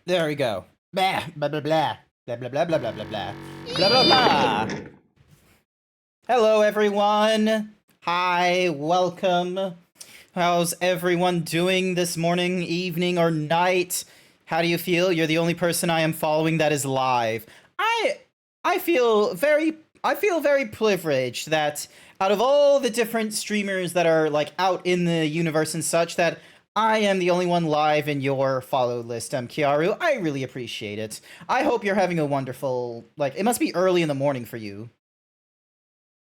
There we go. Blah, blah, blah, blah. Blah, blah, blah, blah, blah, blah, blah. Blah, blah, blah. Hello, everyone. Hi, welcome. How's everyone doing this morning, evening, or night? How do you feel? You're the only person I am following that is live. I I feel very privileged that out of all the different streamers that are like out in the universe and such, that I am the only one live in your follow list, Kiaru. I really appreciate it. I hope you're having a wonderful, like, it must be early in the morning for you.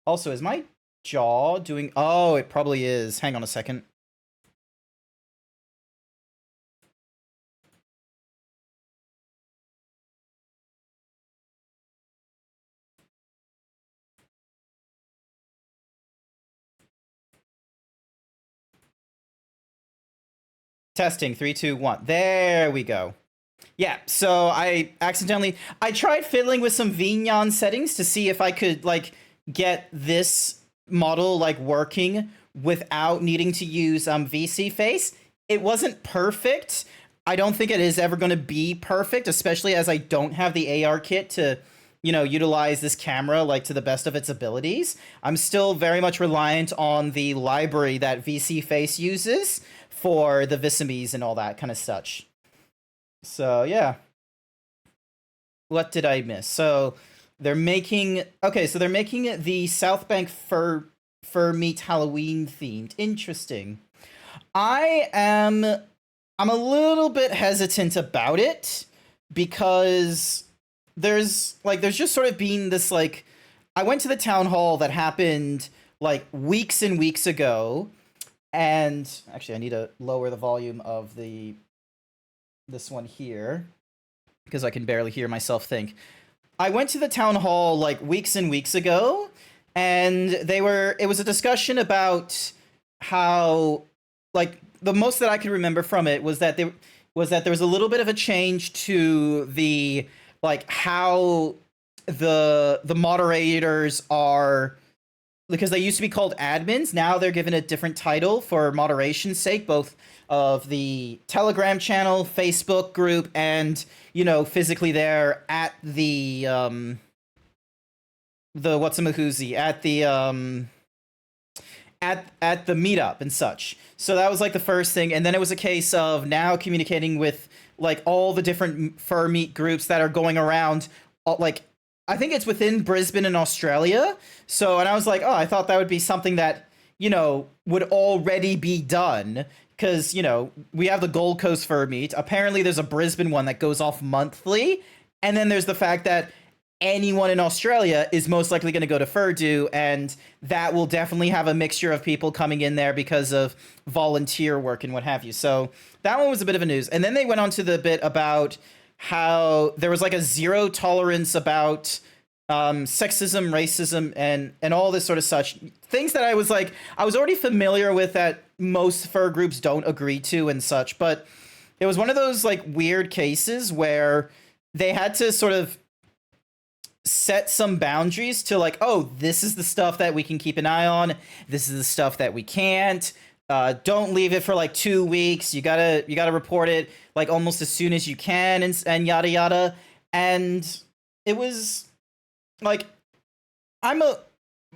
Also, is my jaw doing... Oh, it probably is. Hang on a second. Testing, 3, 2, 1. There we go. Yeah, so I tried fiddling with some VNyan settings to see if I could, like, get this model, like, working without needing to use VC face. It wasn't perfect. I don't think it is ever going to be perfect, especially as I don't have the AR kit to, utilize this camera, like, to the best of its abilities. I'm still very much reliant on the library that VC face uses for the Visamies and all that kind of such. So, yeah. What did I miss? So, they're making... Okay, so they're making the South Bank fur meat Halloween themed. Interesting. I'm a little bit hesitant about it because there's just sort of been this, like... I went to the town hall that happened, like, weeks and weeks ago, and... Actually, I need to lower the volume of this one here, because I can barely hear myself think. I went to the town hall like weeks and weeks ago, and it was a discussion about how, like, the most that I could remember from it was that there was a little bit of a change to the, like, how the moderators are, because they used to be called admins. Now they're given a different title for moderation's sake, both of the Telegram channel, Facebook group, and, physically there at the whatsamahoozy, at the at the meetup and such. So that was like the first thing, and then it was a case of now communicating with, like, all the different fur meat groups that are going around, like, I think it's within Brisbane in Australia. So, and I was like, oh, I thought that would be something that, would already be done. Because, we have the Gold Coast fur meet. Apparently, there's a Brisbane one that goes off monthly. And then there's the fact that anyone in Australia is most likely going to go to Furdo. And that will definitely have a mixture of people coming in there because of volunteer work and what have you. So that one was a bit of a news. And then they went on to the bit about how there was, like, a zero tolerance about sexism, racism, and all this sort of such things that I was already familiar with, that most fur groups don't agree to and such. But it was one of those, like, weird cases where they had to sort of set some boundaries to, like, oh, this is the stuff that we can keep an eye on, this is the stuff that we can't. Don't leave it for like 2 weeks. You gotta report it, like, almost as soon as you can, and yada yada. And it was like,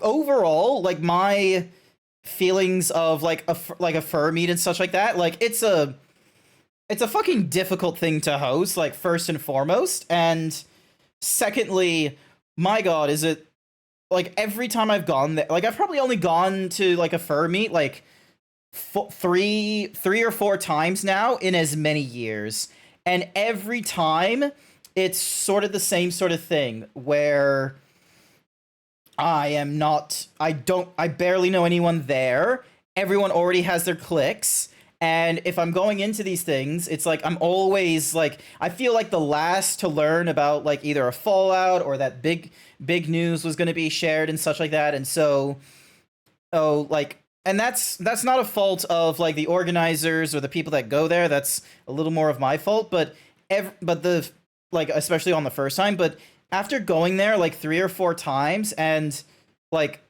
overall, like, my feelings of like a fur meet and such like that, like, it's a fucking difficult thing to host, like, first and foremost, and secondly, my god, is it, like, every time I've gone there, like, I've probably only gone to, like, a fur meet like three or four times now in as many years, and every time it's sort of the same sort of thing where I barely know anyone there. Everyone already has their cliques, and if I'm going into these things, it's like I'm always, like, I feel like the last to learn about, like, either a fallout or that big news was going to be shared and such like that. And so, and that's not a fault of, like, the organizers or the people that go there. That's a little more of my fault. But the, like, especially on the first time. But after going there like 3 or 4 times, and, like,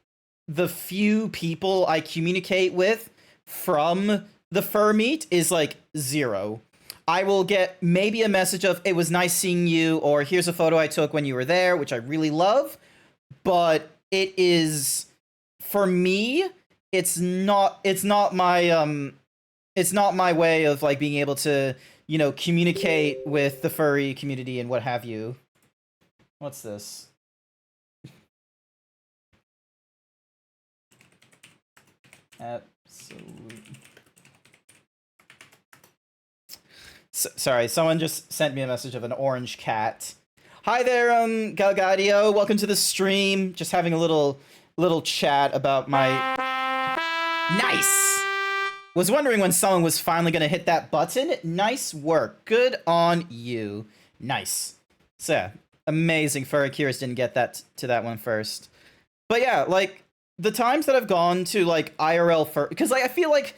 the few people I communicate with from the fur meet is, like, 0. I will get maybe a message of "it was nice seeing you" or "here's a photo I took when you were there," which I really love. But it is, for me, it's not my way of like being able to, communicate with the furry community and what have you. What's this? Absolute. Sorry, someone just sent me a message of an orange cat. Hi there, Galgadio. Welcome to the stream. Just having a little chat about my. Nice. Was wondering when someone was finally gonna hit that button. Nice work. Good on you. Nice. So yeah, amazing. Furry Curious didn't get that one first. But yeah, like the times that I've gone to like IRL fur, because like I feel like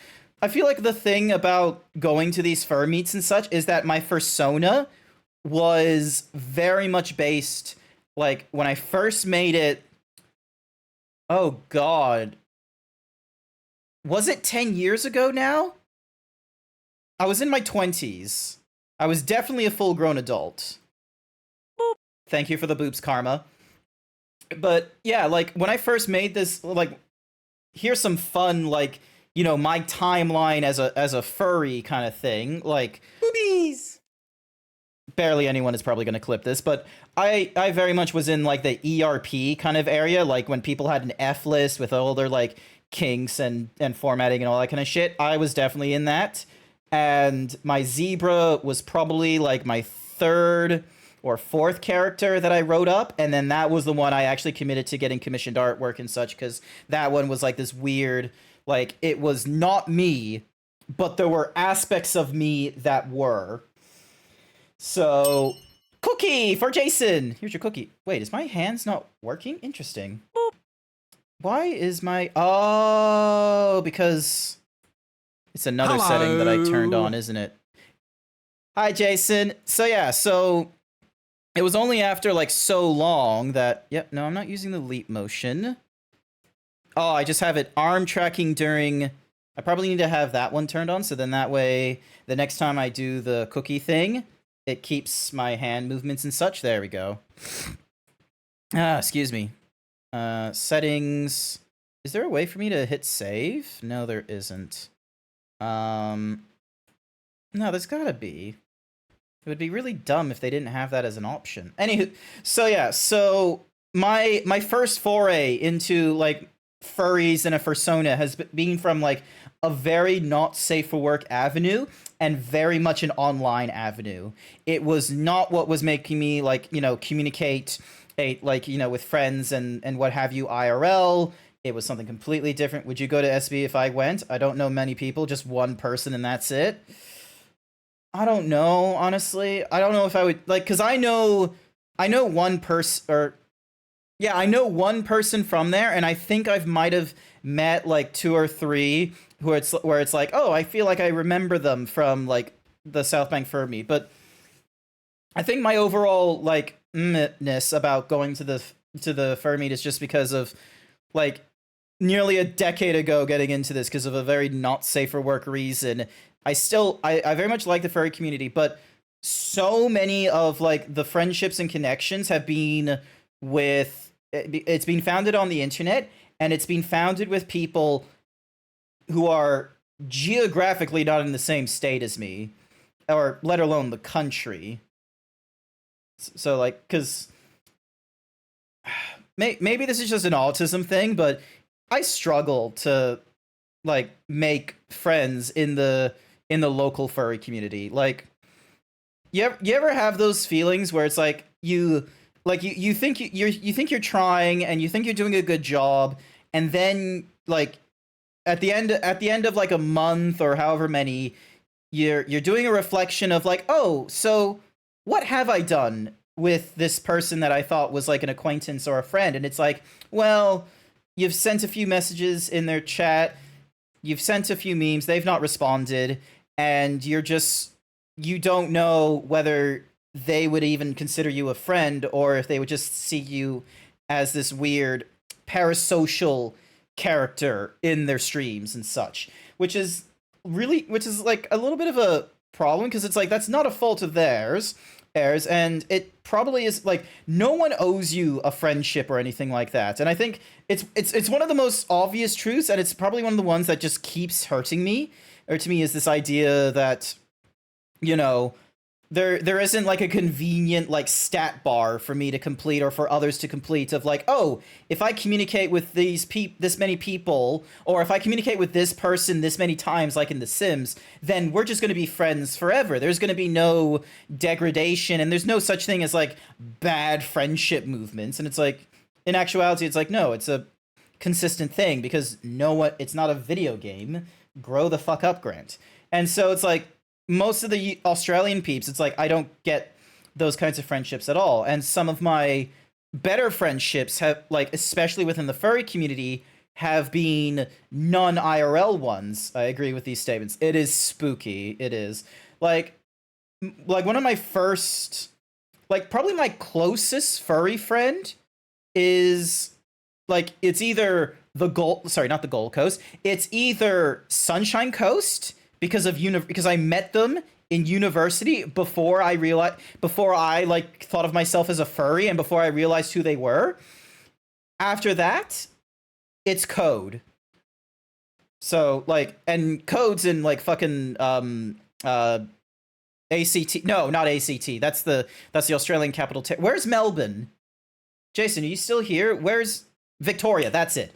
the thing about going to these fur meets and such is that my persona was very much based, like when I first made it. Oh God. Was it 10 years ago now? I was in my 20s. I was definitely a full-grown adult. Boop. Thank you for the boobs, Karma. But yeah, like when I first made this, like, here's some fun, like, my timeline as a furry kind of thing. Like, boobies. Barely anyone is probably going to clip this, but I very much was in like the ERP kind of area, like when people had an F list with all their like kinks and formatting and all that kind of shit. I was definitely in that. And my zebra was probably like my third or fourth character that I wrote up, and then that was the one I actually committed to getting commissioned artwork and such, because that one was like this weird, like it was not me, but there were aspects of me that were. So, cookie for Jason. Here's your cookie. Wait, is my hands not working? Interesting. Boop. Why is my... Oh, because it's another setting that I turned on, isn't it? Hi, Jason. So yeah, so it was only after like so long that... Yep, no, I'm not using the leap motion. Oh, I just have it arm tracking during... I probably need to have that one turned on, so then that way the next time I do the cookie thing, it keeps my hand movements and such. There we go. Excuse me. Settings. Is there a way for me to hit save? No, there isn't. No, there's gotta be. It would be really dumb if they didn't have that as an option. Anywho, so yeah, so my first foray into like furries and a fursona has been from like a very not safe for work avenue and very much an online avenue. It was not what was making me like, communicate like, with friends and what have you IRL. It was something completely different. Would you go to SB if I went? I don't know many people, just one person and that's it. I don't know, honestly. I don't know if I would like, cause I know one person, or yeah, I know one person from there, and I think I've might have met like 2 or 3 where it's like, oh, I feel like I remember them from like the South Bank Fur Meet. But I think my overall like ness about going to the Fur Meet is just because of like nearly a decade ago getting into this because of a very not safe for work reason. I very much like the furry community, but so many of like the friendships and connections have been with, it's been founded on the internet, and it's been founded with people who are geographically not in the same state as me, or let alone the country. So like, because maybe this is just an autism thing, but I struggle to like make friends in the local furry community. Like, you ever have those feelings where it's like you think you think you're trying and you think you're doing a good job, and then like at the end of like a month or however many, you're doing a reflection of like, oh, so what have I done with this person that I thought was like an acquaintance or a friend? And it's like, well, you've sent a few messages in their chat, you've sent a few memes, they've not responded, and you don't know whether they would even consider you a friend or if they would just see you as this weird parasocial character in their streams and such, which is like a little bit of problem because it's like that's not a fault of theirs, and it probably is like no one owes you a friendship or anything like that. And I think it's one of the most obvious truths, and it's probably one of the ones that just keeps hurting me, or to me, is this idea that, you know, there isn't like a convenient like stat bar for me to complete or for others to complete of like, oh, if I communicate with this many people, or if I communicate with this person this many times like in The Sims, then we're just going to be friends forever. There's going to be no degradation, and there's no such thing as like bad friendship movements. And it's like, in actuality, it's like, no, it's a consistent thing, because it's not a video game. Grow the fuck up, Grant. And so it's like, most of the Australian peeps, it's like I don't get those kinds of friendships at all. And some of my better friendships have, like, especially within the furry community, have been non-IRL ones. I agree with these statements. It is spooky. It is. Like one of my first, like, probably my closest furry friend is, like, it's either not the Gold Coast. It's either Sunshine Coast, because I met them in university before I like thought of myself as a furry, and before I realized who they were. After that, it's Code. So like, and Code's in like fucking ACT. No, not ACT. That's the Australian capital. Where's Melbourne? Jason, are you still here? Where's Victoria? That's it.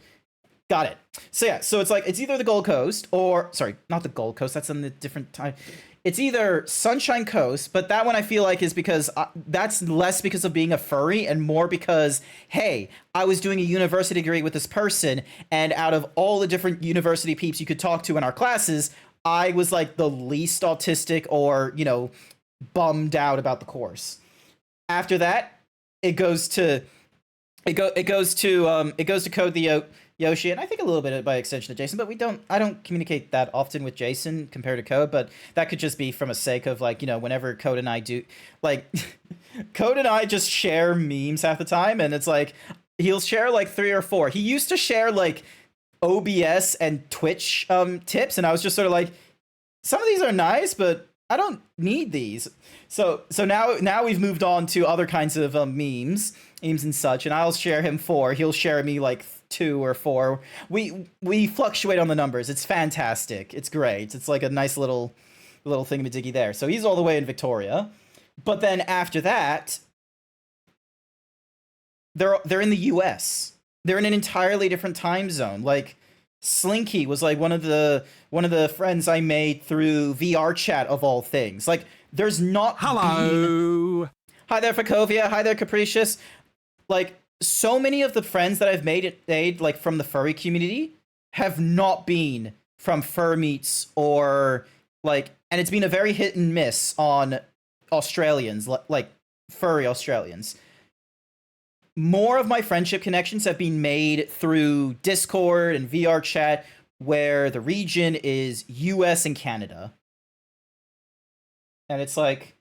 Got it. So yeah, so it's like, it's either the Gold Coast or, sorry, not the Gold Coast, that's in a different time. It's either Sunshine Coast, but that one I feel like is because that's less because of being a furry and more because, hey, I was doing a university degree with this person, and out of all the different university peeps you could talk to in our classes, I was like the least autistic or, you know, bummed out about the course. After that, it goes to Code the Yoshi, and I think a little bit by extension to Jason, but I don't communicate that often with Jason compared to Code, but that could just be from a sake of like, you know, whenever Code and I do, like, Code and I just share memes half the time, and it's like, he'll share like 3 or 4. He used to share like OBS and Twitch tips, and I was just sort of like, some of these are nice, but I don't need these. So now we've moved on to other kinds of memes and such, and I'll share him 4. He'll share me like 2 or 4. We fluctuate on the numbers. It's fantastic. It's great. It's like a nice little thingamadiggy there. So he's all the way in Victoria. But then after that, they're in the US. They're in an entirely different time zone. Like Slinky was like one of the friends I made through VR chat of all things. Like there's not Hello. Hi there, Fakovia. Hi there, Capricious. Like, so many of the friends that I've made like from the furry community have not been from fur meets or like, and it's been a very hit and miss on Australians, like furry Australians. More of my friendship connections have been made through Discord and VR chat, where the region is US and Canada. And it's like,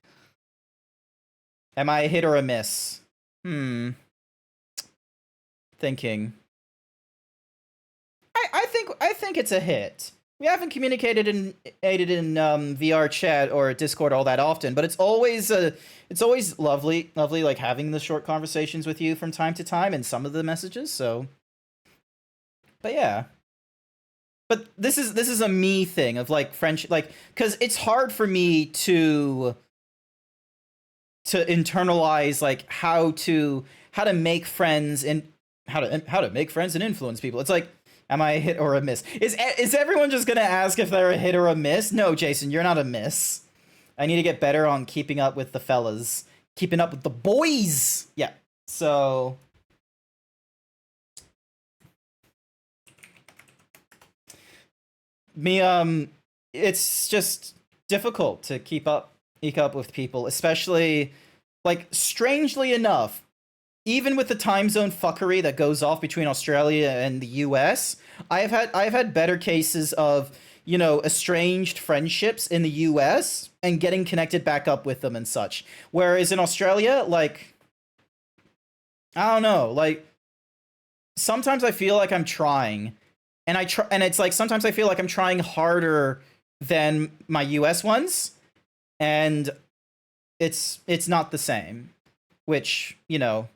am I a hit or a miss? Thinking. I think it's a hit. We haven't communicated in VR chat or Discord all that often, but it's always lovely like having the short conversations with you from time to time and some of the messages. So, but yeah. But this is a me thing of like friendship, like, because it's hard for me to internalize like how to make friends and how to make friends and influence people. It's like, am I a hit or a miss? Is everyone just gonna ask if they're a hit or a miss? No, Jason, you're not a miss. I need to get better on keeping up with the fellas, keeping up with the boys. Yeah. So it's just difficult to keep up with people, especially like, strangely enough, even with the time zone fuckery that goes off between Australia and the US, I've had better cases of, you know, estranged friendships in the US and getting connected back up with them and such. Whereas in Australia, like, I don't know, like, sometimes I feel like I'm trying, and it's like sometimes I feel like I'm trying harder than my US ones, and it's not the same. Which, you know,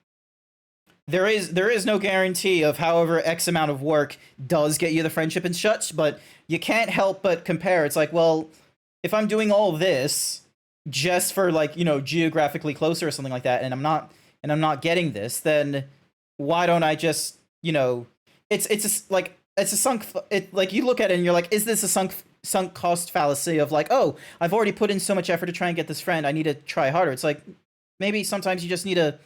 there is no guarantee of however X amount of work does get you the friendship and such, but you can't help but compare. It's like, well, if I'm doing all this just for, like, you know, geographically closer or something like that, and I'm not getting this, then why don't I just, you know, it's a sunk, like, you look at it and you're like, is this a sunk cost fallacy of like, oh, I've already put in so much effort to try and get this friend, I need to try harder. It's like, maybe sometimes you just need to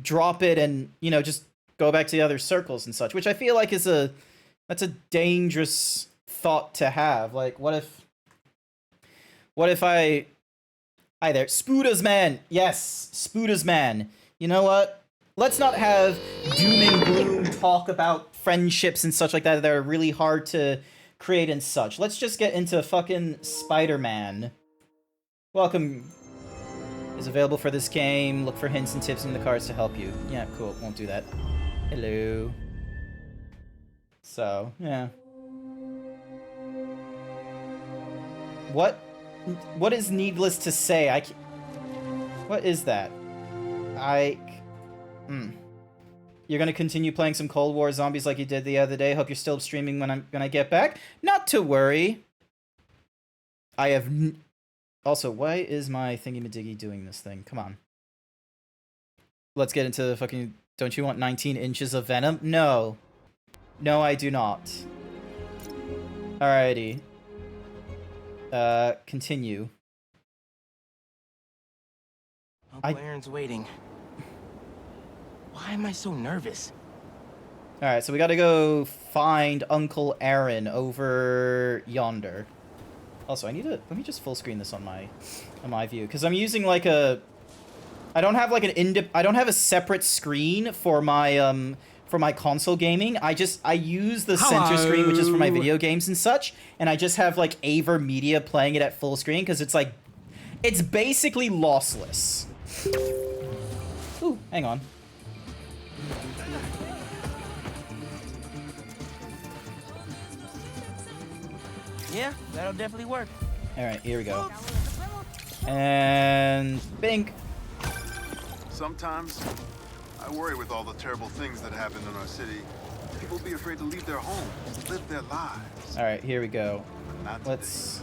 drop it and, you know, just go back to the other circles and such, which I feel like that's a dangerous thought to have. Like, what if hi there, Spooda's man. Yes, Spooda's man. You know what? Let's not have doom and gloom talk about friendships and such like that are really hard to create and such. Let's just get into fucking Spider-Man. Welcome. Is available for this game. Look for hints and tips in the cards to help you. Yeah, cool. Won't do that. Hello. So, yeah. What is needless to say? What is that? You're gonna continue playing some Cold War zombies like you did the other day. Hope you're still streaming when I get back. Not to worry. I have. Also, why is my thingy-majiggy doing this thing? Come on. Let's get into the fucking... Don't you want 19 inches of venom? No. No, I do not. Alrighty. Continue. Uncle Aaron's waiting. Why am I so nervous? Alright, so we gotta go find Uncle Aaron over yonder. Also, I need to... Let me just full screen this on my view, because I'm using, like, a... I don't have, like, I don't have a separate screen for my console gaming. I use the center screen, which is for my video games and such, and I just have, like, Aver Media playing it at full screen, because it's, like... It's basically lossless. Ooh, hang on. Yeah, that'll definitely work. Alright, here we go. And... Bink! Sometimes, I worry with all the terrible things that happen in our city. People be afraid to leave their homes, live their lives. Alright, here we go. Not Let's...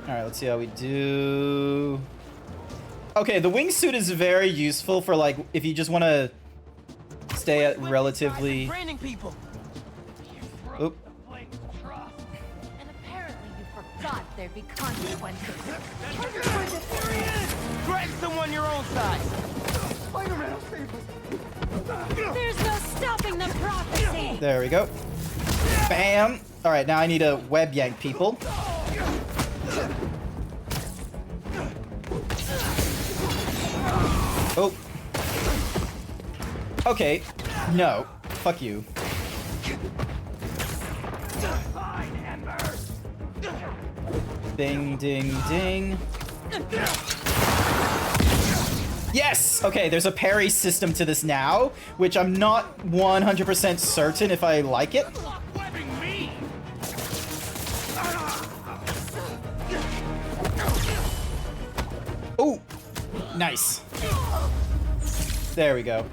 Alright, let's see how we do... Okay, the wingsuit is very useful for, like, if you just want to stay at relatively... Oop. And apparently you forgot there'd be consequences. Grab someone your own size. There's no stopping the prophecy! There we go. Bam! Alright, now I need to web yank people. Oh. Okay. No. Fuck you. Ding, ding, ding. Yes! Okay, there's a parry system to this now, which I'm not 100% certain if I like it. Oh! Nice. There we go.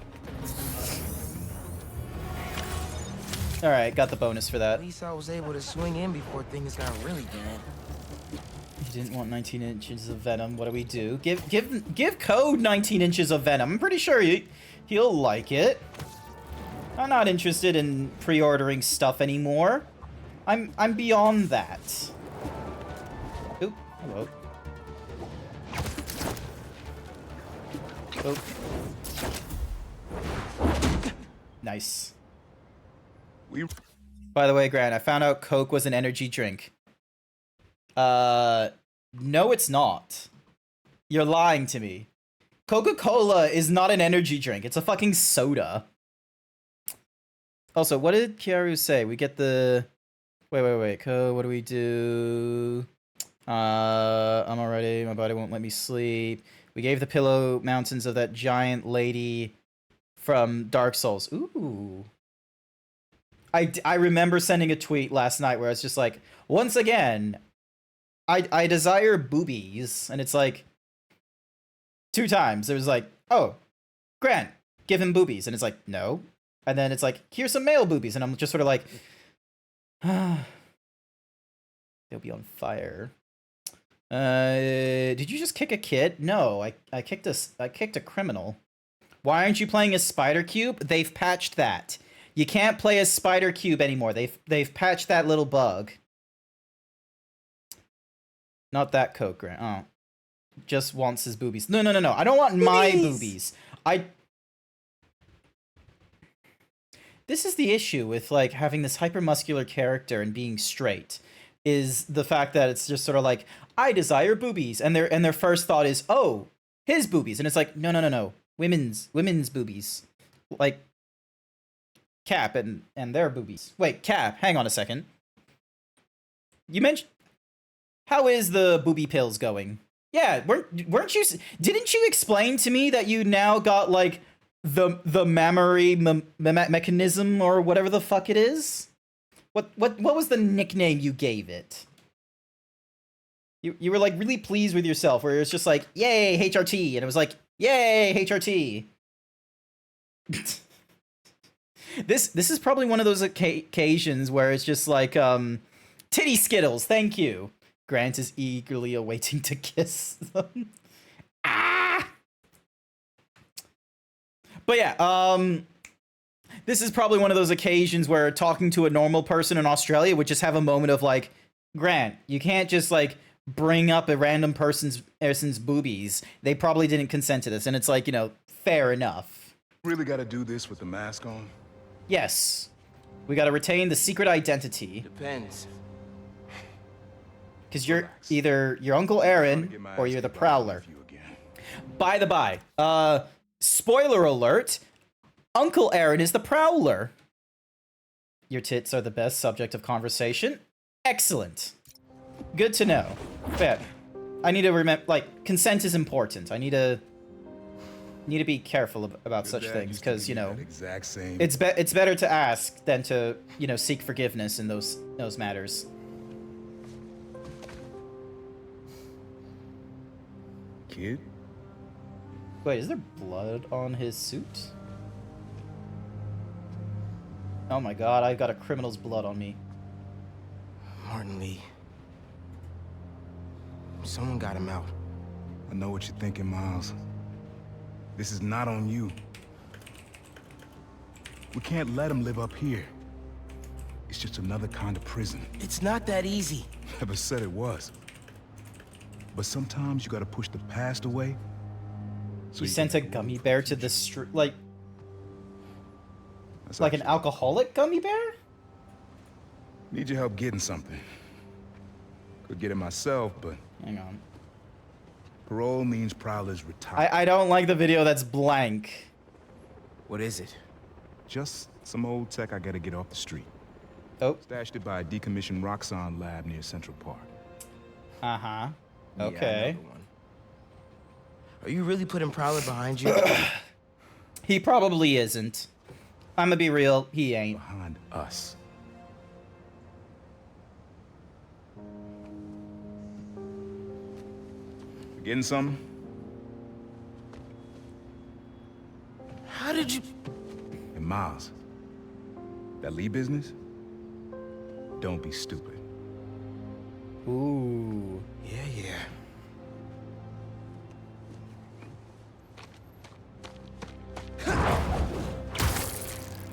Alright, got the bonus for that. At least I was able to swing in before things got really bad. You didn't want 19 inches of venom. What do we do? Give Code 19 inches of venom. I'm pretty sure he'll like it. I'm not interested in pre-ordering stuff anymore. I'm beyond that. Oop, hello. Oop. Nice. By the way, Grant, I found out Coke was an energy drink. No, it's not. You're lying to me. Coca-Cola is not an energy drink. It's a fucking soda. Also, what did Kiaru say? We get the... Wait. What do we do? I'm already... My body won't let me sleep. We gave the pillow mountains of that giant lady from Dark Souls. Ooh. I remember sending a tweet last night where it's just like, once again, I desire boobies, and it's like 2 times. It was like, oh, Grant, give him boobies, and it's like, no, and then it's like, here's some male boobies, and I'm just sort of like, they'll be on fire. Did you just kick a kid? No, I kicked a criminal. Why aren't you playing as Spider Cube? They've patched that. You can't play as Spider Cube anymore. They've patched that little bug. Not that Coke, Grant. Oh. Just wants his boobies. No. I don't want my boobies. This is the issue with, like, having this hypermuscular character and being straight, is the fact that it's just sort of like, I desire boobies, and their first thought is, oh, his boobies, and it's like, no. Women's boobies. Like, Cap and their boobies. Wait, Cap, hang on a second. You mentioned, how is the booby pills going? Yeah, weren't you? Didn't you explain to me that you now got like the mammary mechanism or whatever the fuck it is? What was the nickname you gave it? You were like really pleased with yourself, where it was just like, yay HRT, and it was like, yay HRT. This is probably one of those occasions where it's just like titty skittles, thank you. Grant is eagerly awaiting to kiss them. Ah! But yeah, this is probably one of those occasions where talking to a normal person in Australia would just have a moment of like, Grant, you can't just like bring up a random person's boobies. They probably didn't consent to this, and it's like, you know, fair enough. Really gotta do this with the mask on? Yes. We gotta retain the secret identity. Depends. Because you're either your Uncle Aaron or you're the Prowler. By the by, spoiler alert, Uncle Aaron is the Prowler. Your tits are the best subject of conversation. Excellent. Good to know. Fair. I need to remember, like, consent is important. I need to be careful about such things, because, you know, it's better to ask than to, you know, seek forgiveness in those matters. Kid? Wait, is there blood on his suit? Oh my god, I've got a criminal's blood on me. Martin Lee. Someone got him out. I know what you're thinking, Miles. This is not on you. We can't let him live up here. It's just another kind of prison. It's not that easy. Never said it was. But sometimes you gotta push the past away. So you sent a gummy bear to the street, like an alcoholic gummy bear? Need your help getting something. Could get it myself, but... Hang on. Parole means Prowler's retired. I don't like the video that's blank. What is it? Just some old tech I gotta get off the street. Oh. Stashed it by a decommissioned Roxxon lab near Central Park. Uh-huh. Yeah, Okay. another one. Are you really putting Prowler behind you? He probably isn't. I'ma be real, he ain't. Behind us. Getting something? How did you... And Miles, that Lee business? Don't be stupid. Ooh. Yeah.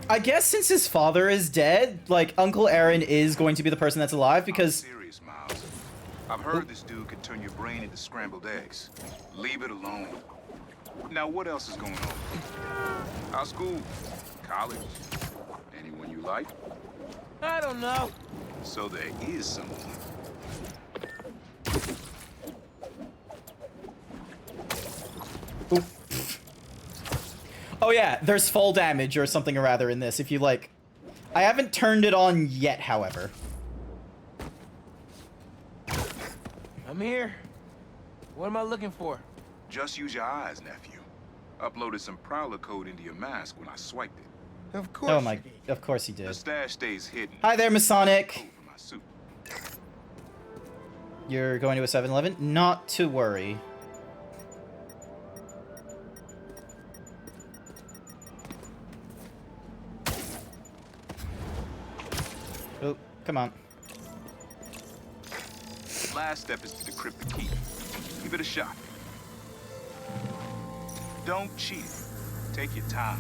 I guess since his father is dead, like, Uncle Aaron is going to be the person that's alive, because... I'm serious, Miles. I've heard this dude can turn your brain into scrambled eggs. Leave it alone. Now, what else is going on? How's school? College? Anyone you like? I don't know. So there is someone. Ooh. Oh yeah, there's fall damage or something or other in this, if you like. I haven't turned it on yet, however. I'm here. What am I looking for? Just use your eyes, nephew. Uploaded some Prowler code into your mask when I swiped it. Of course. Oh my, you did. of course he The did. stash stays hidden. Hi there, Masonic. Over my suit. You're going to a 7-Eleven? Not to worry. Oh, come on. Last step is to decrypt the key. Give it a shot. Don't cheat it. Take your time.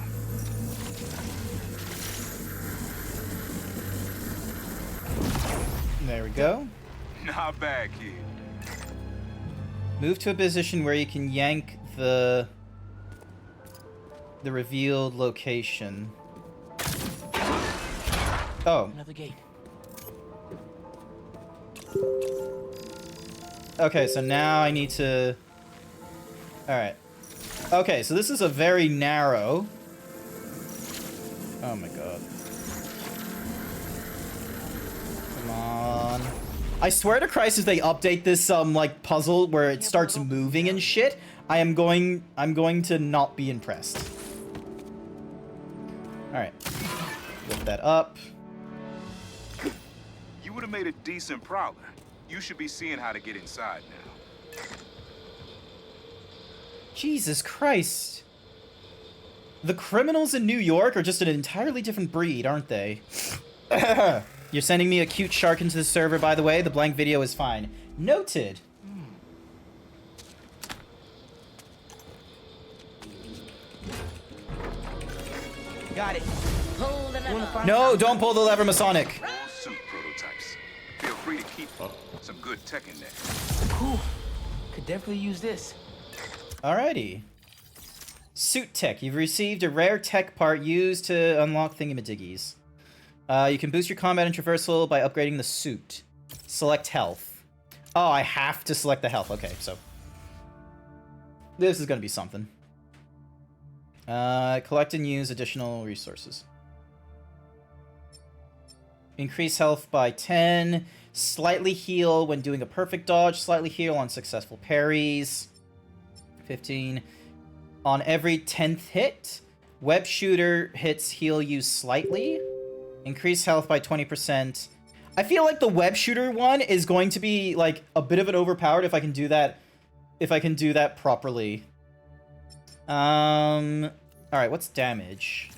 There we go. Not bad, kid. Move to a position where you can yank the revealed location. Oh, Another gate. okay, so now I need to... Alright. Okay, so this is a very narrow... Oh my god. Come on. I swear to Christ, if they update this, like, puzzle where it starts moving and shit, I'm going to not be impressed. Alright. Lift that up. You would have made a decent prowler. You should be seeing how to get inside now. Jesus Christ. The criminals in New York are just an entirely different breed, aren't they? You're sending me a cute shark into the server, by the way. The blank video is fine. Noted. Got it. Pull the lever. No, don't pull the lever, Masonic. All suit prototypes. Feel free to keep some good tech in there. Cool. Could definitely use this. Alrighty. Suit tech. You've received a rare tech part used to unlock thingamadiggies. You can boost your combat and traversal by upgrading the suit. Select health. Oh, I have to select the health. Okay, so... this is gonna be something. Collect and use additional resources. Increase health by 10. Slightly heal when doing a perfect dodge. Slightly heal on successful parries. 15. On every 10th hit. Web shooter hits heal you slightly. Increase health by 20%. I feel like the web shooter one is going to be like a bit of an overpowered if I can do that. If I can do that properly. Alright, what's damage?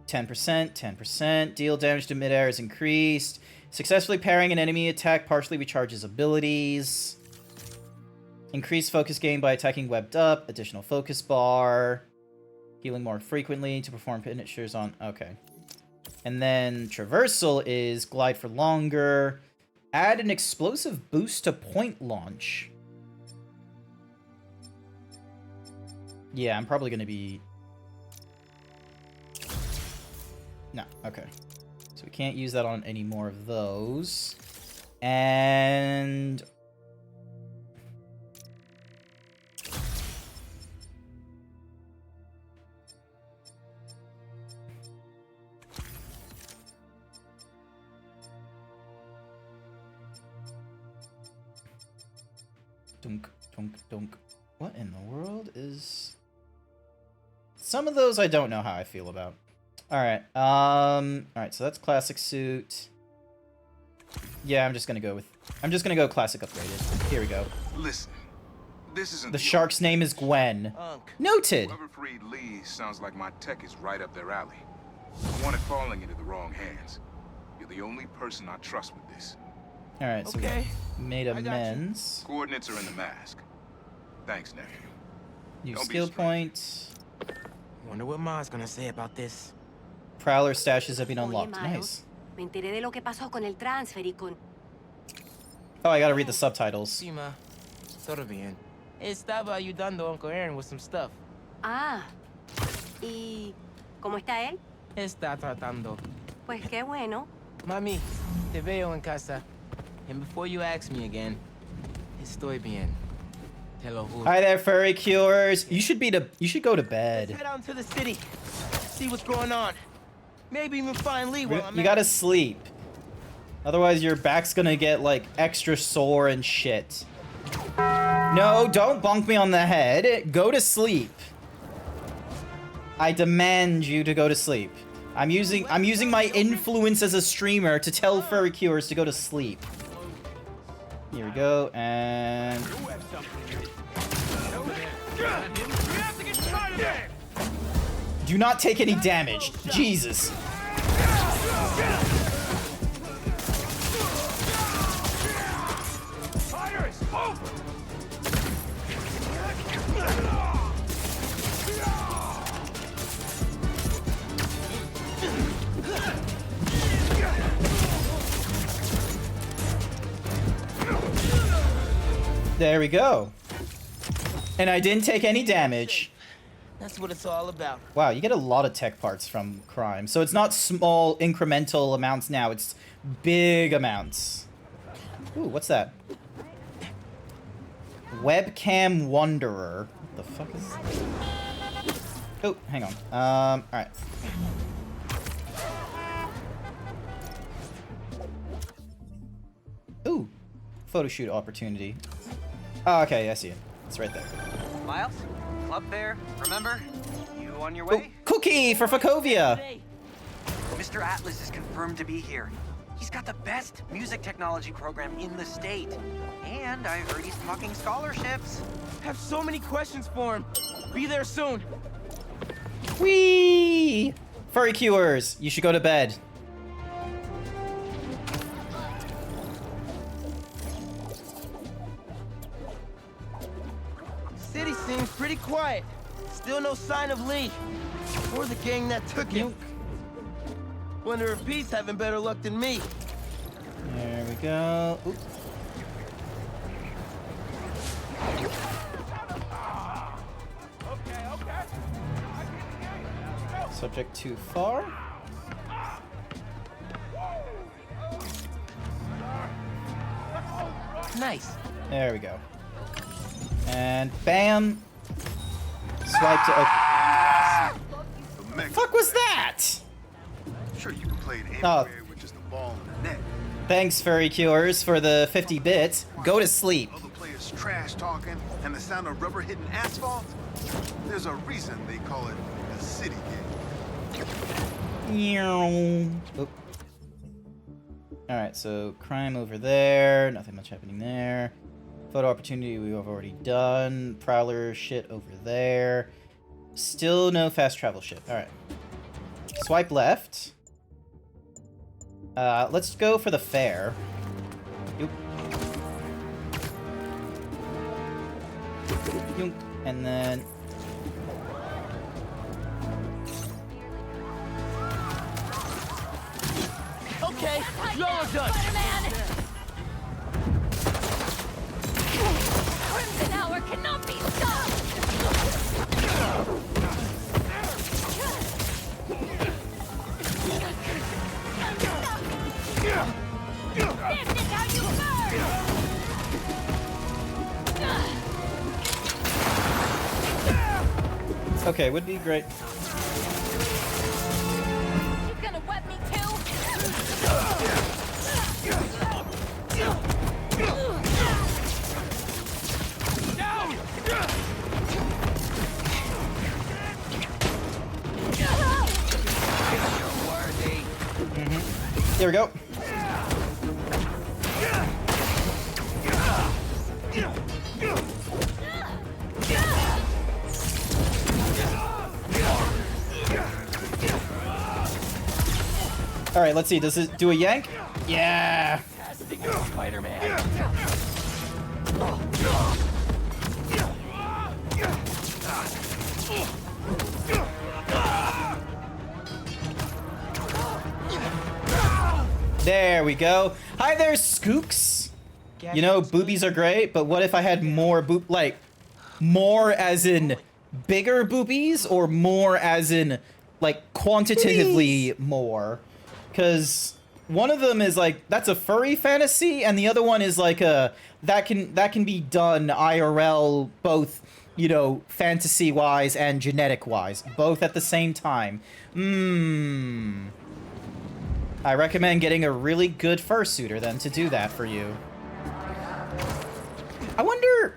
10%, 10%. Deal damage to midair is increased. Successfully parrying an enemy attack partially recharges abilities. Increased focus gain by attacking webbed up. Additional focus bar. Healing more frequently to perform finishers on... okay. And then traversal is glide for longer. Add an explosive boost to point launch. Yeah, I'm probably going to be... no, okay. So we can't use that on any more of those. And... dunk, dunk, dunk. What in the world is... some of those I don't know how I feel about. Alright, alright, so that's classic suit. Yeah, I'm just gonna go classic upgraded. Here we go. Listen, this isn't The shark's name is Gwen. Unk. Noted! Whoever freed Lee sounds like my tech is right up their alley. I want it falling into the wrong hands. You're the only person I trust with this. Alright, so Okay. we made I got you. amends. Coordinates are in the mask. Thanks, nephew. New Don't be skill strange. point. Wonder what Ma's gonna say about this. Prowler stashes have been Oye, unlocked. Miles, Nice. me enteré de lo que pasó con el transfer y con... Oh, I gotta read the subtitles. Sí, Ma. Todo bien. Estaba ayudando a Uncle Aaron with some stuff. Ah, ¿y cómo está él? Está tratando. Pues qué bueno. Mami, te veo en casa. And before you ask me again, estoy bien. Te lo juro. Hi there, furry cures. You should go to Let's bed. head out into the city. See what's going on. Maybe even find Lee while I'm You at gotta it. sleep. Otherwise, your back's gonna get, like, extra sore and shit. No, don't bonk me on the head. Go to sleep. I demand you to go to sleep. I'm using my influence as a streamer to tell furry cures to go to sleep. Here we go, and do not take any damage. Jesus. There we go. And I didn't take any damage. That's what it's all about. Wow, you get a lot of tech parts from crime. So it's not small incremental amounts now, it's big amounts. Ooh, what's that? Webcam Wanderer. What the fuck is... Oh, hang on. Alright. Ooh, photo shoot opportunity. Oh, okay, I see it. It's right there. Miles, club there, remember? You on your Oh, way? cookie for Fakovia! Mr. Atlas is confirmed to be here. He's got the best music technology program in the state. And I heard he's talking scholarships. Have so many questions for him. Be there soon. Whee! Furry cures, you should go to bed. City seems pretty quiet. Still no sign of Lee. Or the gang that took him. Wonder if he's having better luck than me. There we go. Oop. Subject too far. Nice. There we go. And bam. Swipe to open. The mech- Fuck was that? Sure, you can play it Oh. anywhere with just a ball and a net. Thanks, Furry Cures, for the 50 bits. Go to sleep. Other players trash talking and the sound of rubber hitting asphalt. There's a reason they call it the city game. Oop. Alright, so crime over there. Nothing much happening there. Photo opportunity we've already done. Prowler shit over there. Still no fast travel shit. Alright. Swipe left. Let's go for the fair. Yoop. Yoink. And then... Okay, you're all done. Spider-Man! Crimson Hour cannot be stopped! This is how you burn! Okay, would be great. He's gonna wet me too! There we go. All right, let's see. Does it do a yank? Yeah. Spider-Man. There we go. Hi there, Skooks. You know, boobies are great, but what if I had more like, more as in bigger boobies, or more as in, like, quantitatively more? Because one of them is like, that's a furry fantasy, and the other one is like a, that can be done IRL, both, you know, fantasy-wise and genetic-wise, both at the same time. I recommend getting a really good fursuiter then to do that for you. I wonder...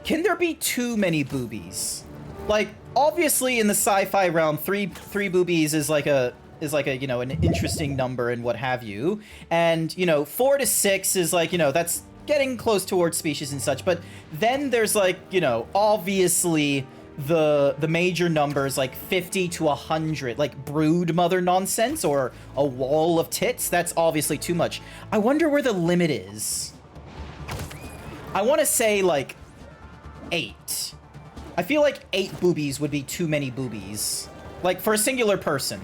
Can there be too many boobies? Like, obviously in the sci-fi realm, three boobies is like a you know, an interesting number and what have you. And, you know, 4 to 6 is like, you know, that's getting close towards species and such. But then there's like, you know, obviously the major numbers like 50 to 100, like brood mother nonsense or a wall of tits. That's obviously too much. I wonder where the limit is. I want to say like 8. I feel like 8 boobies would be too many boobies. Like, for a singular person.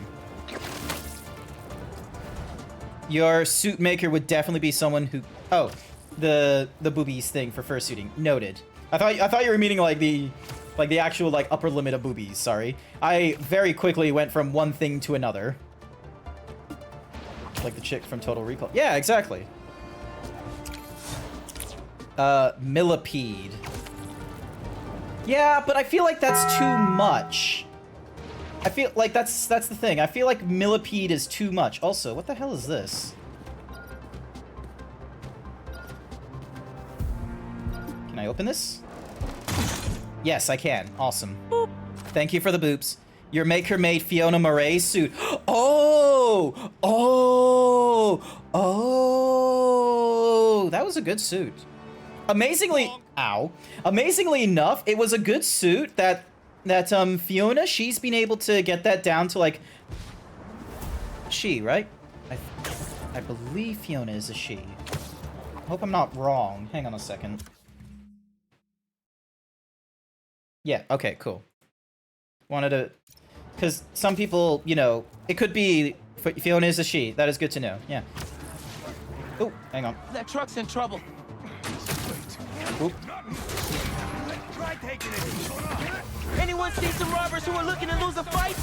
Your suit maker would definitely be someone who... Oh, the boobies thing for fursuiting. Noted. I thought you were meaning like the actual like upper limit of boobies, sorry. I very quickly went from one thing to another. Like the chick from Total Recall. Yeah, exactly. Millipede. Yeah, but I feel like that's too much. I feel like that's the thing. I feel like millipede is too much. Also, what the hell is this? Can I open this? Yes, I can. Awesome. Boop. Thank you for the boops. Your maker made Fiona Murray's suit. Oh! Oh! Oh! That was a good suit. Amazingly enough, it was a good suit that Fiona, she's been able to get that down to like she, right? I believe Fiona is a she. I hope I'm not wrong. Hang on a second. Yeah, okay, cool. Wanted to, because some people, you know, it could be Fiona is a she. That is good to know. Yeah. Oh, hang on. That truck's in trouble. Oop. Try taking it. Anyone see some robbers who are looking to lose a fight?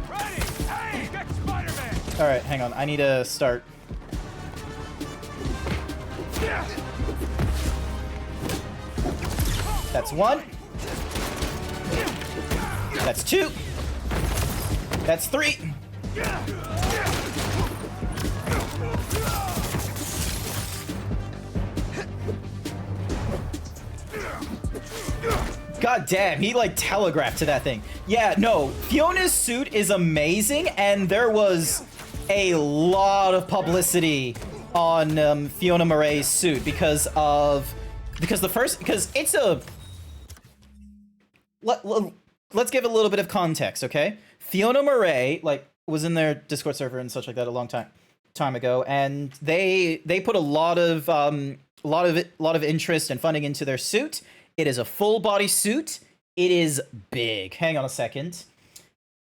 Ready! Hey, get Spider-Man! All right, hang on. I need to start. That's 1. That's 2. That's 3. God damn, he like telegraphed to that thing. Yeah, no, Fiona's suit is amazing, and there was a lot of publicity on Fiona Murray's suit because it's a... Let's give a little bit of context, okay? Fiona Murray, like, was in their Discord server and such like that a long time ago, and they put a lot of interest and funding into their suit. It is a full body suit. It is big. Hang on a second.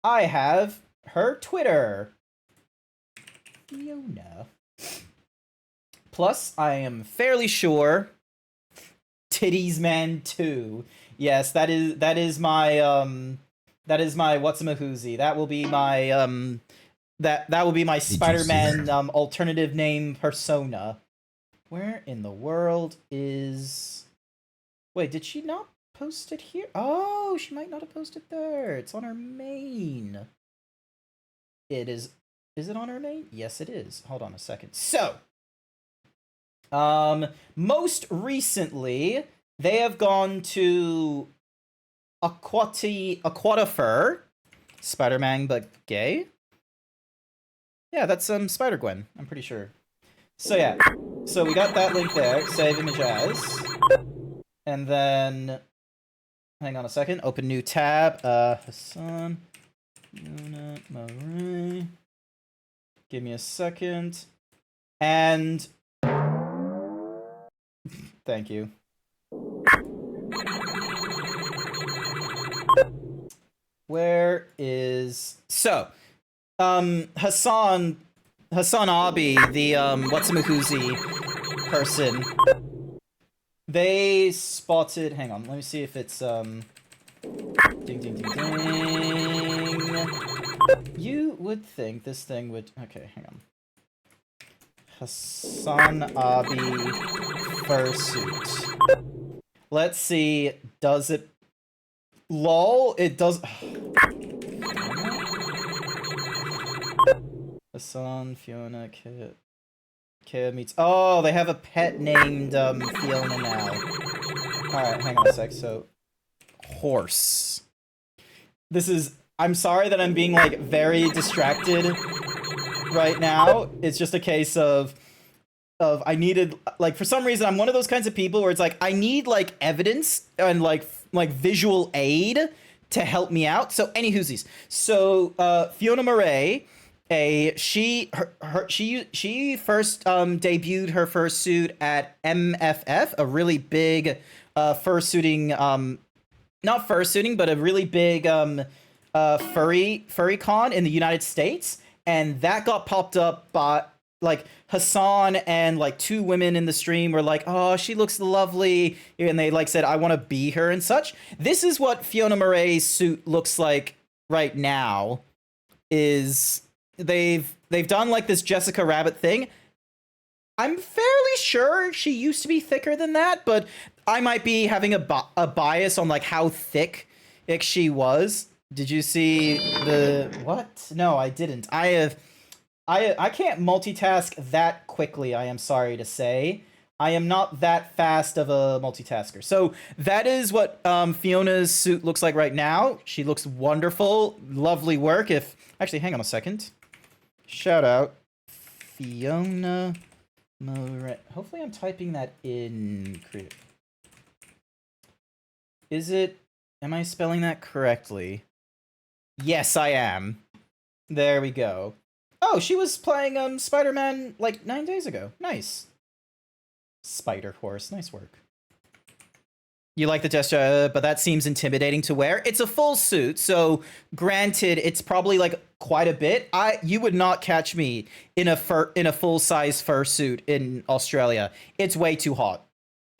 I have her Twitter. Fiona. Plus, I am fairly sure Titties Man 2. Yes, that is my whatsamahoozy. That will be my that will be my Spider-Man alternative name persona. Where in the world is... Wait, did she not post it here? Oh, she might not have posted there. It's on her main. It is. Is it on her main? Yes, it is. Hold on a second. So, most recently, they have gone to Aquatifer, Spider-Man but gay. Yeah, that's Spider-Gwen, I'm pretty sure. So yeah, so we got that link there, save image as. And then, hang on a second, open new tab, Hassan, Marie. Give me a second. And thank you. Where is... So, Hassan Abi, the, whatsamahoozy person, they spotted... Hang on, let me see if it's, ding, ding, ding, ding. You would think this thing would... Okay, hang on. Hassan Abi fursuit. Let's see, does it... LOL, it does... Hassan, Fiona, Kit... Kid meets... Oh, they have a pet named Fiona now. Alright, hang on a sec. So, horse. This is... I'm sorry that I'm being, like, very distracted right now. It's just a case of I needed... Like, for some reason, I'm one of those kinds of people where it's like, I need, like, evidence and, like visual aid to help me out. So, anywhoosies. So, Fiona Murray... she first debuted her fursuit at MFF, a really big fursuiting not fursuiting, but a really big furry con in the United States, and that got popped up by like Hassan and like 2 women in the stream were like, oh, she looks lovely, and they like said I want to be her and such. This is what Fiona Murray's suit looks like right now. Is they've done like this Jessica Rabbit thing. I'm fairly sure she used to be thicker than that, but I might be having a bias on like how thick she was. Did you see the what? No, I didn't. I can't multitask that quickly, I am sorry to say. I am not that fast of a multitasker. So that is what Fiona's suit looks like right now. She looks wonderful. Lovely work. Actually, hang on a second. Shout out Fiona Murray. Hopefully I'm typing that in creative. Am I spelling that correctly? Yes, I am. There we go. Oh, she was playing Spider-Man like 9 days ago. Nice. Spider Horse, nice work. You like the gesture, but that seems intimidating to wear. It's a full suit, so granted, it's probably like quite a bit. You would not catch me in a full-size fursuit in Australia. It's way too hot.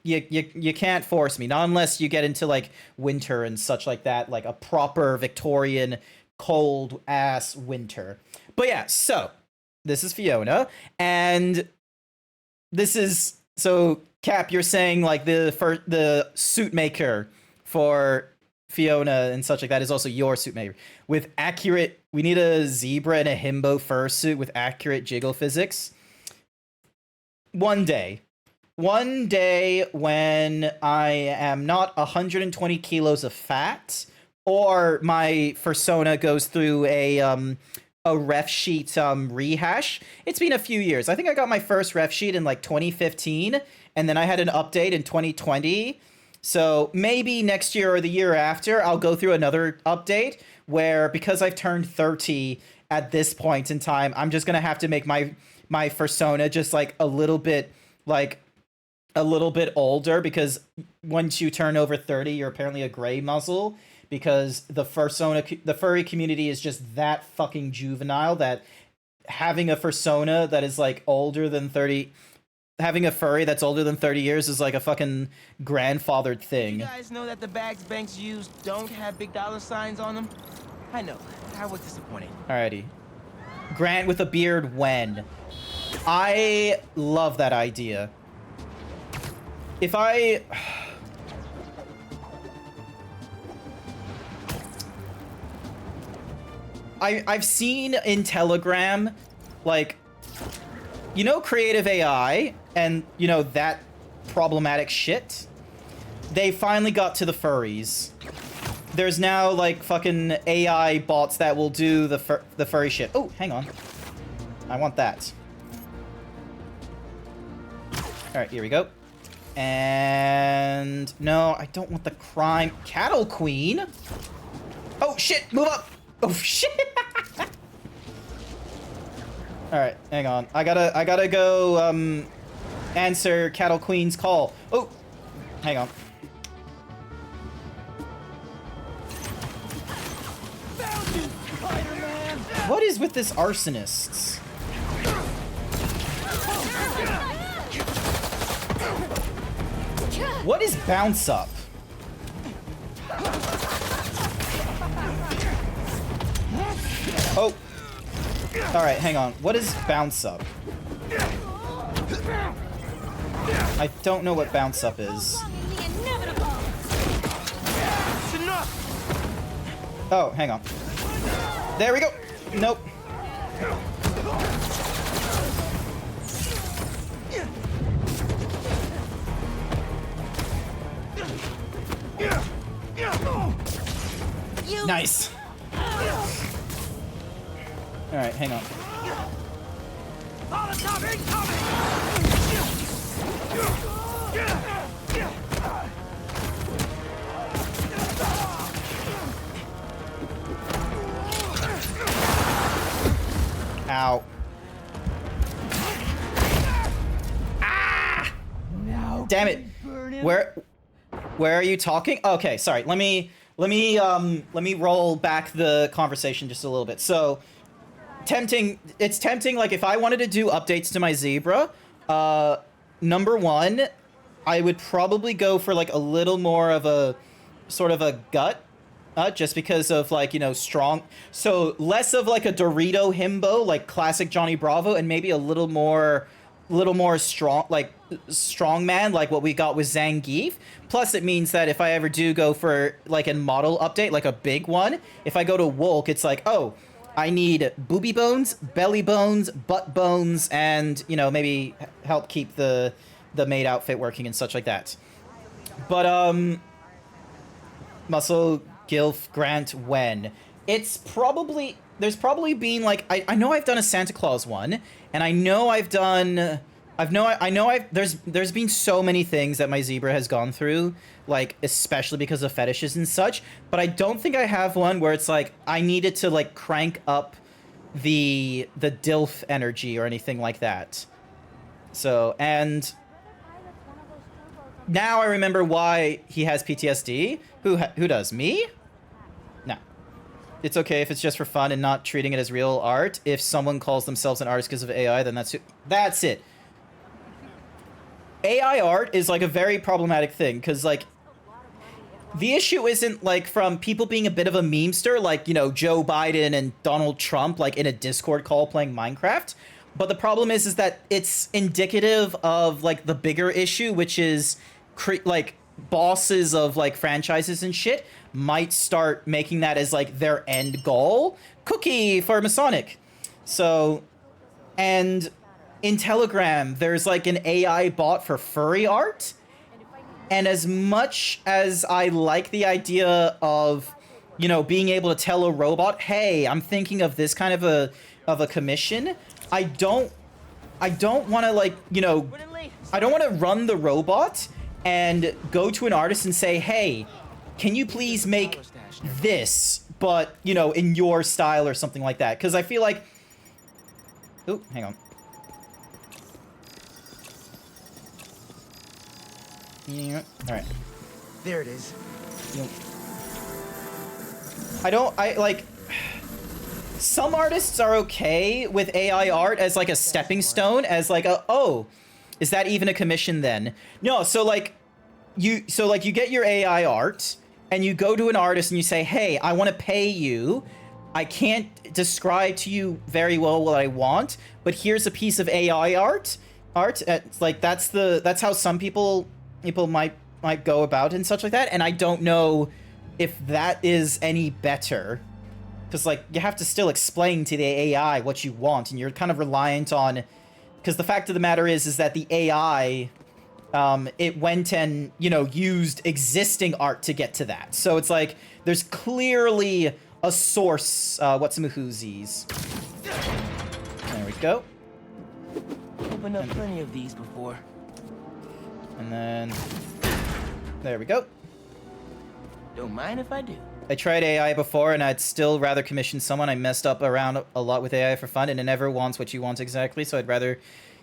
You can't force me, not unless you get into like winter and such like that, like a proper Victorian cold ass winter. But yeah, so this is Fiona, and this is so Cap. You're saying like the suit maker for Fiona and such like that is also your suit maker with accurate. We need a zebra and a himbo fursuit with accurate jiggle physics. One day when I am not 120 kilos of fat, or my fursona goes through a ref sheet rehash. It's been a few years. I think I got my first ref sheet in like 2015, and then I had an update in 2020. So maybe next year or the year after, I'll go through another update where, because I've turned 30 at this point in time, I'm just gonna have to make my fursona just like a little bit older, because once you turn over 30, you're apparently a gray muzzle, because the furry community is just that fucking juvenile that having a fursona that is like older than 30, having a furry that's older than 30 years is like a fucking grandfathered thing. You guys know that the bags banks use don't have big dollar signs on them? I know. I was disappointed. Alrighty. Grant with a beard when? I love that idea. If I've seen in Telegram, like, you know, creative AI and, you know, that problematic shit. They finally got to the furries. There's now like fucking AI bots that will do the furry shit. Oh, hang on. I want that. All right, here we go. And no, I don't want the crime cattle queen. Oh shit, move up. Oh shit. All right, hang on. I gotta go answer cattle queen's call. Oh, hang on. What is with this arsonists? What is bounce up? Oh. Alright, hang on. What is bounce up? I don't know what bounce up is. Oh, hang on. There we go. Nope. Nice. All right, hang on. Ow. Ah! Damn it. Where are you talking? Okay, sorry. Let me roll back the conversation just a little bit. So, it's tempting, like, if I wanted to do updates to my Zebra, number one, I would probably go for, like, a little more of a, sort of a gut, just because of, like, you know, strong, so less of, like, a Dorito himbo, like classic Johnny Bravo, and maybe a little more strong, like, strongman, like what we got with Zangief. Plus, it means that if I ever do go for, like, a model update, like a big one, if I go to Wolk, it's like, oh, I need booby bones, belly bones, butt bones, and, you know, maybe help keep the maid outfit working and such like that. But, Muscle, Gilf, Grant, when? It's probably, there's probably been, like, I know I've done a Santa Claus one, and I know I've done, there's been so many things that my Zebra has gone through, like, especially because of fetishes and such, but I don't think I have one where it's like, I needed to, like, crank up the DILF energy or anything like that. So, and now I remember why he has PTSD. Who does? Me? No. It's okay if it's just for fun and not treating it as real art. If someone calls themselves an artist because of AI, then that's it. AI art is, like, a very problematic thing, because, like, the issue isn't, like, from people being a bit of a memester, like, you know, Joe Biden and Donald Trump, like, in a Discord call playing Minecraft, but the problem is that it's indicative of, like, the bigger issue, which is, like, bosses of, like, franchises and shit might start making that as, like, their end goal. Cookie for Masonic. So, and in Telegram, there's, like, an AI bot for furry art. And as much as I like the idea of, you know, being able to tell a robot, hey, I'm thinking of this kind of a commission, I don't want to, like, you know, I don't want to run the robot and go to an artist and say, hey, can you please make this, but, you know, in your style or something like that? Because I feel like, oh, hang on. Yeah, all right. There it is. Yep. Like, some artists are okay with AI art as, like, a stepping stone, as, like, oh, is that even a commission then? No, so, like, you get your AI art, and you go to an artist and you say, hey, I want to pay you. I can't describe to you very well what I want, but here's a piece of AI art. It's like, that's how some people might go about and such like that, and I don't know if that is any better, because, like, you have to still explain to the AI what you want, and you're kind of reliant on, because the fact of the matter is that the AI, it went and, you know, used existing art to get to that, so it's like there's clearly a source. What's some whoosies? There we go. Opened up plenty of these before. And then, there we go. Don't mind if I do. I tried AI before, and I'd still rather commission someone. I messed up around a lot with AI for fun, and it never wants what you want exactly, so I'd rather...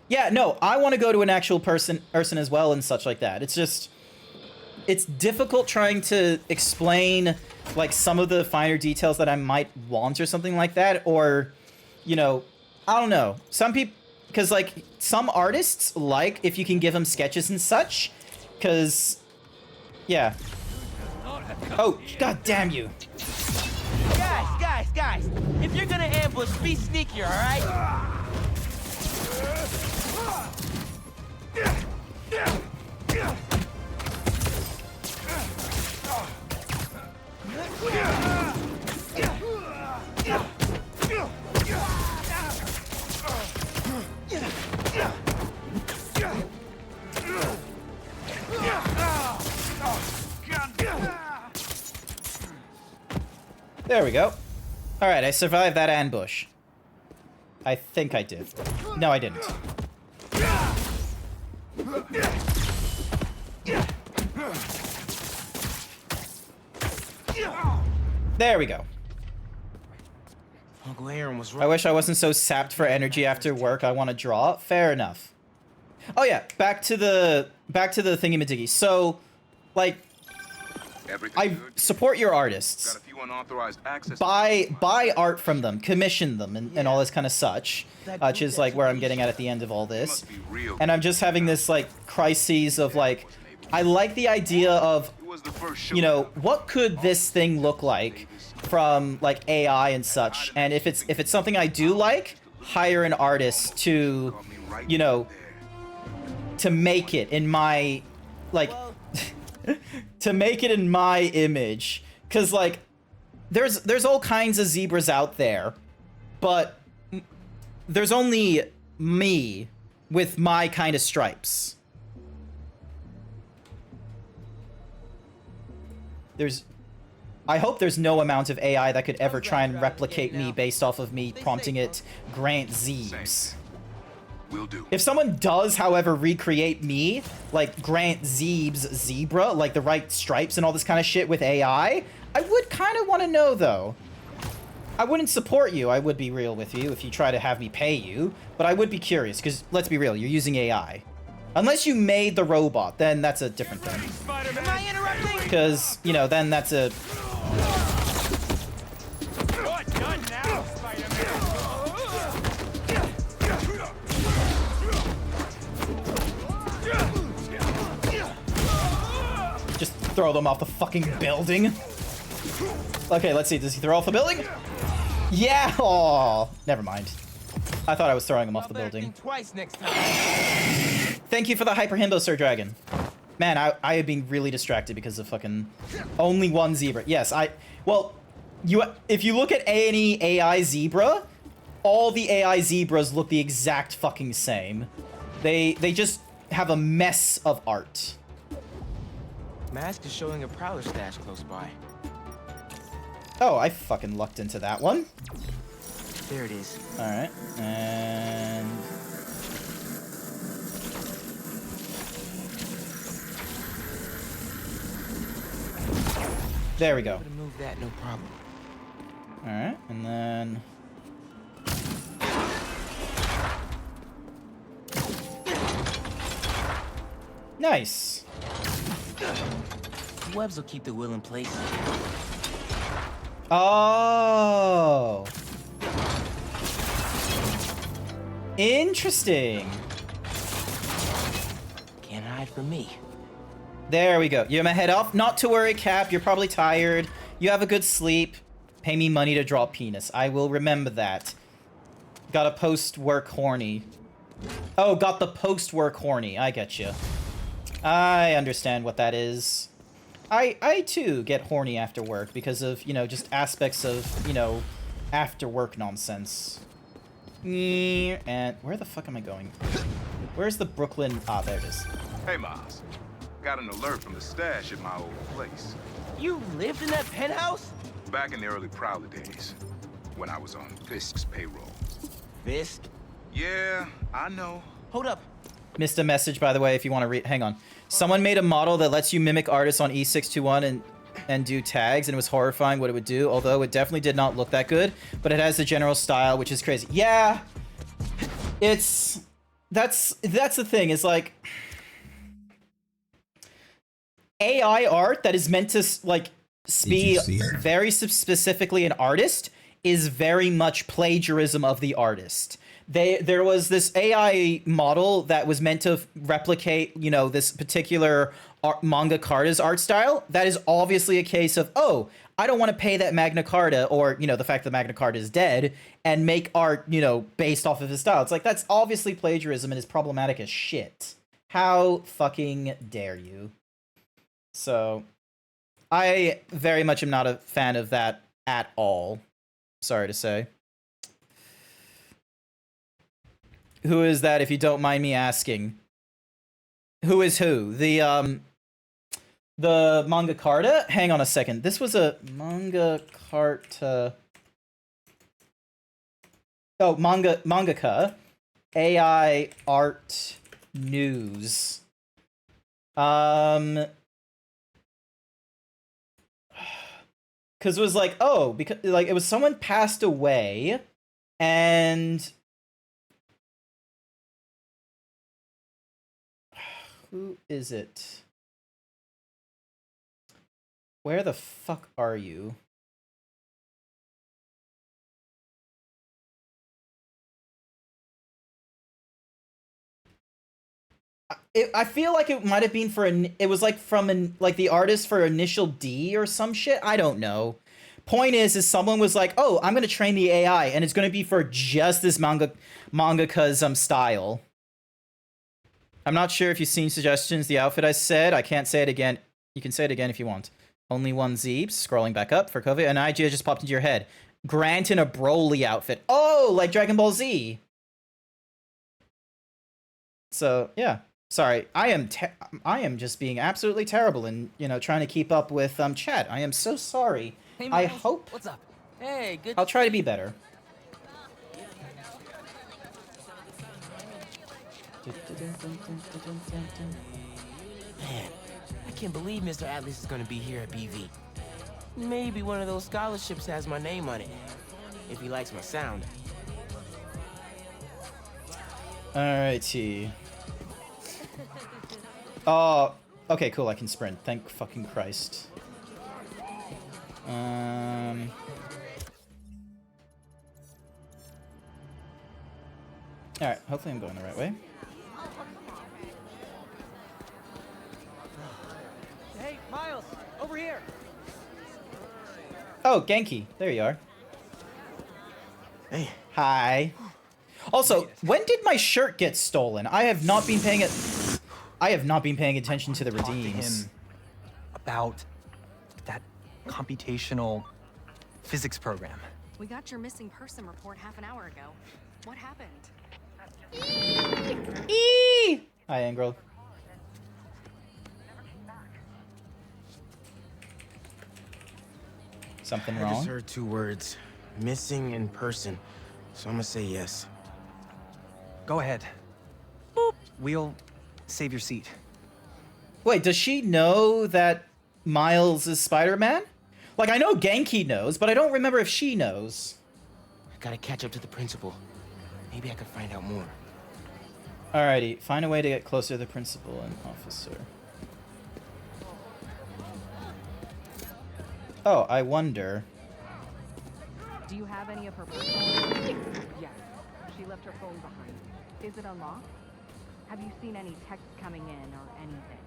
Yeah, no, I want to go to an actual person as well and such like that. It's just... It's difficult trying to explain, like, some of the finer details that I might want or something like that, or, you know, I don't know. Some people... Because, like, some artists like if you can give them sketches and such, because, yeah. Oh, god damn you. Guys, if you're gonna ambush, be sneakier, alright? There we go. All right, I survived that ambush. I think I did. No, I didn't. There we go. Uncle Aaron was I right. wish I wasn't so sapped for energy after work. I want to draw. Fair enough. Oh yeah, back to the thingy-majiggy. So, like, Everything I good? support your Got a artists. few unauthorized access. Buy art from them, commission them, and all this kind of such, which is like where I'm getting at the end of all this. Must be real. And I'm just having this like crises of like, I like the idea of, It was the first you know, shootout. what could this thing look like from like AI and such, and if it's something I do like, hire an artist to, Caught me right you know, there. to make it in my, like, to make it in my image, because like there's all kinds of zebras out there, but there's only me with my kind of stripes. I hope there's no amount of AI that could ever try and replicate me based off of me prompting it GrantZeebs. Will do. If someone does, however, recreate me, like GrantZeebs zebra, like the right stripes and all this kind of shit with AI, I would kind of want to know, though. I wouldn't support you, I would be real with you, if you try to have me pay you, but I would be curious, because let's be real, you're using AI. Unless you made the robot, then that's a different thing. Am I interrupting? Because, you know, then that's a... Just throw them off the fucking building. Okay, let's see. Does he throw off the building? Yeah! Aw, never mind. I thought I was throwing him off the Better building. think twice next time. Thank you for the hyper himbo, Sir Dragon. Man, I have been really distracted because of fucking only one zebra. Yes, well, if you look at any AI zebra, all the AI zebras look the exact fucking same. They just have a mess of art. Mask is showing a prowler stash close by. Oh, I fucking lucked into that one. There it is. All right, and there we go. Able to move that, no problem. All right, and then nice. Webs will keep the wheel in place. Oh, interesting. Can't hide from me. There we go. You're my head off. Not to worry, Cap. You're probably tired. You have a good sleep. Pay me money to draw penis. I will remember that. Got a post-work horny. Oh, got the post-work horny. I get you. I understand what that is. I too get horny after work because of, you know, just aspects of, you know, after work nonsense. And where the fuck am I going? Where's the Brooklyn? Ah, there it is. Hey, Miles. Got an alert from the stash at my old place. You lived in that penthouse? Back in the early Prowler days, when I was on Fisk's payroll. Fisk? Yeah, I know. Hold up. Missed a message, by the way, if you want to read. Hang on. Someone made a model that lets you mimic artists on E621 and do tags, and it was horrifying what it would do, although it definitely did not look that good, but it has the general style, which is crazy. Yeah, that's the thing, is like, AI art that is meant to, like, be very specifically an artist is very much plagiarism of the artist. There was this AI model that was meant to replicate, you know, this particular manga carta's art style. That is obviously a case of, oh, I don't want to pay that Magna Carta, or, you know, the fact that Magna Carta is dead, and make art, you know, based off of his style. It's like, that's obviously plagiarism and is problematic as shit. How fucking dare you? So, I very much am not a fan of that at all. Sorry to say. Who is that, if you don't mind me asking? Who is who? The The manga carta? Hang on a second. This was a manga carta. Oh, mangaka. AI art news. Cause it was like, oh, because like it was someone passed away and who is it? Where the fuck are you? I feel like it might have been for it was like from like the artist for Initial D or some shit. I don't know. Point is someone was like, oh, I'm gonna train the AI and it's gonna be for just this mangaka's style. I'm not sure if you've seen suggestions. The outfit I said, I can't say it again. You can say it again if you want. Only one Zeebs, scrolling back up for COVID. An idea just popped into your head. Grant in a Broly outfit. Oh, like Dragon Ball Z. So, yeah. Sorry, I am just being absolutely terrible and, you know, trying to keep up with chat. I am so sorry. Hey, I Miles. hope What's up? Hey, good. I'll try to be better. Man, I can't believe Mr. Atlas is gonna be here at BV. Maybe one of those scholarships has my name on it, if he likes my sound. Alrighty. Oh, okay, cool. I can sprint. Thank fucking Christ. Alright, hopefully I'm going the right way. Hey, Miles, over here. Oh, Genki. There you are. Hey. Hi. Also, when did my shirt get stolen? I have not been paying attention to the Talk to redeems. him about that computational physics program. We got your missing person report half an hour ago. What happened? Eee! Hi, Angro. Something I just wrong? heard two words. Missing in person. So I'm gonna say yes. Go ahead. Boop. We'll save your seat. Wait, does she know that Miles is Spider-Man? Like, I know Genki knows, but I don't remember if she knows. I gotta catch up to the principal. Maybe I could find out more. Alrighty, find a way to get closer to the principal and officer. Oh, I wonder. Do you have any of her personal? Yes. She left her phone behind. Is it unlocked? Have you seen any texts coming in or anything?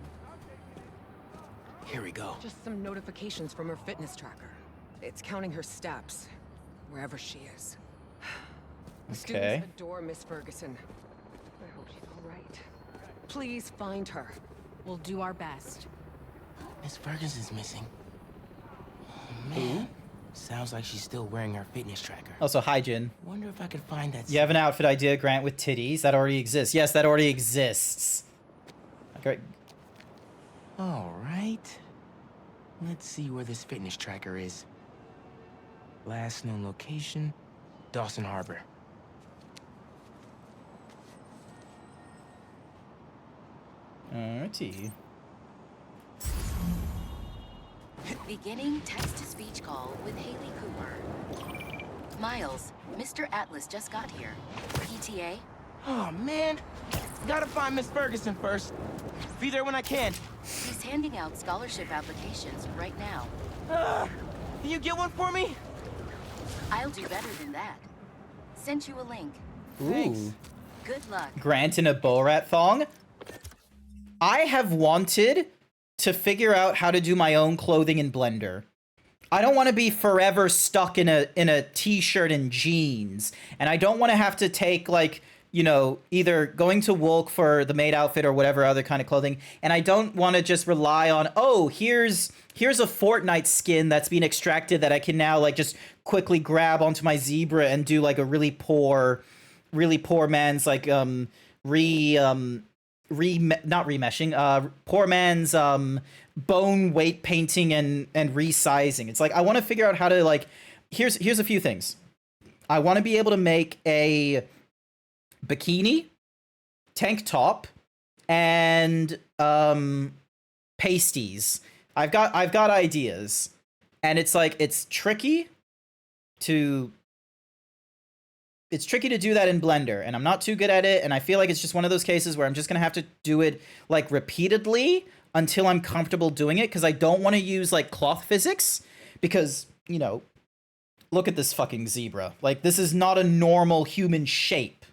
Here we go. Just some notifications from her fitness tracker. It's counting her steps, wherever she is. The Okay. students adore Miss Ferguson. I hope she's all right. Please find her. We'll do our best. Miss Ferguson's missing. Oh, man. Sounds like she's still wearing her fitness tracker. Also, hi, Jin. Wonder if I could find that. You have an outfit idea, Grant, with titties? That already exists. Yes, that already exists. Okay. All right. Let's see where this fitness tracker is. Last known location, Dawson Harbor. Alrighty. Beginning text-to-speech call with Haley Cooper. Miles, Mr. Atlas just got here. PTA? Oh, man. Gotta find Miss Ferguson first. Be there when I can. He's handing out scholarship applications right now. Can you get one for me? I'll do better than that. Sent you a link. Ooh. Good luck. Grant in a Borat thong? I have wanted to figure out how to do my own clothing in Blender. I don't want to be forever stuck in a t-shirt and jeans. And I don't want to have to take, like, you know, either going to Wolk for the maid outfit or whatever other kind of clothing. And I don't want to just rely on, oh, here's a Fortnite skin that's been extracted that I can now, like, just quickly grab onto my zebra and do, like, a really poor man's, like, not remeshing, poor man's bone weight painting and resizing. It's like I want to figure out how to like here's a few things. I want to be able to make a bikini, tank top, and pasties. I've got ideas. And it's like it's tricky to do that in Blender, and I'm not too good at it, and I feel like it's just one of those cases where I'm just gonna have to do it like repeatedly until I'm comfortable doing it, because I don't want to use like cloth physics, because, you know, look at this fucking zebra. Like, this is not a normal human shape.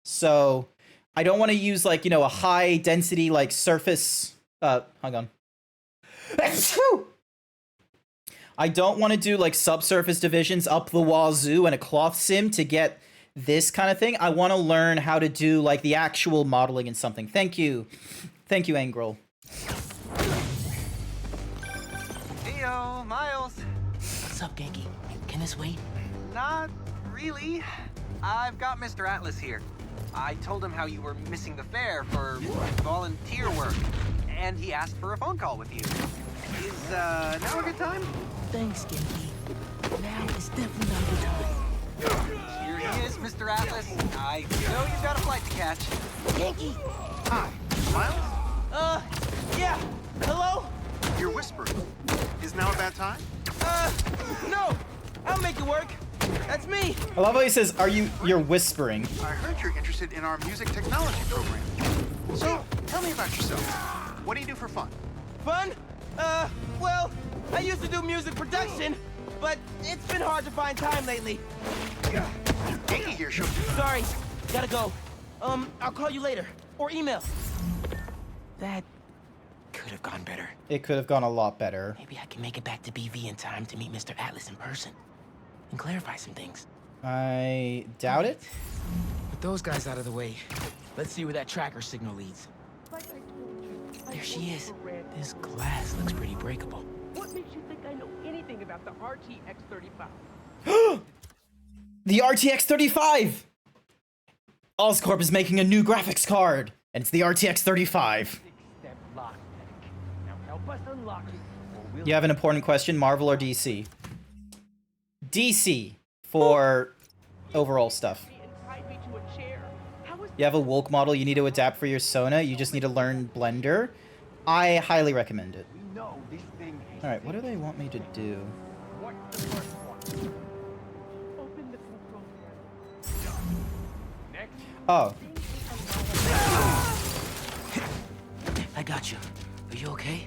So I don't want to use like, you know, a high density like surface hang on. I don't want to do like subsurface divisions up the wazoo and a cloth sim to get this kind of thing. I want to learn how to do like the actual modeling in something. Thank you. Thank you, Angrel. Heyo, Miles. What's up, Genki? Can this wait? Not really. I've got Mr. Atlas here. I told him how you were missing the fair for volunteer work, and he asked for a phone call with you. Is now a good time? Thanks, Genki. Now is definitely not a good time. Here he is, Mr. Atlas. I know you've got a flight to catch. Genki! Hi, Miles? Yeah. Hello? You're whispering. Is now a bad time? No. I'll make it work. That's me. I love how he says, you're whispering. I heard you're interested in our music technology program. So, tell me about yourself. What do you do for fun? Fun? Well, I used to do music production, but it's been hard to find time lately. Genki here showed you. Sorry, gotta go. I'll call you later, or email. That could have gone better. It could have gone a lot better. Maybe I can make it back to BV in time to meet Mr. Atlas in person and clarify some things. I doubt it. With those guys out of the way, let's see where that tracker signal leads. There she is. This glass looks pretty breakable. What makes you think I know anything about the RTX 35? The RTX 35! Oscorp is making a new graphics card, and it's the RTX 35. Step lock, Tech. Now help us unlock it, or we'll... You have an important question, Marvel or DC? DC for overall stuff. You have a Woke model you need to adapt for your Sona, you just need to learn Blender. I highly recommend it. Alright, what do they want me to do? Oh. I got you. Are you okay?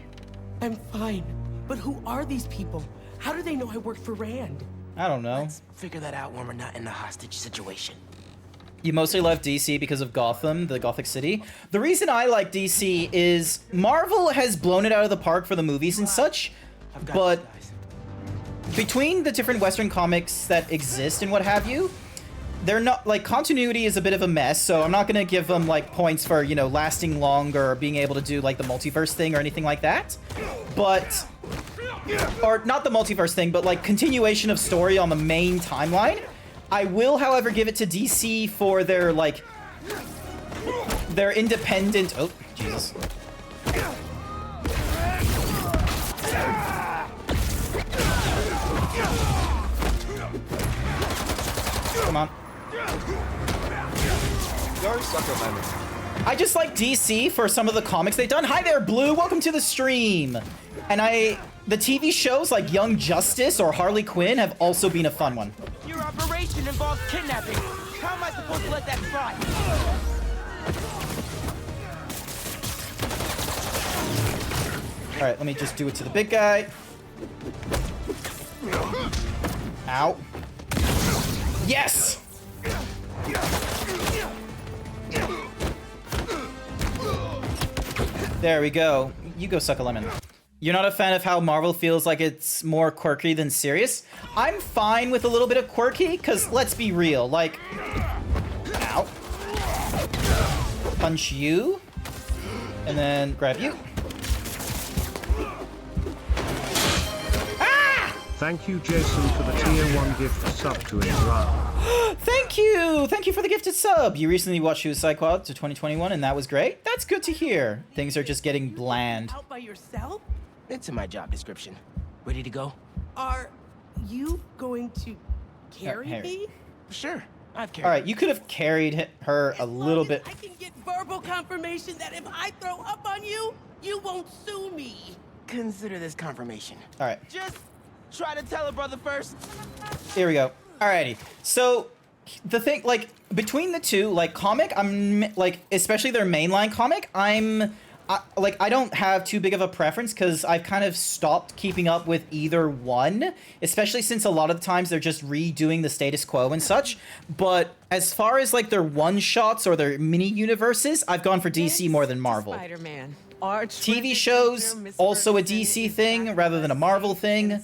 I'm fine. But who are these people? How do they know I work for Rand? I don't know. Let's figure that out when we're not in a hostage situation. You mostly love DC because of Gotham, the Gothic City. The reason I like DC is Marvel has blown it out of the park for the movies and such, but between the different Western comics that exist and what have you, they're not, like, continuity is a bit of a mess, so I'm not gonna give them, like, points for, you know, lasting longer or being able to do, like, the multiverse thing or anything like that. But, or not the multiverse thing, but, like, continuation of story on the main timeline. I will, however, give it to DC for their, like, their independent... Oh, Jesus. Come on. I just like DC for some of the comics they've done. Hi there, Blue. Welcome to the stream. And the TV shows like Young Justice or Harley Quinn have also been a fun one. Your operation involves kidnapping. How am I supposed to let that slide? All right, let me just do it to the big guy. Ow. Yes! There we go. You go suck a lemon. You're not a fan of how Marvel feels like it's more quirky than serious? I'm fine with a little bit of quirky, because let's be real, like... Ow. Punch you. And then grab you. Ah! Thank you, Jason, for the tier 1 gift sub to Imran. Thank you! Thank you for the gifted sub! You recently watched Suicide Squad to 2021 and that was great? That's good to hear. Things are just getting bland. Out by yourself? It's in my job description. Ready to go? Are you going to carry Harry. me? Sure. I've carried. Alright, you could have carried her a little bit. I can get verbal confirmation that if I throw up on you, you won't sue me. Consider this confirmation. Alright, Just try to tell a brother first. here we go. Alrighty. So, the thing, like, between the two, like, comic, I'm, like, especially their mainline comic, I don't have too big of a preference because I've kind of stopped keeping up with either one, especially since a lot of the times they're just redoing the status quo and such. But as far as like their one-shots or their mini-universes, I've gone for DC more than Marvel. Spider-Man. TV shows, also a DC thing rather than a Marvel thing.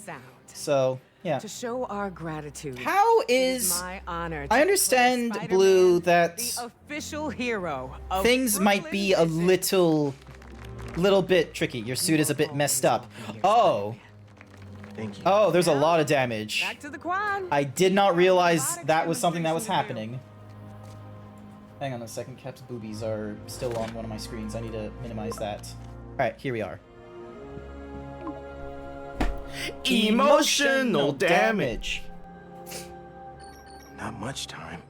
So, yeah. To show our gratitude. How is... My honor. I understand, Blue, that the official hero of things might be a little bit tricky. Your suit is a bit messed up. Oh. Thank you. Oh, there's a lot of damage. Back to the quad. I did not realize that was something that was happening. Hang on a second. Cap's boobies are still on one of my screens. I need to minimize that. Alright, here we are. Emotional damage. Not much time.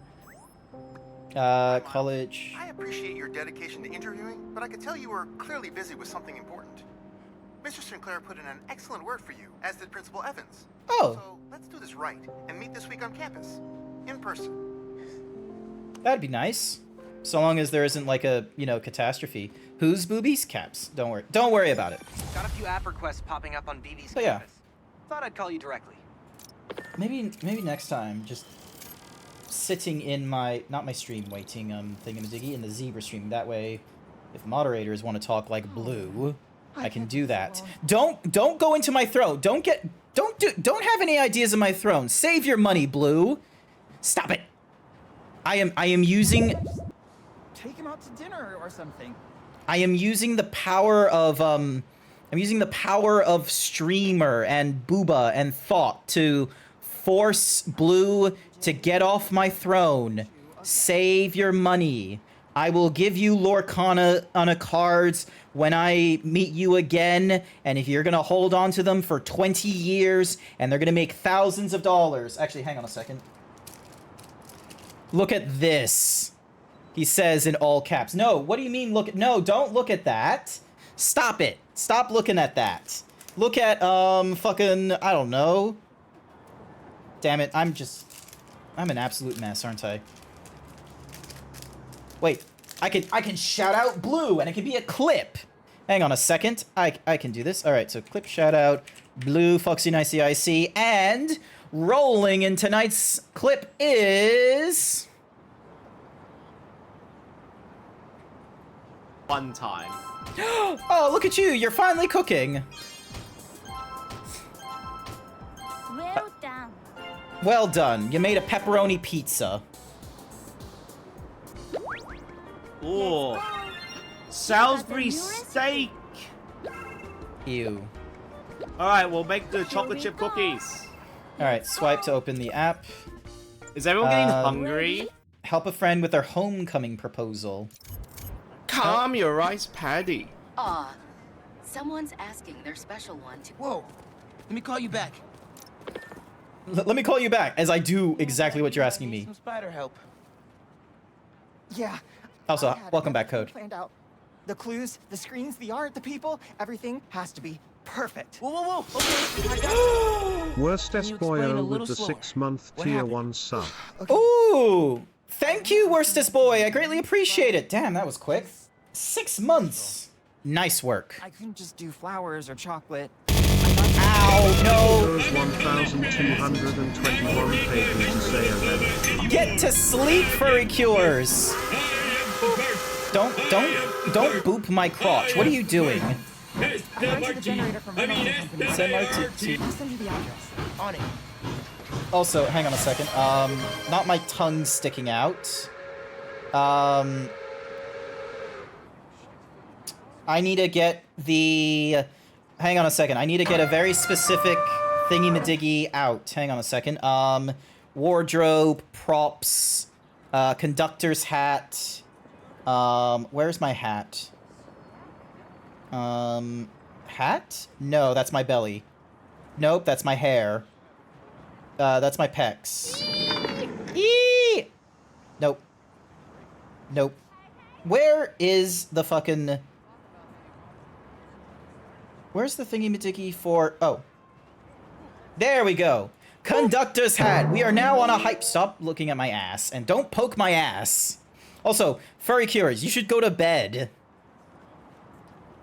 College. I appreciate your dedication to interviewing, but I could tell you were clearly busy with something important. Mr. Sinclair put in an excellent word for you, as did Principal Evans. Oh. So let's do this right and meet this week on campus, in person. That'd be nice. So long as there isn't like a, you know, catastrophe. Whose boobies? Caps. Don't worry. Don't worry about it. Got a few app requests popping up on BV's So, yeah. campus. Thought I'd call you directly. Maybe next time, just sitting in my, not my stream waiting thingamadiggy, in the zebra stream. That way, if moderators want to talk like Blue, I can do that. Don't go into my throne. Don't have any ideas of my throne. Save your money, Blue. Stop it. I am using. Take him out to dinner or something. I am using the power of I'm using the power of streamer and booba and thought to force Blue to get off my throne. Save your money. I will give you Lorcana on a cards when I meet you again, and if you're gonna hold on to them for 20 years and they're gonna make thousands of dollars. Actually, hang on a second. Look at this. He says in all caps. No, what do you mean look at, no, don't look at that. Stop it. Stop looking at that. Look at, fucking, I don't know. Damn it, I'm an absolute mess, aren't I? Wait, I can shout out Blue, and it can be a clip. Hang on a second, I can do this. All right, so clip shout out Blue, Foxy Nicey IC, and rolling in tonight's clip is... One time. Oh, look at you, you're finally cooking. Well done. Well done, you made a pepperoni pizza. Ooh. Salisbury steak. Ew. Alright, we'll make the chocolate chip cookies. Alright, swipe to open the app. Is everyone getting hungry? Help a friend with their homecoming proposal. Calm your rice paddy. Aw, someone's asking their special one to... Whoa, let me call you back. Let me call you back, as I do exactly what you're asking me. Some spider help. Yeah. Also, welcome back, Code. Planned out. The clues, the screens, the art, the people, everything has to be perfect. Whoa, okay. Worstest boyo with the 6-month tier 1 sub. Ooh! Thank you, Worstest Boy. I greatly appreciate it. Damn, that was quick. 6 months. Nice work. I couldn't just do flowers or chocolate. Ow, no! Those 1,221 pages to say a letter. Get to sleep, Furry Cures! Don't boop my crotch. What are you doing? I went to the generator from company. Send I'll send you the address. On it. Also, hang on a second. Not my tongue sticking out. I need to get the... Hang on a second. I need to get a very specific thingy-majiggy out. Hang on a second. Wardrobe, props, conductor's hat. Where's my hat? Hat? No, that's my belly. Nope, that's my hair. That's my pecs. Eee! Nope. Nope. Where is the fucking... Where's the thingy-majiggy for... Oh. There we go. Conductor's hat. We are now on a hype... Stop looking at my ass. And don't poke my ass. Also, furry cures, you should go to bed.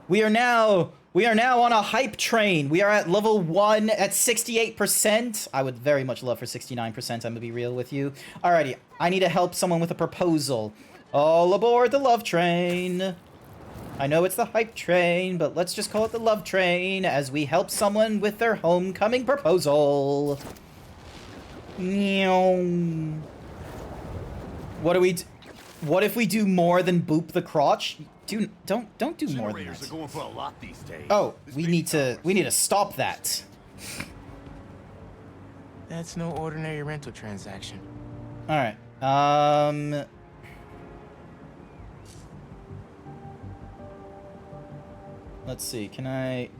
We are now on a hype train. We are at level 1 at 68%. I would very much love for 69%, I'm gonna be real with you. Alrighty, I need to help someone with a proposal. All aboard the love train. I know it's the hype train, but let's just call it the love train as we help someone with their homecoming proposal. What if we do more than boop the crotch? Don't do more than that. Are going for a lot these days. Oh, we need to stop that. That's no ordinary rental transaction. All right. Let's see. Can I?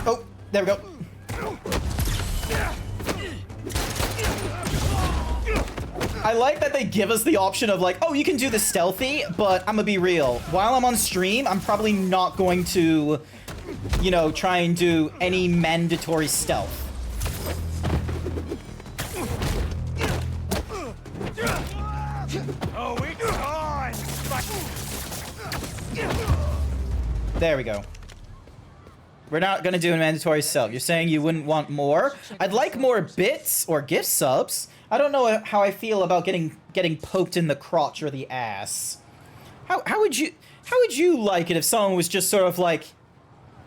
Oh, there we go. I like that they give us the option of like, oh, you can do this stealthy, but I'm gonna be real. While I'm on stream, I'm probably not going to, you know, try and do any mandatory stealth. Oh, it's on! There we go. We're not gonna do a mandatory stealth. You're saying you wouldn't want more? I'd like more bits or gift subs. I don't know how I feel about getting poked in the crotch or the ass. How would you like it if someone was just sort of like,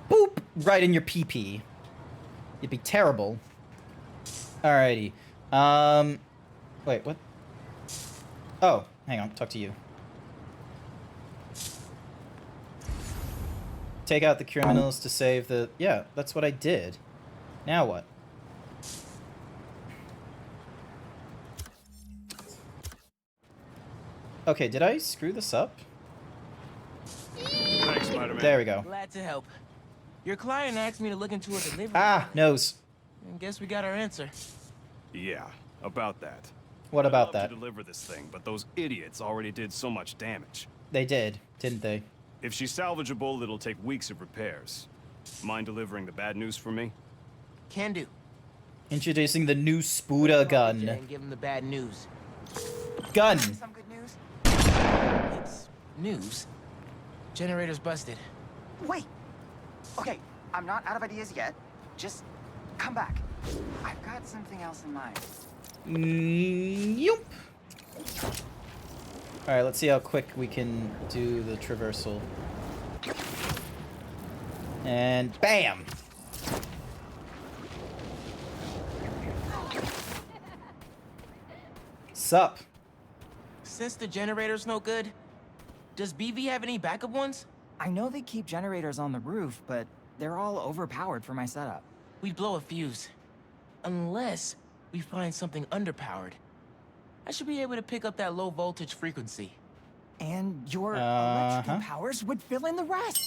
boop, right in your pee-pee? It'd be terrible. Alrighty. Wait, what? Oh, hang on, talk to you. Take out the criminals to save the... Yeah, that's what I did. Now what? Okay, did I screw this up? Thanks, Spider-Man. There we go. Glad to help. Your client asked me to look into a delivery. Ah, nose. And guess we got our answer. Yeah, about that. What about I'd that? love to deliver this thing, but those idiots already did so much damage. They did, didn't they? If she's salvageable, it'll take weeks of repairs. Mind delivering the bad news for me? Can do. Introducing the new Spuda gun. And give him the bad news. Gun. Some good news? It's news. Generator's busted. Wait. Okay, I'm not out of ideas yet. Just come back. I've got something else in mind. Yup. Alright, let's see how quick we can do the traversal. And bam! Sup? Since the generator's no good, does BV have any backup ones? I know they keep generators on the roof, but they're all overpowered for my setup. We'd blow a fuse. Unless we find something underpowered. I should be able to pick up that low voltage frequency. And your electrical powers would fill in the rest.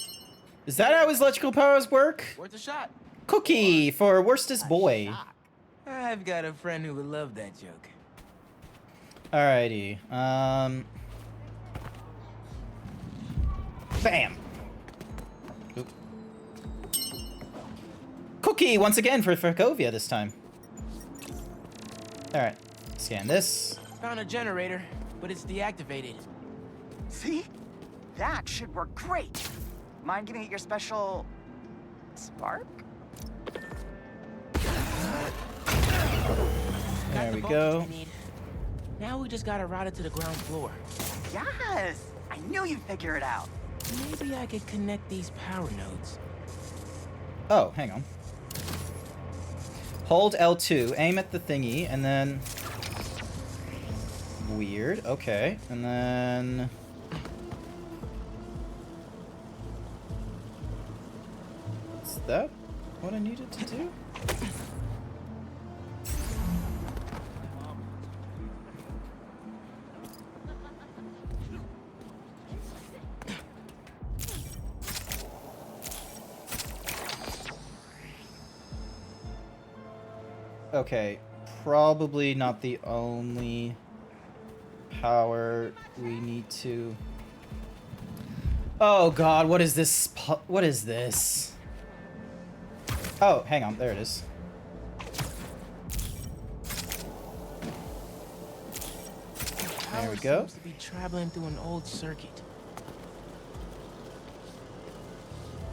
Is that how his electrical powers work? Worth a shot. Cookie for worstest boy. I've got a friend who would love that joke. Alrighty. Bam. Oop. Cookie once again for Frakovia this time. Alright. Scan this. Found a generator, but it's deactivated. See? That should work great. Mind giving it your special... spark? There we go. Now we just gotta route it to the ground floor. Yes! I knew you'd figure it out. Maybe I could connect these power nodes. Oh, hang on. Hold L2, aim at the thingy, and then... weird. Okay, and then... Is that what I needed to do? Okay, probably not the only power we need to... Oh god, what is this? What is this? Oh, hang on, there it is. There we go. Seems to be traveling through an old circuit.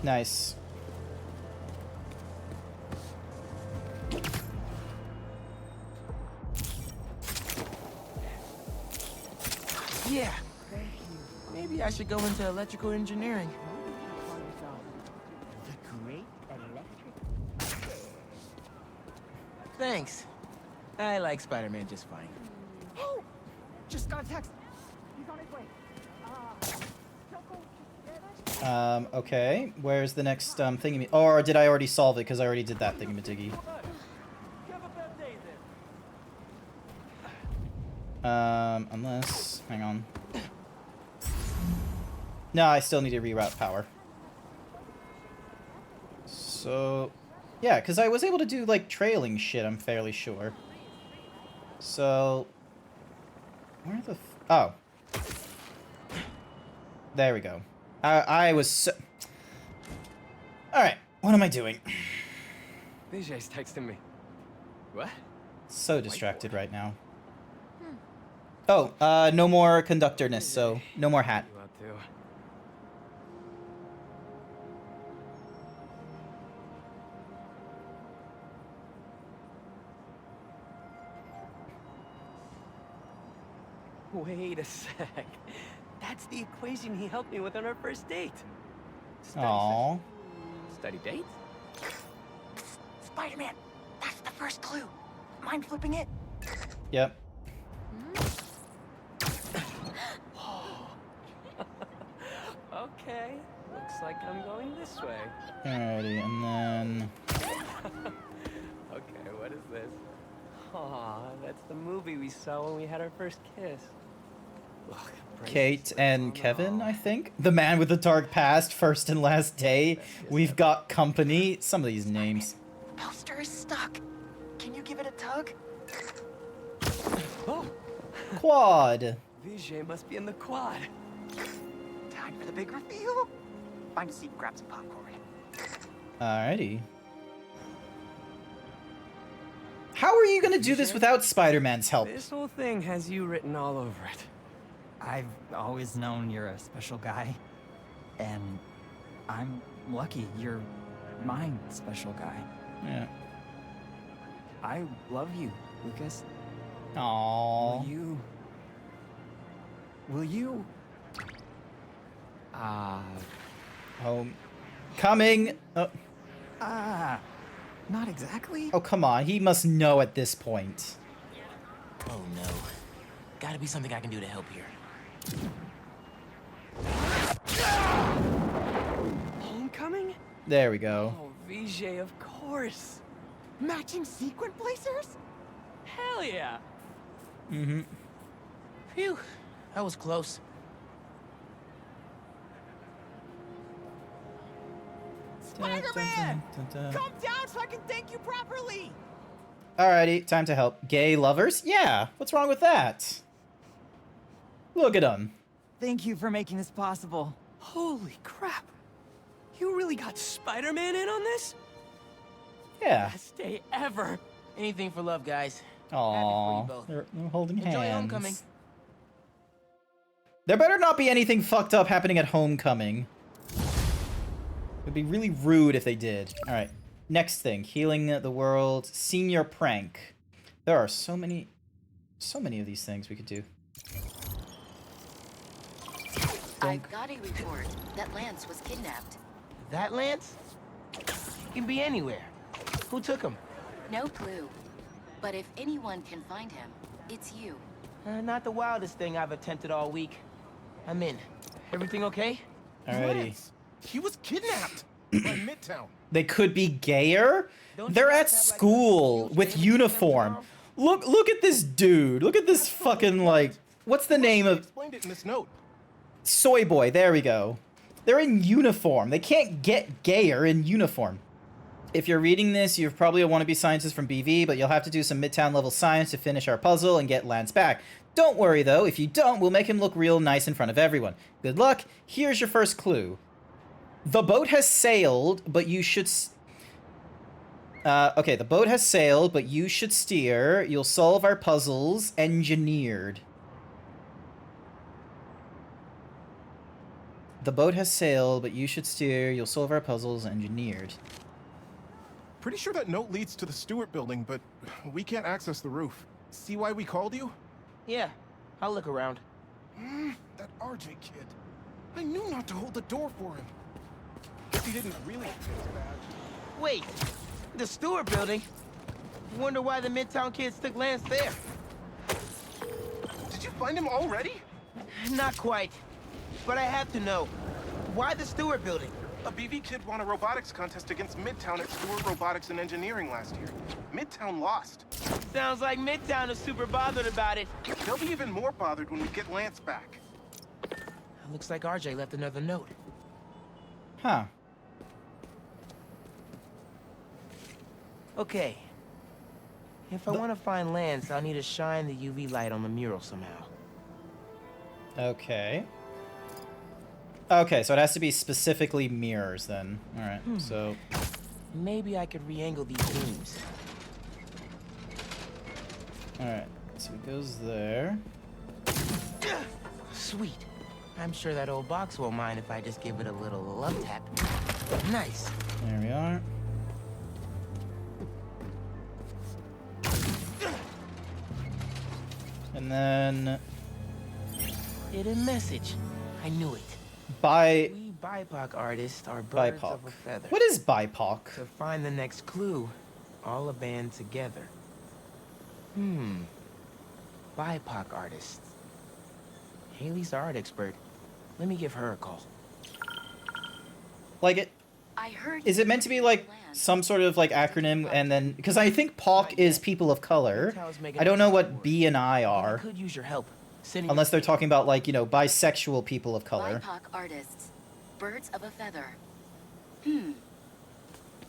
Nice. Yeah. Maybe I should go into electrical engineering. The great electric. Thanks. I like Spider-Man just fine. Oh! Just got a text. He's on his way. Okay. Where's the next thingy? Or did I already solve it? Because I already did that thingy-majiggy. Unless... Hang on. No, I still need to reroute power. So... Yeah, because I was able to do, like, trailing shit, I'm fairly sure. So... Where the oh. There we go. I was so... Alright, what am I doing? Vijay's texting me. What? So distracted right now. Oh, no more conductorness, so no more hat. Wait a sec. That's the equation he helped me with on our first date. Aww. Study date? Spider-Man, that's the first clue. Mind flipping it? Yep. Okay. Looks like I'm going this way. Alrighty, and then... Okay, what is this? Aw, that's the movie we saw when we had our first kiss. Look, Kate and Kevin, I think? The man with the dark past, first and last day. We've got company. Some of these names. Poster is stuck. Can you give it a tug? Oh. Quad. Vijay must be in the quad. Time for the big reveal. Find a seat, grab some popcorn. Alrighty. How are you gonna do this without Spider-Man's help? This whole thing has you written all over it. I've always known you're a special guy. And I'm lucky you're my special guy. Yeah. I love you, Lucas. Aww. Will you? Home. Coming! Oh. Not exactly. Oh, come on. He must know at this point. Oh no. Gotta be something I can do to help here. Homecoming? There we go. Oh, Vijay, of course. Matching sequin placers? Hell yeah. Mm-hmm. Phew. That was close. Spider-Man! Come down so I can thank you properly! Alrighty, time to help. Gay lovers? Yeah, what's wrong with that? Look at them. Thank you for making this possible. Holy crap. You really got Spider-Man in on this? Yeah. Best day ever. Anything for love, guys. Aww. They're holding Enjoy hands. homecoming. There better not be anything fucked up happening at homecoming. It would be really rude if they did. Alright. Next thing. Healing the world. Senior prank. There are so many of these things we could do. I've got a report that Lance was kidnapped. That Lance? He can be anywhere. Who took him? No clue. But if anyone can find him, it's you. Not the wildest thing I've attempted all week. I'm in. Everything okay? Alrighty. He was kidnapped by Midtown. They could be gayer? They're at school with uniform. Look at this dude. Look at this fucking, like, what's the name of... Explained it in this note. Soy boy, there we go. They're in uniform. They can't get gayer in uniform. If you're reading this, you're probably a wannabe scientist from BV, but you'll have to do some Midtown level science to finish our puzzle and get Lance back. Don't worry though, if you don't, we'll make him look real nice in front of everyone. Good luck. Here's your first clue. The boat has sailed, but you should... okay, the boat has sailed, but you should steer. You'll solve our puzzles. Engineered. The boat has sailed, but you should steer. You'll solve our puzzles. Engineered. Pretty sure that note leads to the Stewart building, but we can't access the roof. See why we called you? Yeah, I'll look around. That RJ kid. I knew not to hold the door for him. Guess he didn't really fit that. Wait, the Stewart building? Wonder why the Midtown kids took Lance there. Did you find him already? Not quite, but I have to know. Why the Stewart building? A BV kid won a robotics contest against Midtown at Stewart Robotics and Engineering last year. Midtown lost. Sounds like Midtown is super bothered about it. They'll be even more bothered when we get Lance back. Looks like RJ left another note. Huh. Okay. If I want to find Lance, I'll need to shine the UV light on the mural somehow. Okay. Okay, so it has to be specifically mirrors then. Alright, so... Maybe I could re-angle these beams. Alright, so it goes there. Sweet. I'm sure that old box won't mind if I just give it a little love tap. Nice. There we are. And then... Hidden message. I knew it. We BIPOC artists are birds of a feather. What is BIPOC? To find the next clue, all a band together. BIPOC artists. Haley's art expert. Let me give her a call. Like it... Is it meant to be like some sort of like acronym and then... Because I think POC is people of color. I don't know what B and I are. Could use your help. Unless they're talking about like, you know, bisexual people of color. BIPOC artists. Birds of a feather.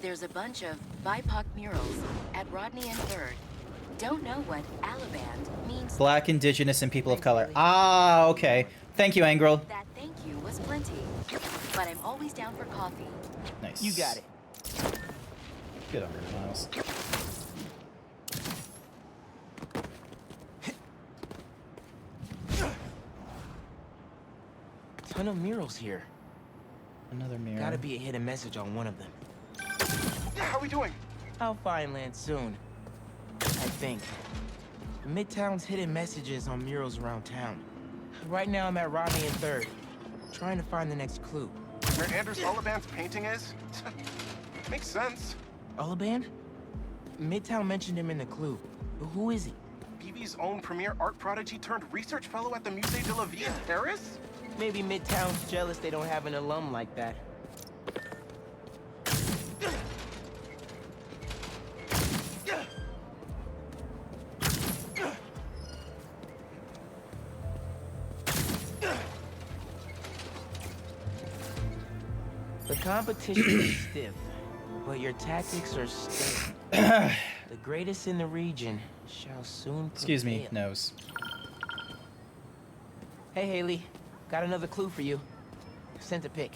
There's a bunch of BIPOC murals at Rodney and 3rd. Don't know what Alaband means. Black, indigenous, and people of color. Ah, okay. Thank you, Angrel. That thank you was plenty. But I'm always down for coffee. Nice. You got it. Good on her, Miles. Ton of murals here. Another mirror. Gotta be a hidden message on one of them. How are we doing? I'll find Lance soon. I think. Midtown's hidden messages on murals around town. Right now I'm at Rodney and 3rd, trying to find the next clue. Where Anders Olliband's painting is? Makes sense. Olliband? Midtown mentioned him in the clue. But who is he? BV's own premier art prodigy turned research fellow at the Musée de la Vie in Paris? Maybe Midtown's jealous they don't have an alum like that. The competition is stiff, but your tactics are steady. The greatest in the region shall soon prevail. Excuse me, nose. Hey, Haley. Got another clue for you. Sent a pic.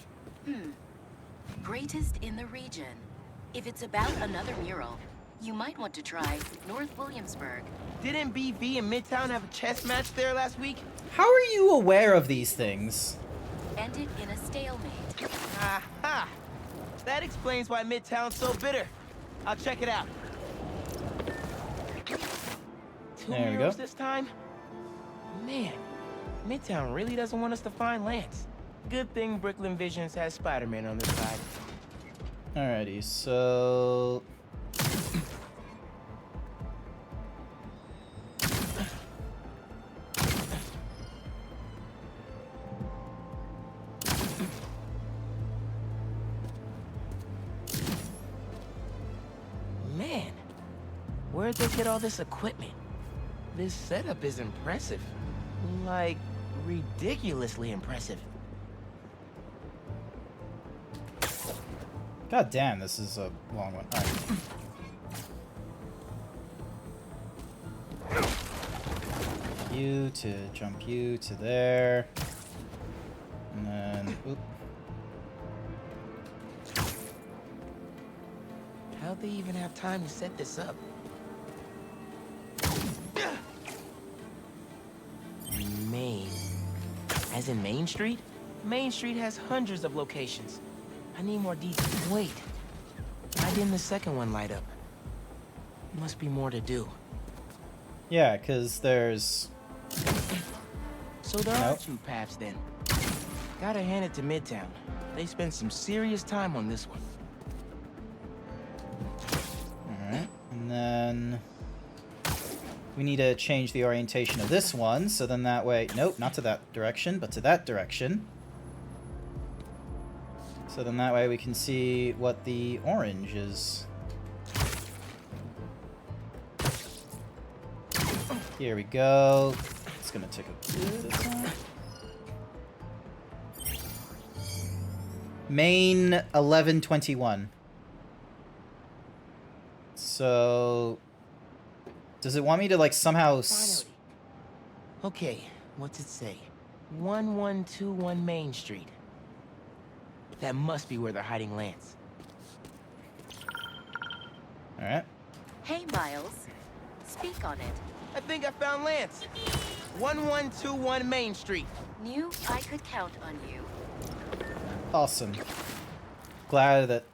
Greatest in the region. If it's about another mural, you might want to try North Williamsburg. Didn't BV and Midtown have a chess match there last week? How are you aware of these things? Ended in a stalemate. Aha! That explains why Midtown's so bitter. I'll check it out. Two There we murals go. this time? Man, Midtown really doesn't want us to find Lance. Good thing Brooklyn Visions has Spider-Man on their side. Alrighty, so... Where'd they get all this equipment? This setup is impressive. Like, ridiculously impressive. God damn, this is a long one. All right. You to jump you to there. And then, oop. How'd they even have time to set this up? Main. As in Main Street? Main Street has hundreds of locations. I need more details. Wait. Why didn't the second one light up? Must be more to do. Yeah, because there's... So there are two paths then. Gotta hand it to Midtown. They spent some serious time on this one. Alright, and then... we need to change the orientation of this one, so then that way... Nope, not to that direction, but to that direction. So then that way we can see what the orange is. Here we go. It's gonna take a bit of time. Main 1121. So... does it want me to, like, somehow... Okay, what's it say? 1121 Main Street. That must be where they're hiding Lance. Alright. Hey, Miles. Speak on it. I think I found Lance. 1121 Main Street. Knew I could count on you. Awesome. Glad that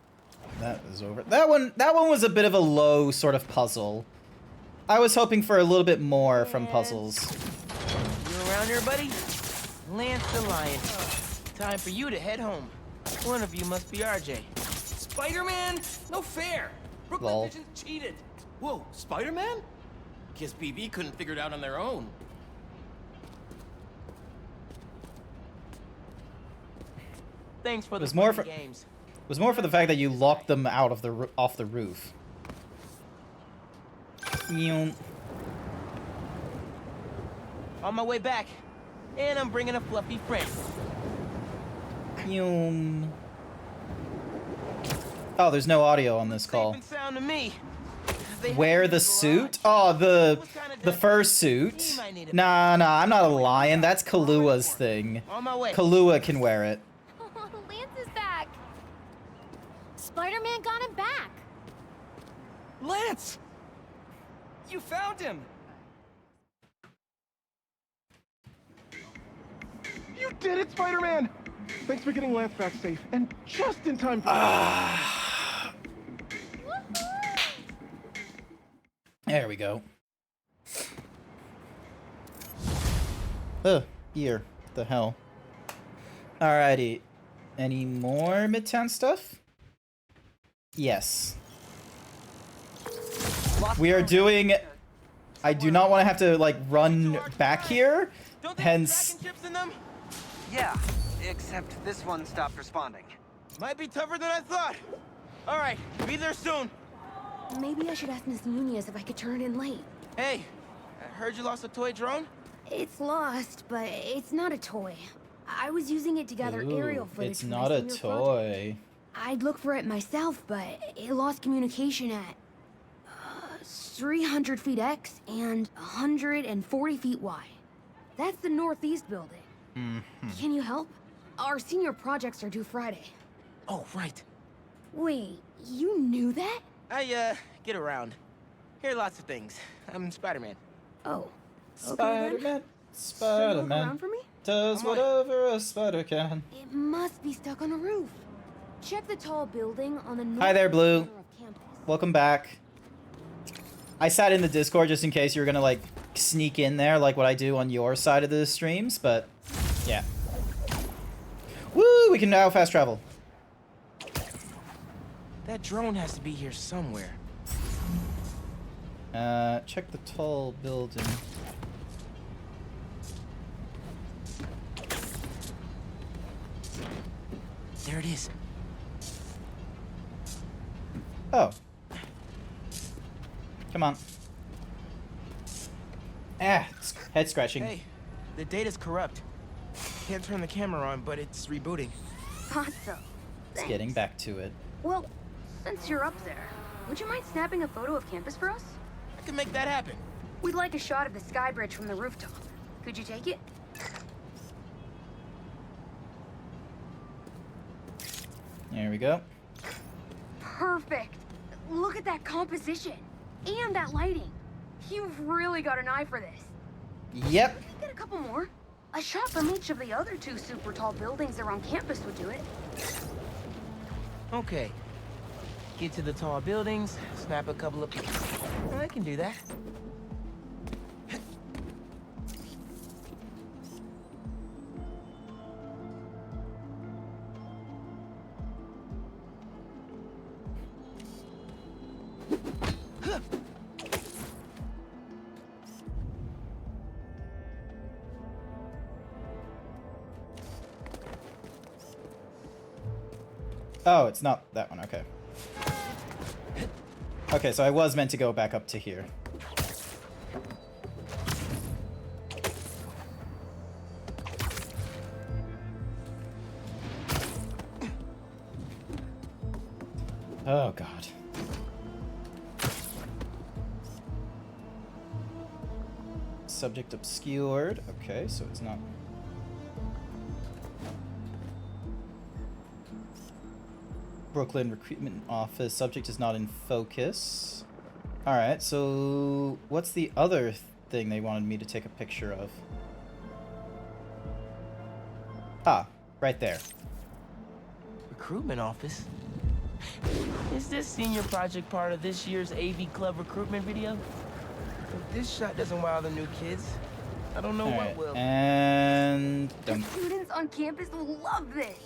that is over. That one was a bit of a low sort of puzzle. I was hoping for a little bit more from puzzles. You around here, buddy? Lance the Lion. Time for you to head home. One of you must be RJ. Spider-Man? No fair! Brooklyn Lol. Vision cheated. Whoa, Spider-Man? Guess BB couldn't figure it out on their own. Thanks for It the was more fun for games. it was more for the fact that you locked them out of the off the roof. Meow. On my way back. And I'm bringing a fluffy friend. Meow. Oh, there's no audio on this call. Sound to me. Wear the suit? Oh, the fursuit. Nah, I'm not a lion. That's Kalua's thing. On my way. Kalua can wear it. Lance is back. Spider-Man got him back. Lance! You found him! You did it, Spider-Man! Thanks for getting Lance back safe, and just in time for There we go. Ear. What the hell? Alrighty. Any more Midtown stuff? Yes. We are doing... I do not want to have to, like, run back here. Hence... Yeah, except this one stopped responding. Might be tougher than I thought. All right, be there soon. Maybe I should ask Miss Nunez if I could turn in late. Hey, I heard you lost a toy drone? It's lost, but it's not a toy. I was using it to gather aerial footage. It's for my not a senior toy. I'd look for it myself, but it lost communication at 300 feet X and 140 feet Y. That's the northeast building. Can you help? Our senior projects are due Friday. Oh, right. Wait, you knew that? I, get around. Hear lots of things. I'm Spider-Man. Oh. Spider-Man. Should you look Spider-Man. around for me? Does whatever a spider can. It must be stuck on a roof. Check the tall building on the north. Hi there, Blue. corner of campus. Welcome back. I sat in the Discord just in case you were gonna, like, sneak in there like what I do on your side of the streams, but yeah. Woo! We can now fast travel. That drone has to be here somewhere. Check the tall building. There it is. Oh. Come on. It's head scratching. Hey, the data's corrupt. Can't turn the camera on, but it's rebooting. Awesome. It's getting back to it. Well, since you're up there, would you mind snapping a photo of campus for us? I can make that happen. We'd like a shot of the sky bridge from the rooftop. Could you take it? There we go. Perfect. Look at that composition and that lighting. You've really got an eye for this. Yep. Get a couple more. A shot from each of the other 2 super tall buildings around campus would do it. Okay. Get to the tall buildings, snap a couple of... I can do that. Oh, it's not that one. Okay. Okay, so I was meant to go back up to here. Oh, God. Subject obscured. Okay, so it's not... Brooklyn recruitment office. Subject is not in focus. Alright, so what's the other thing they wanted me to take a picture of? Ah, right there. Recruitment office? Is this senior project part of this year's AV Club recruitment video? If this shot doesn't wow the new kids, I don't know what will. And... The students on campus will love this.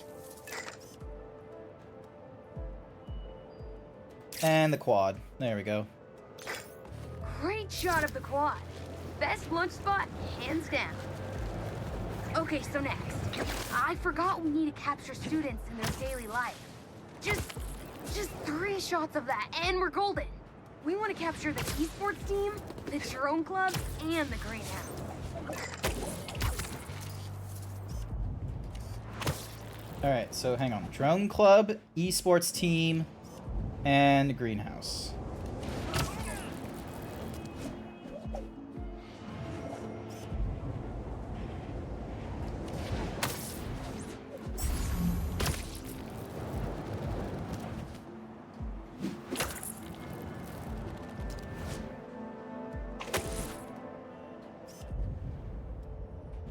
And the quad. There we go. Great shot of the quad. Best lunch spot, hands down. Okay, so next. I forgot we need to capture students in their daily life. Just 3 shots of that, and we're golden. We want to capture the esports team, the drone club, and the greenhouse. Alright, so hang on. Drone club, esports team, and greenhouse.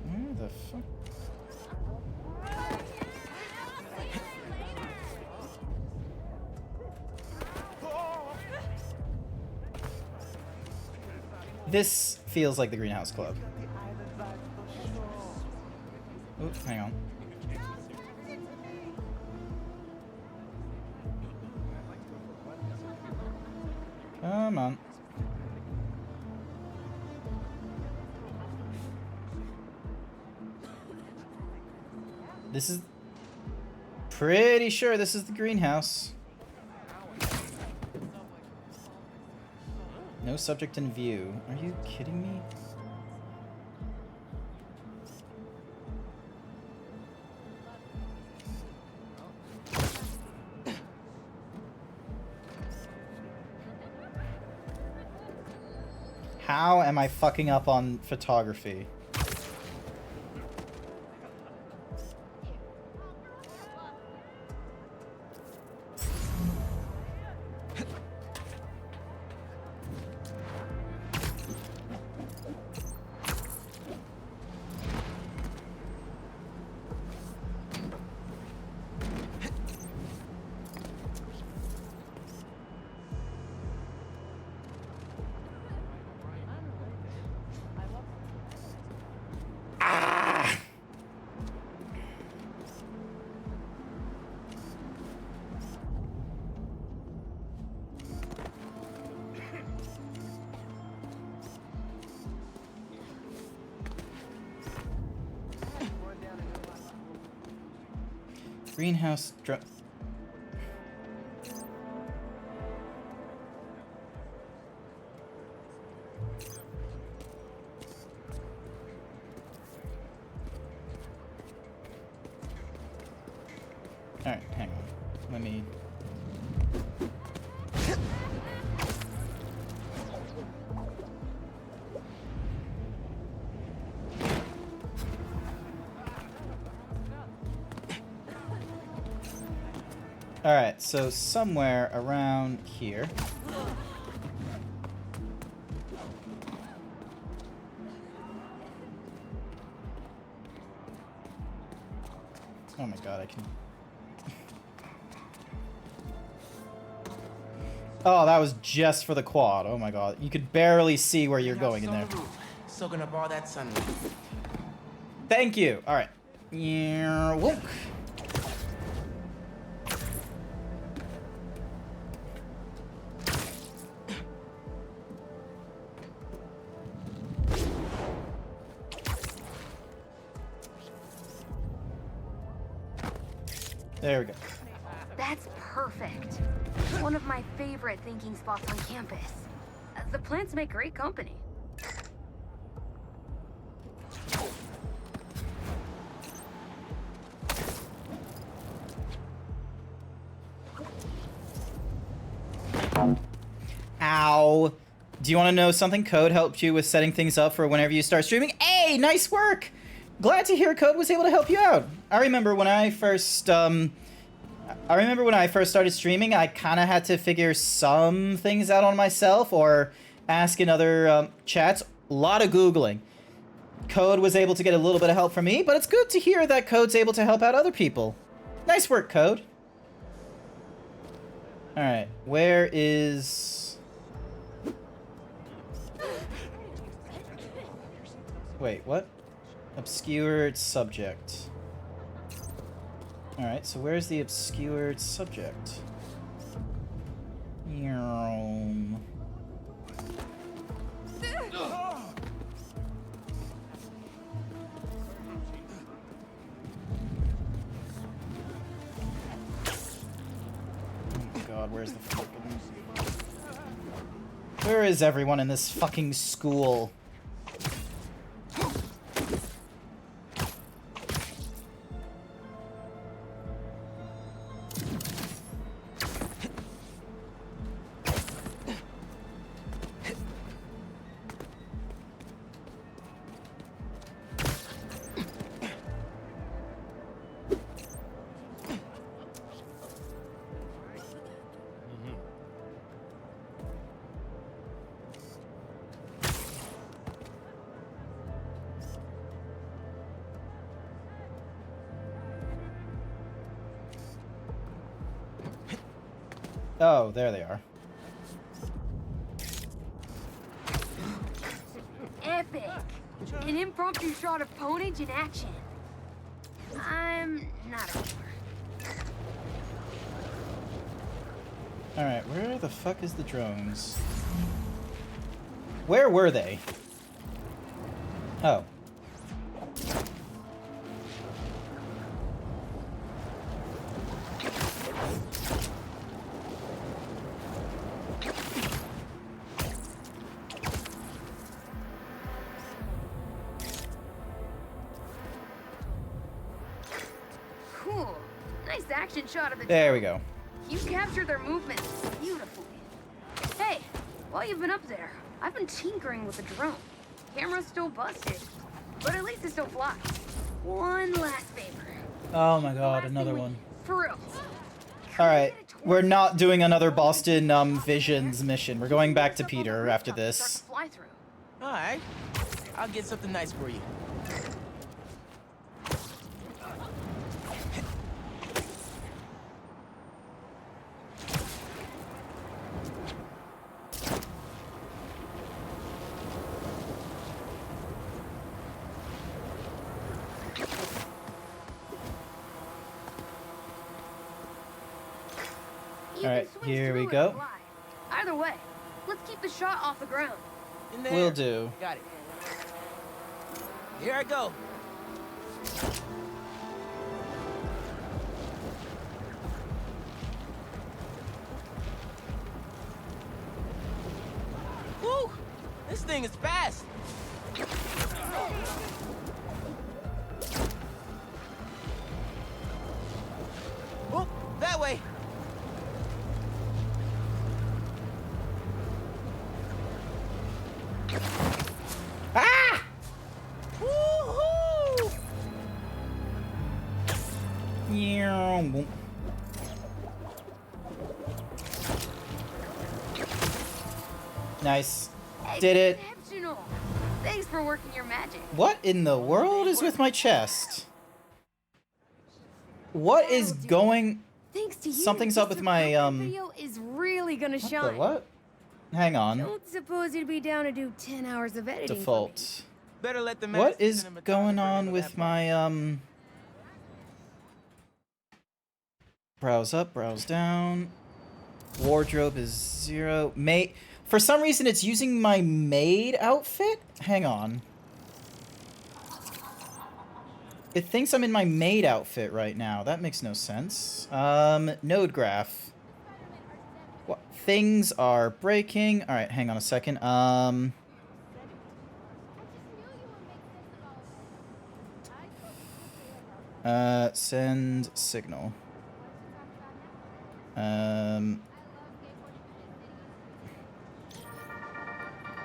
Where the fuck? This feels like the Greenhouse Club. Oop, hang on. Come on. This is... Pretty sure this is the greenhouse. No subject in view. Are you kidding me? How am I fucking up on photography? Greenhouse dr... Alright, hang on. Let me... Alright, so somewhere around here. Oh my god, I can... Oh, that was just for the quad. Oh my god. You could barely see where you're going in there. Soaking up all that sunlight. Thank you. Alright. Yeah, whoop. There we go. That's perfect. One of my favorite thinking spots on campus. The plants make great company. Ow. Do you want to know something? Code helped you with setting things up for whenever you start streaming? Hey, nice work! Glad to hear Code was able to help you out. I remember when I first started streaming, I kind of had to figure some things out on myself or ask in other chats. A lot of Googling. Code was able to get a little bit of help from me, but it's good to hear that Code's able to help out other people. Nice work, Code. Alright, where is... Wait, what? Obscured subject. Alright, so where's the obscured subject? God, where's the fucking... Where is everyone in this fucking school? Oh, there they are. Epic! An impromptu shot of Ponage in action. I'm not a gamer. Alright, where the fuck is the drones? Where were they? Oh. Cool. Nice action shot of the There we go. You captured their movements beautifully. Hey, while you've been up there, I've been tinkering with the drone. Camera's still busted, but at least it still flies. One last favor. Oh my god, another one. For real. Alright, we're not doing another Boston Visions mission. We're going back to Peter after this. Fly through. Alright. I'll get something nice for you. Alright, here we go. Either way, let's keep the shot off the ground. In there. Will do. Got it. Here I go. Woo! This thing is fast. Nice. Did it. Exceptional. Thanks for working your magic. What in the world is with my chest? What is going... Thanks to you, Something's up with my, video is really gonna What shine. the what? Hang on. Don't suppose you'd be down to do 10 hours of editing. Default. Better let the What is going on with my, Browse up, browse down. Wardrobe is 0. Maid. For some reason, it's using my maid outfit? Hang on. It thinks I'm in my maid outfit right now. That makes no sense. Node graph. What? Things are breaking. Alright, hang on a second. Send signal.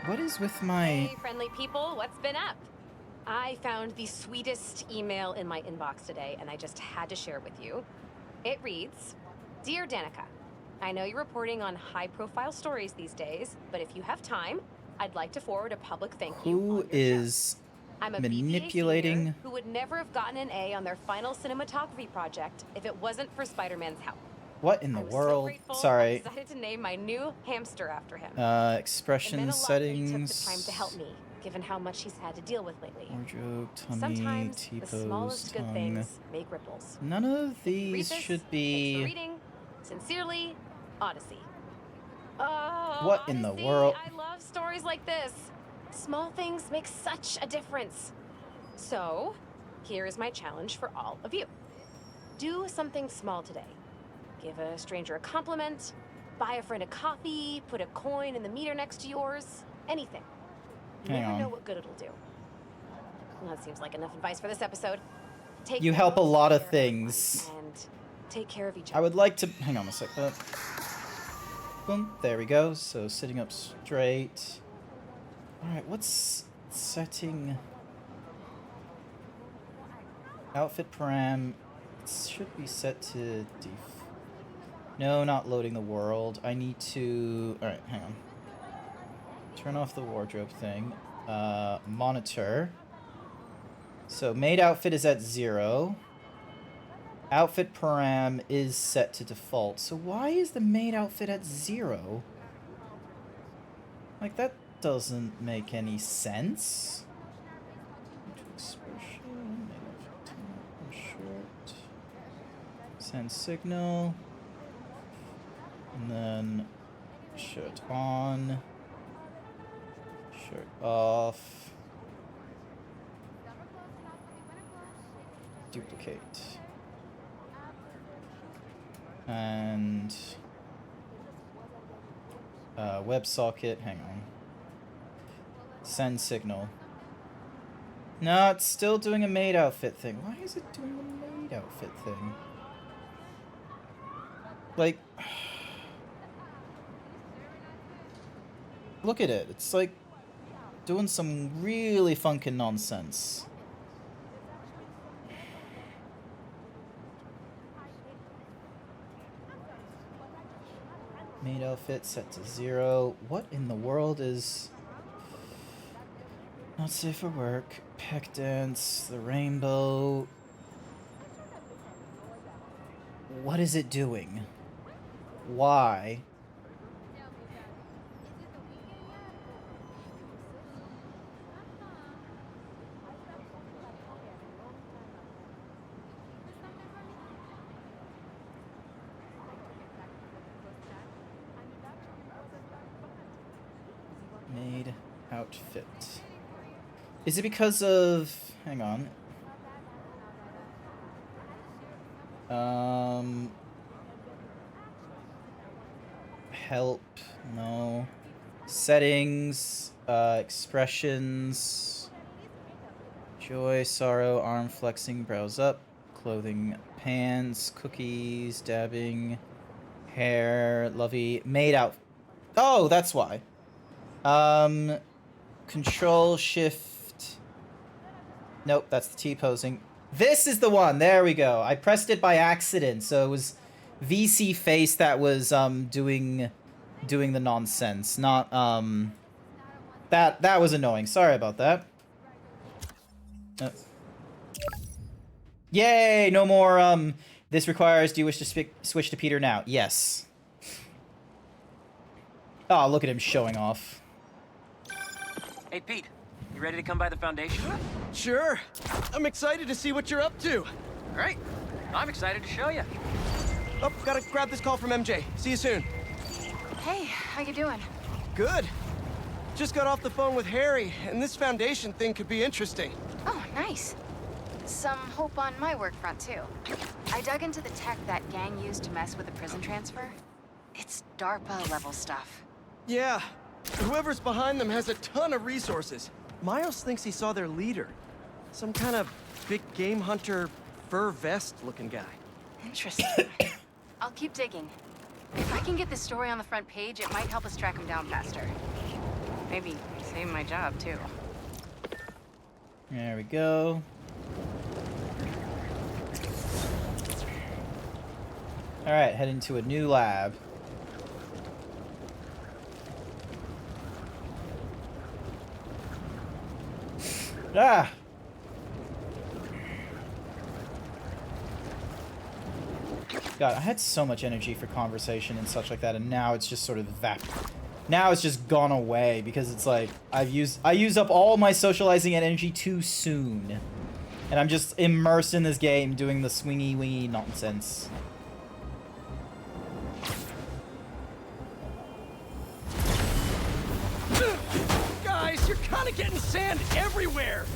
What is with my... Hey, friendly people, what's been up? I found the sweetest email in my inbox today, and I just had to share it with you. It reads, Dear Danica, I know you're reporting on high-profile stories these days, but if you have time, I'd like to forward a public thank you. Who is I'm a manipulating... BPA senior who would never have gotten an A on their final cinematography project if it wasn't for Spider-Man's help. What in the world? Sorry. I decided to name my new hamster after him. Expression settings. He took the time to help me, given how much he's had to deal with lately. Wardrobe, tummy, Sometimes T-pose, the smallest good tongue. things make ripples. None of these should Thanks for be... reading. Sincerely, Odyssey. What in the world? I love stories like this. Small things make such a difference. So, here is my challenge for all of you. Do something small today. Give a stranger a compliment, buy a friend a coffee, put a coin in the meter next to yours, anything. You Hang never on. know what good it'll do. Well, that seems like enough advice for this episode. Take You care help a of lot of your things. and take care of each I other. would like to... Hang on a sec. Boom. There we go. So, sitting up straight. Alright, what's setting... Outfit param... It should be set to No, not loading the world. I need to... Alright, hang on. Turn off the wardrobe thing. Monitor. So, maid outfit is at 0. Outfit param is set to default. So why is the maid outfit at 0? Like, that doesn't make any sense. Expression, shirt. Send signal. And then shirt on. Shirt off. Duplicate. And WebSocket, hang on. Send signal. No, it's still doing a maid outfit thing. Why is it doing a maid outfit thing? Like, look at it. It's like doing some really funkin' nonsense. Maid outfit set to 0. What in the world is... Not safe for work. Peck dance. The rainbow. What is it doing? Why? Maid outfit. Is it because of... Hang on. Help. No. Settings. Expressions. Joy, sorrow, arm flexing, browse up. Clothing, pants, cookies, dabbing, hair, lovey, maid out. Oh, that's why. Control, shift. Nope, that's the T-posing. This is the one. There we go. I pressed it by accident, so it was VC Face that was doing the nonsense. Not that was annoying. Sorry about that. Yay! No more this requires, do you wish to switch to Peter now? Yes. Oh, look at him showing off. Hey, Pete. You ready to come by the Foundation? Sure. I'm excited to see what you're up to. Great. I'm excited to show you. Oh, gotta grab this call from MJ. See you soon. Hey, how you doing? Good. Just got off the phone with Harry, and this Foundation thing could be interesting. Oh, nice. Some hope on my work front, too. I dug into the tech that gang used to mess with the prison transfer. It's DARPA-level stuff. Yeah. Whoever's behind them has a ton of resources. Miles thinks he saw their leader. Some kind of big game hunter, fur vest-looking guy. Interesting. I'll keep digging. If I can get this story on the front page, it might help us track him down faster. Maybe save my job, too. There we go. Alright, heading to a new lab. Ah! God, I had so much energy for conversation and such like that, and now it's just sort of now it's just gone away because it's like I used up all my socializing energy too soon. And I'm just immersed in this game doing the swingy wingy nonsense. Guys, you're kind of getting sand everywhere.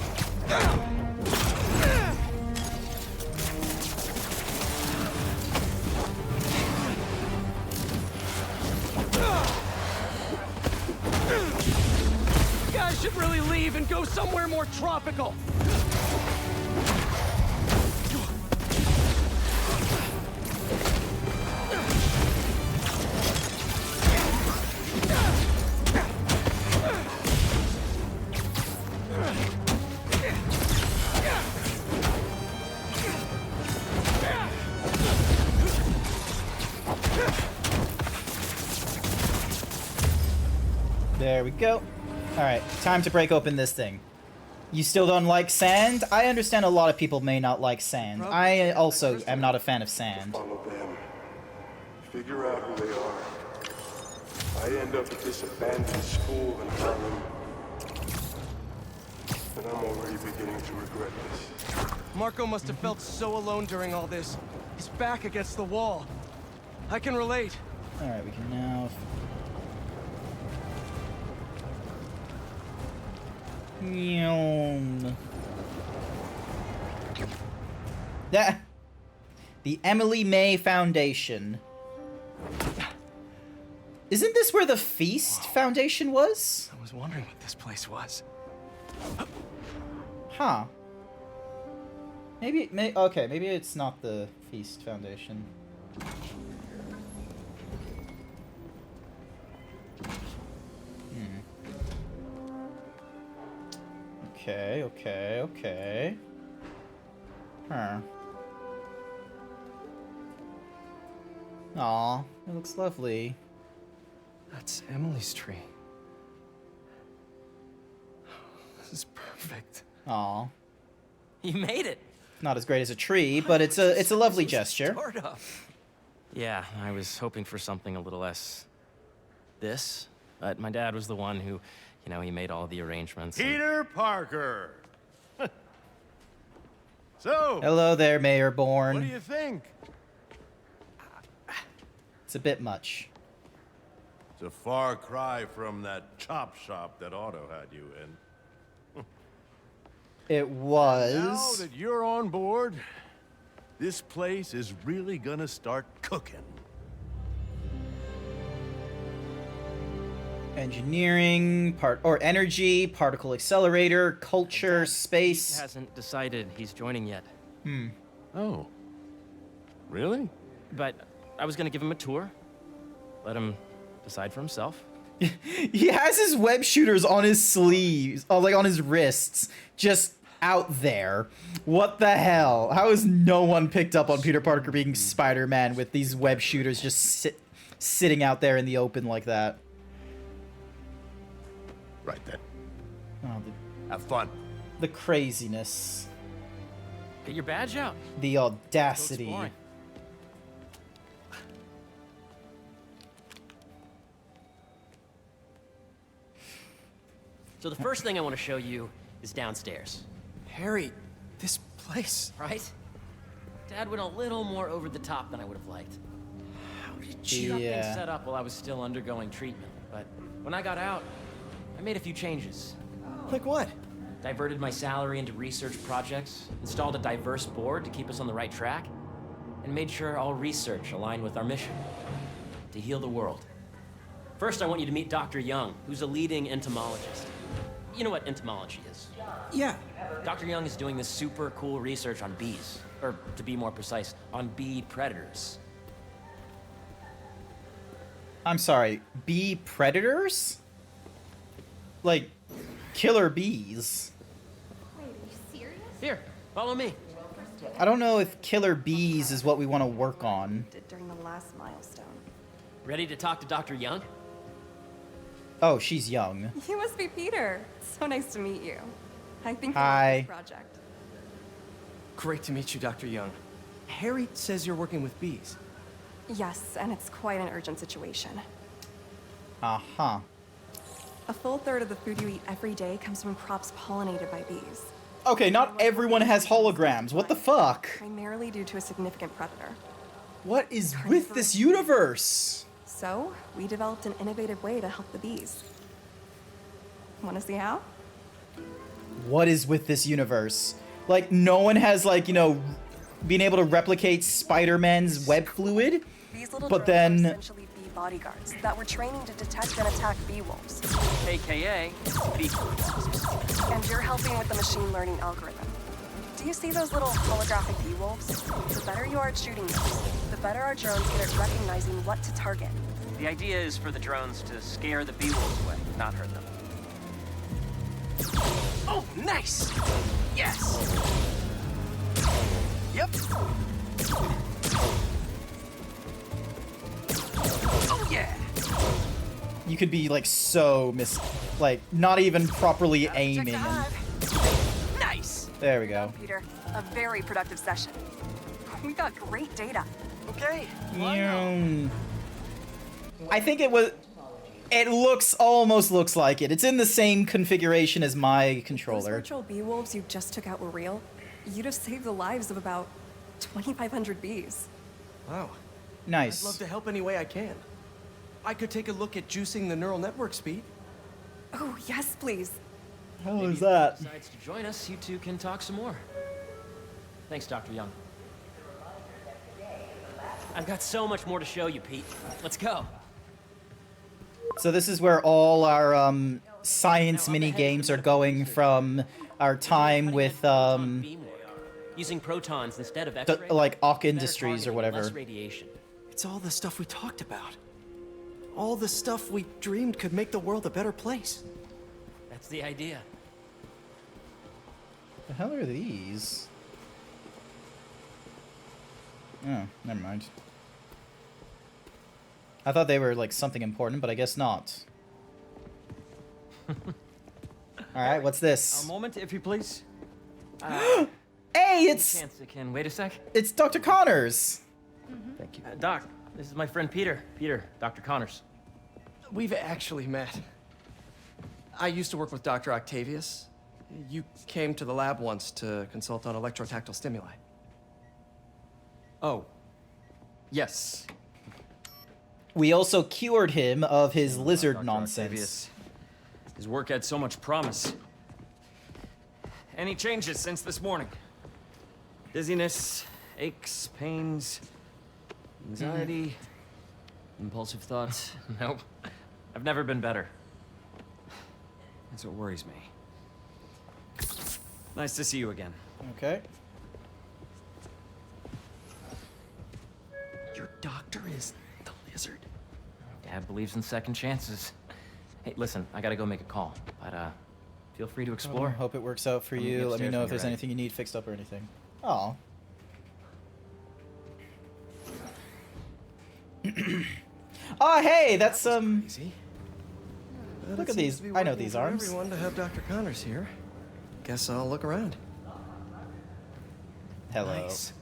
You guys should really leave and go somewhere more tropical. There we go. Alright, time to break open this thing. You still don't like sand? I understand a lot of people may not like sand. I also am not a fan of sand. Follow them. Figure out who they are. I end up at this abandoned school in Harlem. And I'm already beginning to regret this. Marco must have felt so alone during all this. He's back against the wall. I can relate. Alright, we can now... Yeah. The Emily May Foundation. Isn't this where the Feast Foundation was? I was wondering what this place was. Huh. Maybe okay, maybe it's not the Feast Foundation. Okay. Huh. Aw, it looks lovely. That's Emily's tree. This is perfect. Aw. You made it. Not as great as a tree, but it's a lovely gesture. Yeah, I was hoping for something a little less this, but my dad was the one who, you know, he made all the arrangements. Peter Parker. So. Hello there, Mayor Bourne. What do you think? It's a bit much. It's a far cry from that chop shop that Otto had you in. It was. Now that you're on board, this place is really gonna start cooking. Engineering, energy, particle accelerator, culture, space. He hasn't decided he's joining yet. Oh. Really? But I was gonna give him a tour. Let him decide for himself. He has his web shooters on his sleeves, like on his wrists, just out there. What the hell? How has no one picked up on Peter Parker being Spider-Man with these web shooters just sitting out there in the open like that? Right then. Oh, Have fun. the craziness. Get your badge out. The audacity. Go exploring. So the first thing I want to show you is downstairs. Harry, this place. Right? Dad went a little more over the top than I would have liked. How did She got things set up while I was still undergoing treatment. But when I got out, I made a few changes. Like what? Diverted my salary into research projects, installed a diverse board to keep us on the right track, and made sure all research aligned with our mission, to heal the world. First, I want you to meet Dr. Young, who's a leading entomologist. You know what entomology is? Yeah. Dr. Young is doing this super cool research on bees, or to be more precise, on bee predators. I'm sorry, bee predators? Like, killer bees. Wait, are you serious? Here, follow me. I don't know if killer bees is what we want to work on. During the last milestone. Ready to talk to Dr. Young? Oh, she's young. You must be Peter. So nice to meet you. I think Hi. you like this project. Great to meet you, Dr. Young. Harry says you're working with bees. Yes, and it's quite an urgent situation. Uh-huh. A full third of the food you eat every day comes from crops pollinated by bees. Okay, not everyone has holograms. What the fuck? Primarily due to a significant predator. What is with this universe? So, we developed an innovative way to help the bees. Want to see how? What is with this universe? Like, no one has, like, you know, been able to replicate Spider-Man's web fluid, These little but drones are then... essentially bee bodyguards that were training to detect and attack bee wolves. AKA bee wasps. And you're helping with the machine learning algorithm. Do you see those little holographic bee wolves? The better you are at shooting those, the better our drones get at recognizing what to target. The idea is for the drones to scare the bee wolves away, not hurt them. Oh, nice! Yes! Yep. Oh, yeah! You could be, like, so like, not even properly aiming. Nice! There we go. Peter, a very productive session. We got great data. Okay. I think it almost looks like it. It's in the same configuration as my Those controller. virtual bee wolves you just took out were real, you'd have saved the lives of about 2,500 bees. Wow. Nice. I'd love to help any way I can. I could take a look at juicing the neural network speed. Oh, yes, please. How is that? Decides to join us, you two can talk some more. Thanks, Dr. Young. I've got so much more to show you, Pete. Let's go. So this is where all our science mini games are going from our time with Using protons instead of X-ray. like Auk Industries or whatever. Less radiation. It's all the stuff we talked about. All the stuff we dreamed could make the world a better place. That's the idea. The hell are these? Oh, never mind. I thought they were like something important, but I guess not. Alright, what's this? A moment, if you please. Hey, it's... Chance I can wait a sec. It's Dr. Connors! Thank you. Doc, this is my friend Peter. Peter, Dr. Connors. We've actually met. I used to work with Dr. Octavius. You came to the lab once to consult on electrotactile stimuli. Oh. Yes. We also cured him of his lizard Dr. nonsense. Octavius. His work had so much promise. Any changes since this morning? Dizziness, aches, pains, anxiety, impulsive thoughts? Nope. I've never been better. That's what worries me. Nice to see you again. Okay. Your doctor is the lizard. Dad believes in second chances. Hey, listen, I gotta go make a call, but Feel free to explore. Hope it works out for I'll meet you. Let me upstairs know when if there's you're ready. anything you need fixed up or anything. Oh. Oh, hey, that's Crazy. Look at these. I know these arms. Everyone to have Dr. Connors here. Guess I'll look around. Hello. Nice.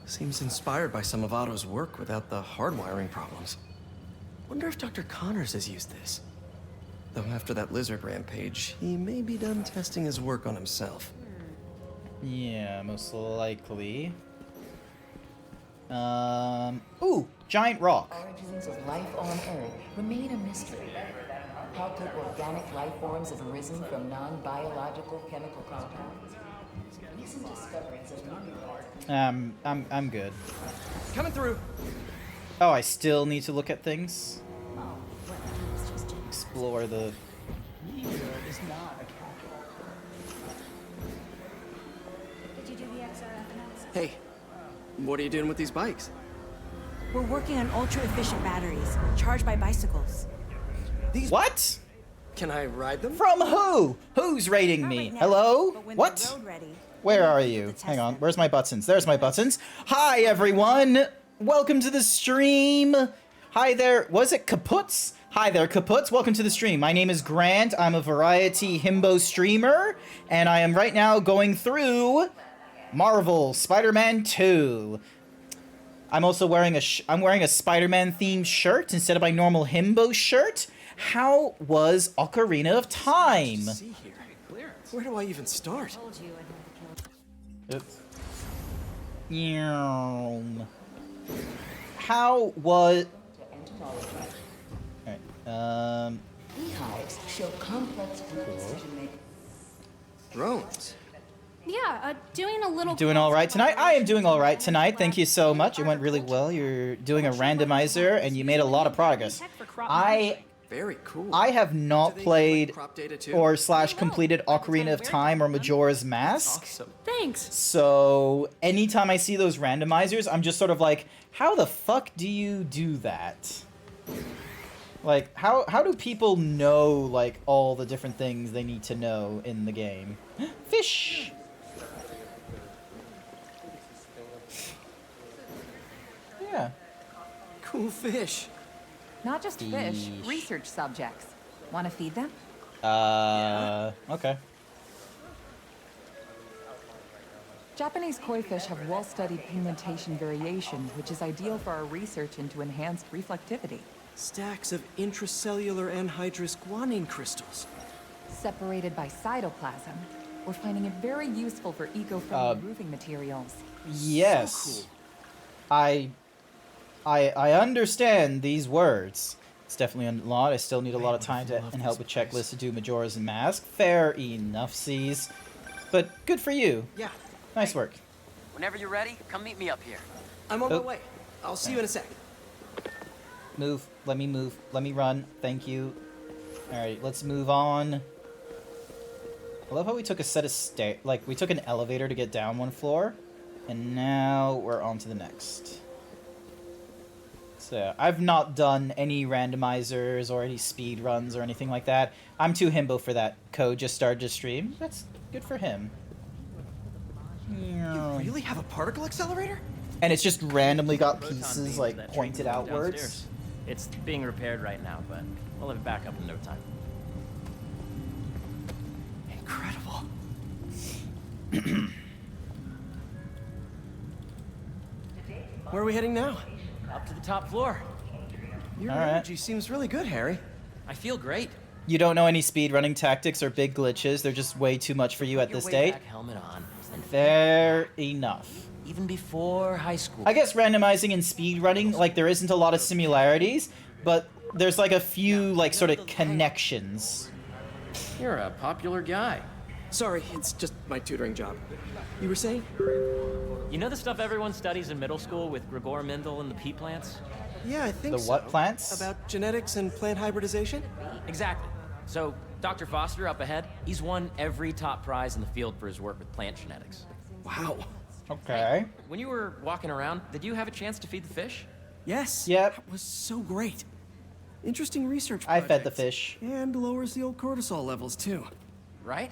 Seems inspired by some of Otto's work without the hardwiring problems. Wonder if Dr. Connors has used this. Though after that lizard rampage, he may be done testing his work on himself. Yeah, most likely. Ooh, giant rock. Origins of life on Earth remain a mystery. How could organic life forms have arisen from non-biological chemical compounds? Recent discoveries of new I'm good. Coming through. Oh, I still need to look at things. Explore the. is not a capital. Did you do the XRF analysis? Hey, what are you doing with these bikes? We're working on ultra-efficient batteries, charged by bicycles. These What? Can I ride them? From who? Who's rating me? Hello? What? Where are you? Hang on. Where's my buttons? There's my buttons. Hi, everyone. Welcome to the stream. Hi there. Was it Kaputs? Hi there, Kaputs. Welcome to the stream. My name is Grant. I'm a variety himbo streamer, and I am right now going through Marvel Spider-Man 2. I'm also wearing a Spider-Man themed shirt instead of my normal himbo shirt. How was Ocarina of Time? See here. Where do I even start? Oops. How was? Alright. Beehives show complex groups to make Drones. Yeah, doing a little. Doing all right tonight? I am doing all right tonight. Thank you so much. It went really well. You're doing a randomizer, and you made a lot of progress. Very cool. I have not played crop data too? or / completed Ocarina of Time or Majora's Mask. Awesome. Thanks. So anytime I see those randomizers, I'm just sort of like, how the fuck do you do that? Like, how do people know, like, all the different things they need to know in the game? Fish! Yeah. Cool fish. Not just fish, research subjects. Want to feed them? Okay. Japanese koi fish have well-studied pigmentation variation, which is ideal for our research into enhanced reflectivity. Stacks of intracellular anhydrous guanine crystals. Separated by cytoplasm, we're finding it very useful for eco-friendly roofing materials. Yes. So cool. I understand these words. It's definitely a lot. I still need a lot of time to and help with checklists to do Majora's Mask. Fair enough, C's. But good for you. Yeah. Nice work. Whenever you're ready, come meet me up here. I'm on my way. I'll see you in a sec. Move. Let me move. Let me run. Thank you. Alright, let's move on. I love how we took a set of stairs. Like, we took an elevator to get down one floor. And now we're on to the next. So, I've not done any randomizers or any speed runs or anything like that. I'm too himbo for that. Code just started to stream. That's good for him. You really have a particle accelerator? And it's just randomly got Proton pieces, beams like, that pointed train outwards. downstairs. It's being repaired right now, but we'll have it back up in no time. Incredible. Where are we heading now? Up to the top floor. Your All right. energy seems really good, Harry. I feel great. You don't know any speedrunning tactics or big glitches. They're just way too much for you at Your this way date. back helmet on. Fair enough. Even before high school. I guess randomizing and speedrunning, like, there isn't a lot of similarities, but there's, like, a few, like, sort of connections. You're a popular guy. Sorry, it's just my tutoring job. You were saying? You know the stuff everyone studies in middle school with Gregor Mendel and the pea plants? Yeah, I think The so. what plants? About genetics and plant hybridization? Exactly. So, Dr. Foster up ahead, he's won every top prize in the field for his work with plant genetics. Wow. Okay. When you were walking around, did you have a chance to feed the fish? Yes. Yep. That was so great. Interesting research I project. fed the fish. And lowers the old cortisol levels, too. right?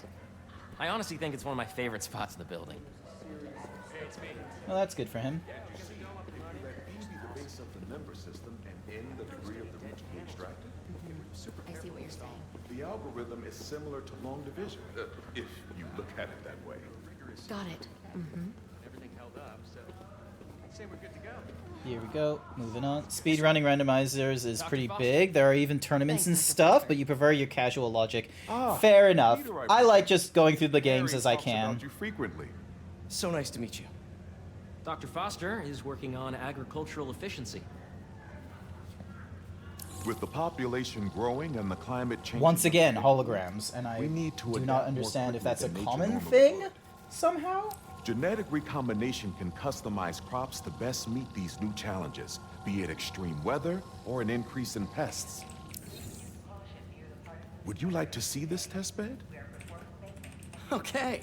I honestly think it's one of my favorite spots in the building. Well, that's good for him. the base of the number system and end the degree of the root to be extracted. I see what you're saying. The algorithm is similar to long division, if you look at it that way. Got it. Mm-hmm. Everything held up, so I'd say we're good to go. Here we go. Moving on. Speedrunning randomizers is pretty big. There are even tournaments and stuff, but you prefer your casual logic. Fair enough. I like just going through the games as I can. Frequently. So nice to meet you. Dr. Foster is working on agricultural efficiency. With the population growing and the climate changing... Once again, holograms, and I do not understand if that's a common thing somehow? Genetic recombination can customize crops to best meet these new challenges, be it extreme weather or an increase in pests. Would you like to see this testbed? Okay.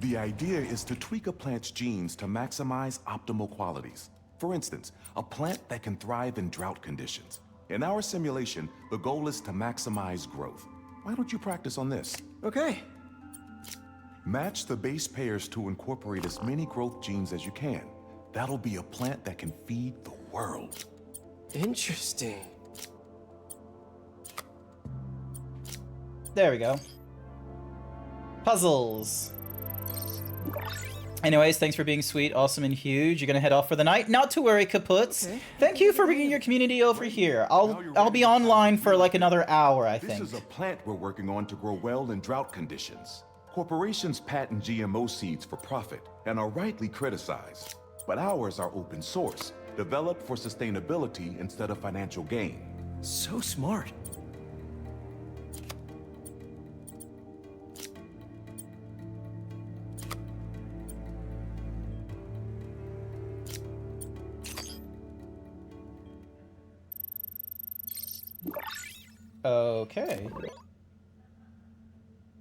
The idea is to tweak a plant's genes to maximize optimal qualities. For instance, a plant that can thrive in drought conditions. In our simulation, the goal is to maximize growth. Why don't you practice on this? Okay. Match the base pairs to incorporate as many growth genes as you can. That'll be a plant that can feed the world. Interesting. There we go. Puzzles. Anyways, thanks for being sweet, awesome, and huge. You're gonna head off for the night. Not to worry, Kaputs. Okay. Thank you for bringing your community over here. I'll be online for like another hour, I think. This is a plant we're working on to grow well in drought conditions. Corporations patent GMO seeds for profit and are rightly criticized. But ours are open source, developed for sustainability instead of financial gain. So smart. Okay.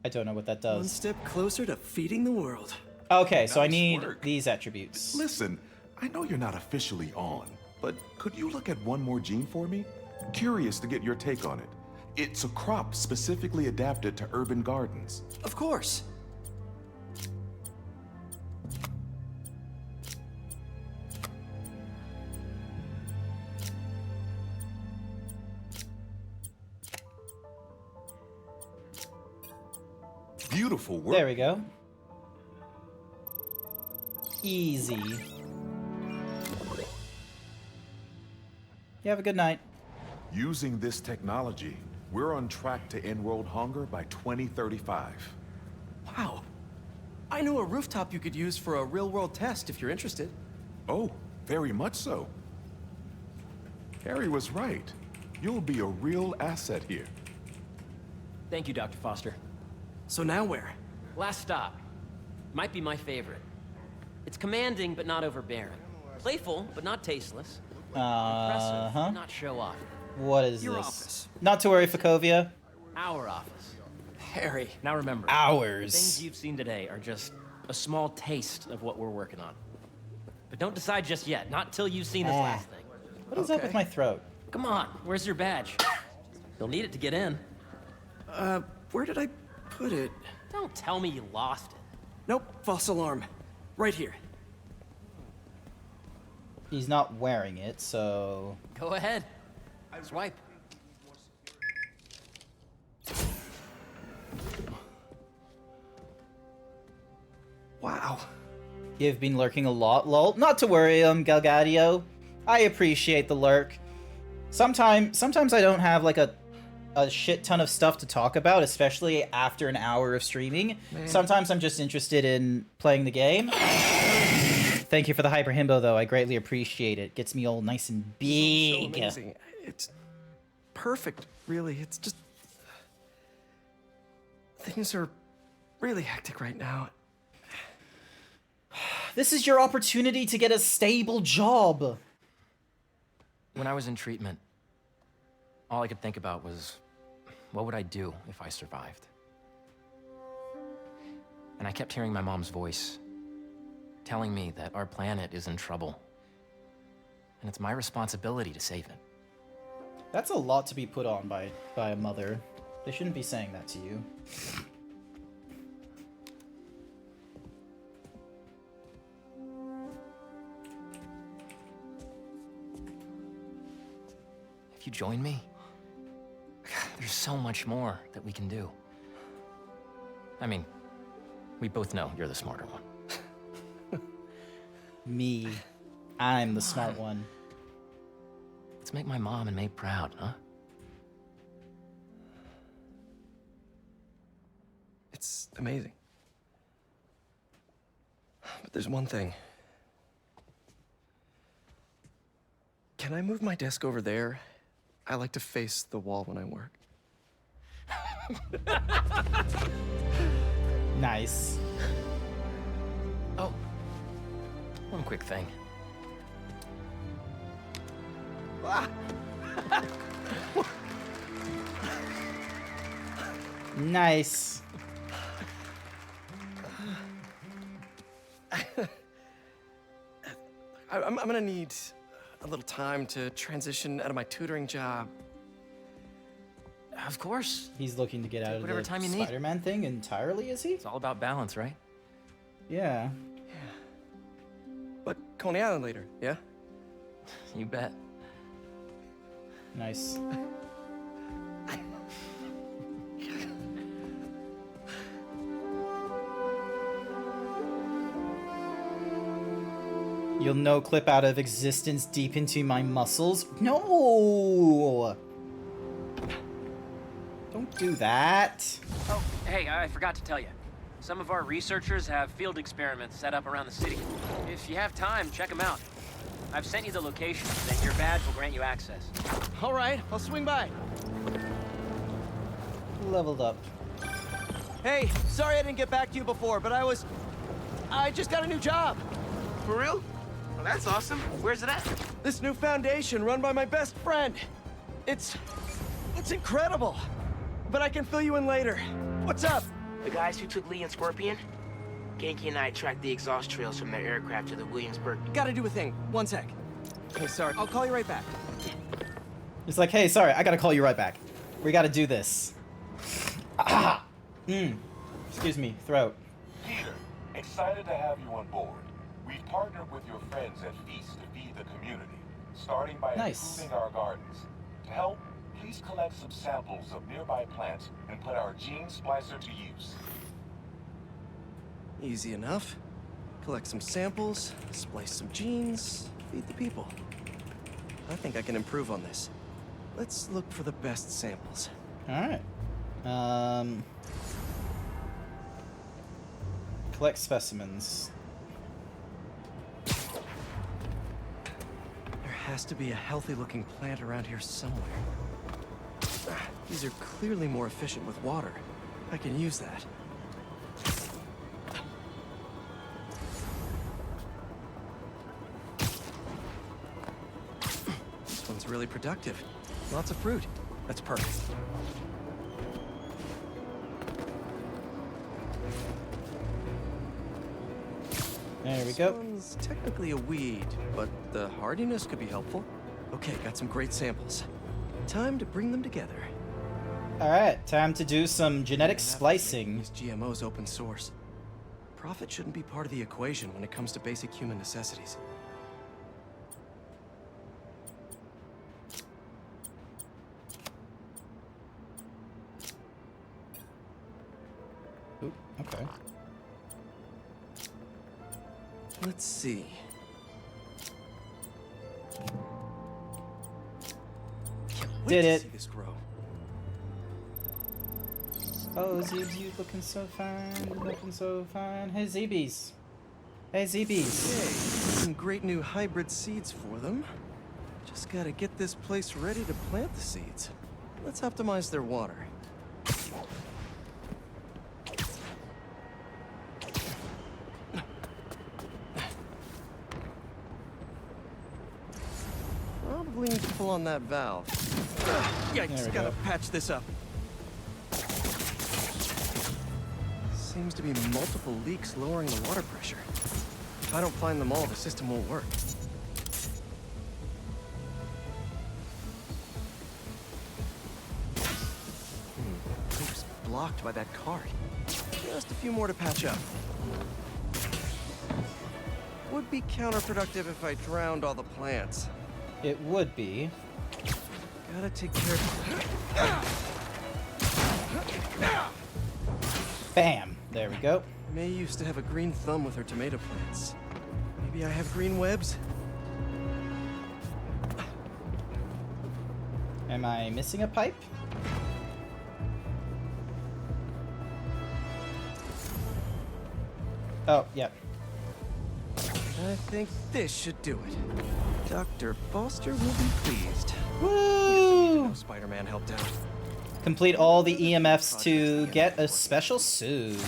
I don't know what that does. One step closer to feeding the world. Okay, so I need work. these attributes. Listen, I know you're not officially on, but could you look at one more gene for me? Curious to get your take on it. It's a crop specifically adapted to urban gardens. Of course. Beautiful work. There we go. Easy. You have a good night. Using this technology, we're on track to end world hunger by 2035. Wow. I know a rooftop you could use for a real-world test if you're interested. Oh, very much so. Harry was right. You'll be a real asset here. Thank you, Dr. Foster. So now where? Last stop. Might be my favorite. It's commanding, but not overbearing. Playful, but not tasteless. Impressive, but not show off. What is Your this? office. Not to worry, Sokovia. Our office. Harry. Now remember, Ours. the things you've seen today are just a small taste of what we're working on. But don't decide just yet, not till you've seen this last thing. What is up with my throat? Come on, where's your badge? You'll need it to get in. Where did I put it? Don't tell me you lost it. Nope, false alarm. Right here. He's not wearing it, so... Go ahead. Swipe. Wow. You've been lurking a lot, lol. Not to worry, Galgadio. I appreciate the lurk. Sometimes I don't have like a shit ton of stuff to talk about, especially after an hour of streaming. Man. Sometimes I'm just interested in playing the game. Thank you for the hyper himbo, though. I greatly appreciate it. Gets me all nice and big. So amazing. It's perfect, really. It's just... Things are really hectic right now. This is your opportunity to get a stable job. When I was in treatment, all I could think about was, what would I do if I survived? And I kept hearing my mom's voice, telling me that our planet is in trouble. And it's my responsibility to save it. That's a lot to be put on by a mother. They shouldn't be saying that to you. If you join me, there's so much more that we can do. I mean, we both know you're the smarter one. Me. I'm the smart one. Let's make my mom and May proud, huh? It's amazing. But there's one thing. Can I move my desk over there? I like to face the wall when I work. Nice. Oh, one quick thing. Nice. I'm gonna need a little time to transition out of my tutoring job. Of course. He's looking to get out of whatever the time you need. Spider-Man thing entirely, is he? It's all about balance, right? Yeah. But Coney Island later, yeah? You bet. Nice. You'll no clip out of existence deep into my muscles. No! Don't do that. Oh, hey, I forgot to tell you. Some of our researchers have field experiments set up around the city. If you have time, check them out. I've sent you the locations, and your badge will grant you access. All right, I'll swing by. Leveled up. Hey, sorry I didn't get back to you before, but I just got a new job. For real? Well, that's awesome. Where's it at? This new foundation run by my best friend. It's incredible. But I can fill you in later. What's up? The guys who took Lee and Scorpion? Genki and I tracked the exhaust trails from their aircraft to the Williamsburg. Gotta do a thing. One sec. Hey, sorry. I'll call you right back. It's like, hey, sorry, I gotta call you right back. We gotta do this. Ah! Excuse me, throat. Peter, excited to have you on board. We've partnered with your friends at Feast to feed the community, starting by improving our gardens. To help, please collect some samples of nearby plants and put our gene splicer to use. Easy enough. Collect some samples, splice some genes, feed the people. I think I can improve on this. Let's look for the best samples. Alright. Collect specimens. There has to be a healthy-looking plant around here somewhere. These are clearly more efficient with water. I can use that. This one's really productive. Lots of fruit. That's perfect. There we go. This one's technically a weed, but the hardiness could be helpful. Okay, got some great samples. Time to bring them together. Alright, time to do some genetic splicing. These GMOs open source. Profit shouldn't be part of the equation when it comes to basic human necessities. Oop, okay. Let's see. Did it. See this grow. Oh, Zeebs, you looking so fine. You looking so fine. Hey, Zeebies. Hey, Zeebies. Hey, some great new hybrid seeds for them. Just gotta get this place ready to plant the seeds. Let's optimize their water. Probably need to pull on that valve. Yikes, gotta patch this up. Seems to be multiple leaks lowering the water pressure. If I don't find them all, the system won't work. It's blocked by that cart. Just a few more to patch up. Would be counterproductive if I drowned all the plants. It would be. Gotta take care of... Bam. There we go. May used to have a green thumb with her tomato plants. Maybe I have green webs? Am I missing a pipe? Oh, yep. I think this should do it. Dr. Foster will be pleased. Woo! Spider-Man helped out. Complete all the EMFs to get a special suit.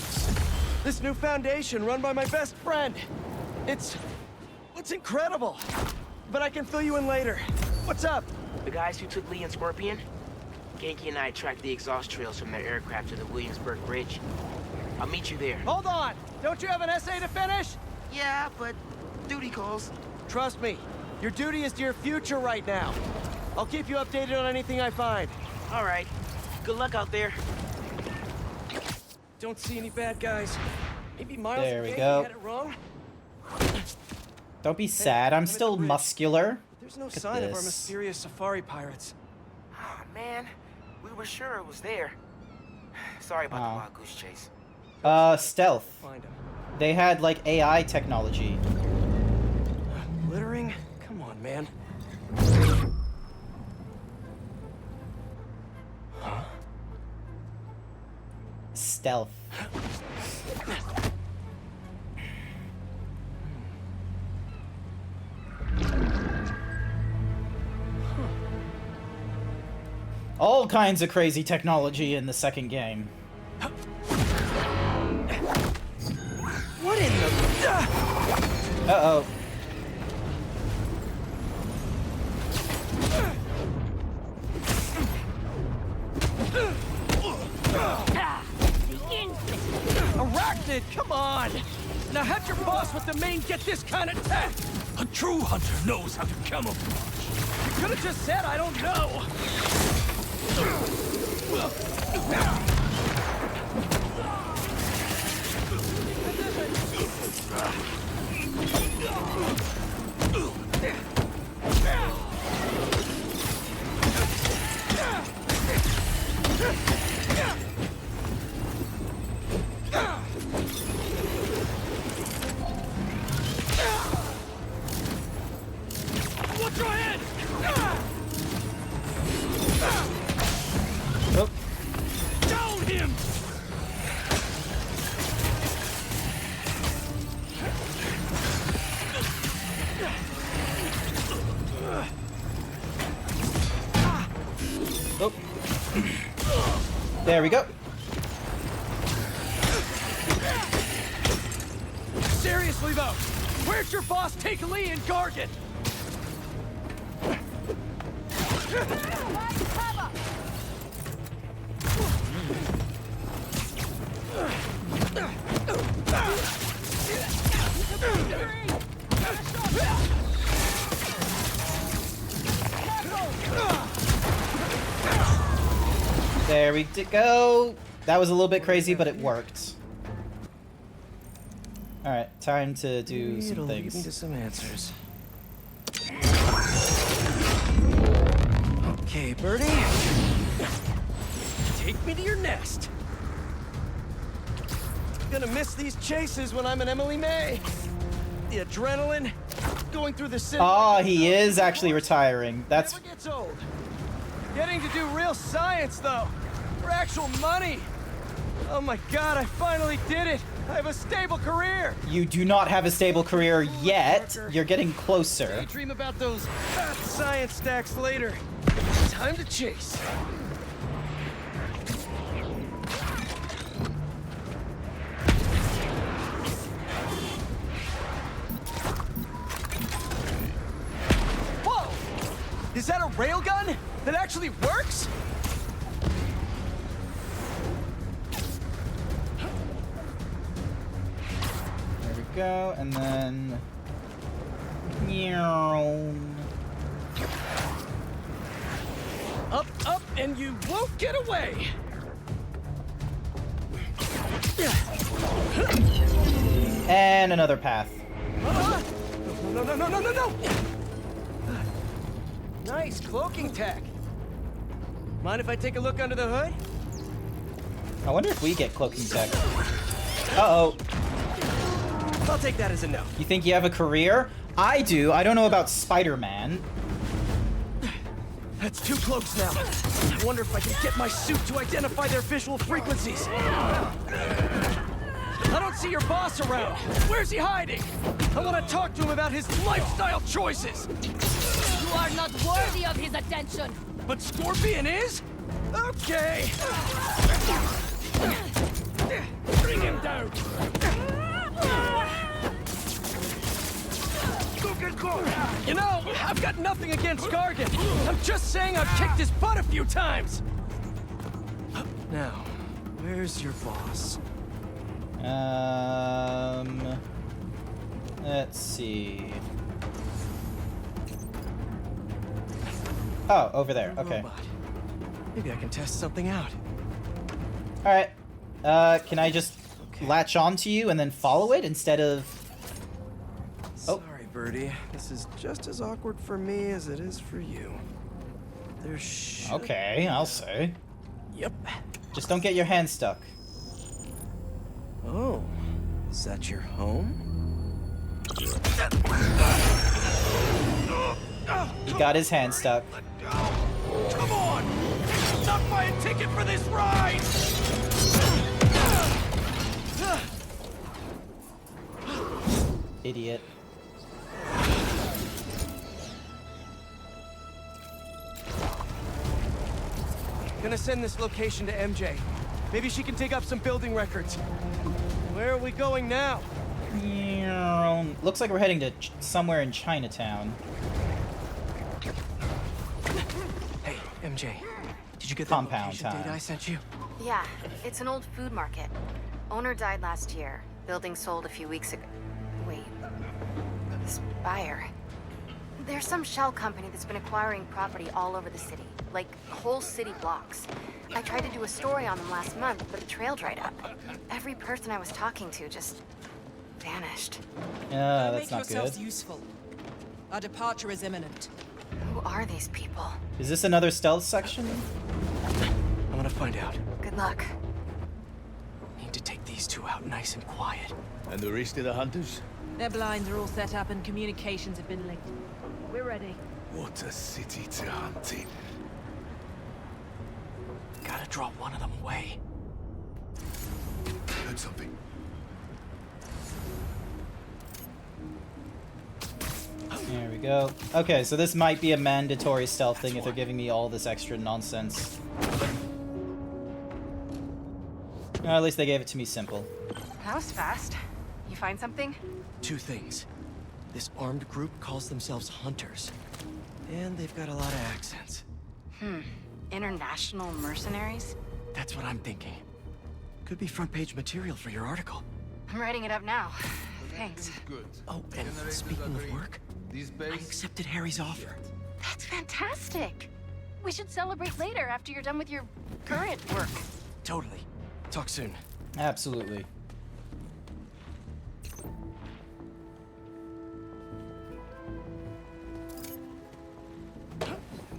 This new foundation run by my best friend. It's incredible. But I can fill you in later. What's up? The guys who took Lee and Scorpion? Genki and I tracked the exhaust trails from their aircraft to the Williamsburg Bridge. I'll meet you there. Hold on! Don't you have an essay to finish? Yeah, but duty calls. Trust me, your duty is to your future right now. I'll keep you updated on anything I find. All right. Good luck out there. Don't see any bad guys. Maybe Miles There and we Genki go. had it wrong? Don't be sad, I'm still muscular. There's no Look at sign of our this. mysterious safari pirates. Oh, man. We were sure it was there. Sorry about the wild goose chase. Stealth. Find him. They had, like, AI technology. Littering? Come on, man. Huh? Stealth. All kinds of crazy technology in the second game. What in the... Uh-oh. Arachnid, come on! Now how'd your boss with the main get this kind of tech? A true hunter knows how to camouflage. You could've just said I don't know. Watch your head! Oh. Down him! Oh. There we go. Seriously though, where'd your boss take Lee and Gargan? There we go. That was a little bit crazy, but it worked. Alright, time to do some It'll lead me things. to some answers. Okay, Birdie. Take me to your nest. Gonna miss these chases when I'm an Emily May. The adrenaline, going through the city. Ah, he is actually retiring. That's Never gets old. Getting to do real science, though. For actual money. Oh my god, I finally did it. I have a stable career. You do not have a stable career yet. You're getting closer. Dream about those science stacks later. Time to chase. Whoa! Is that a railgun that actually works? There we go, and then... Meow. Up, up, and you won't get away. And another path. No, no, no, no, no, no, no! Nice cloaking tech. Mind if I take a look under the hood? I wonder if we get cloaking tech. Uh-oh. I'll take that as a no. You think you have a career? I do. I don't know about Spider-Man. That's 2 cloaks now. I wonder if I can get my suit to identify their visual frequencies. I don't see your boss around. Where's he hiding? I want to talk to him about his lifestyle choices. You are not worthy of his attention. But Scorpion is? Okay. Bring him down. You know, I've got nothing against Gargan. I'm just saying I've kicked his butt a few times. Now, where's your boss? Let's see. Oh, over there. Okay. Maybe I can test something out. All right. Can I just latch onto you and then follow it instead of? Oh. Sorry, Birdie. This is just as awkward for me as it is for you. There's. Okay, I'll say. Yep. Just don't get your hand stuck. Oh, is that your home? He got his hand stuck. Come on! Not buy a ticket for this ride! Idiot. Gonna send this location to MJ. Maybe she can dig up some building records. Where are we going now? Looks like we're heading to somewhere in Chinatown. Hey, MJ. Did you get the Compound location time. data I sent you? Yeah, it's an old food market. Owner died last year. Building sold a few weeks ago. Wait. Spire. There's some shell company that's been acquiring property all over the city. Like, whole city blocks. I tried to do a story on them last month, but the trail dried up. Every person I was talking to just vanished. Yeah, that's Make not yourselves good. useful. Our departure is imminent. Who are these people? Is this another stealth section? I'm gonna find out. Good luck. Need to take these 2 out nice and quiet. And the rest of the hunters? Their blinds are all set up and communications have been linked. We're ready. What a city to hunt in. Gotta draw one of them away. Heard something. There we go. Okay, so this might be a mandatory stealth thing if they're giving me all this extra nonsense. At least they gave it to me simple. That was fast. You find something? 2 things. This armed group calls themselves Hunters. And they've got a lot of accents. International mercenaries? That's what I'm thinking. Could be front-page material for your article. I'm writing it up now. Thanks. Oh, and speaking of work, I accepted Harry's offer. That's fantastic. We should celebrate later after you're done with your current work. Totally. Talk soon. Absolutely.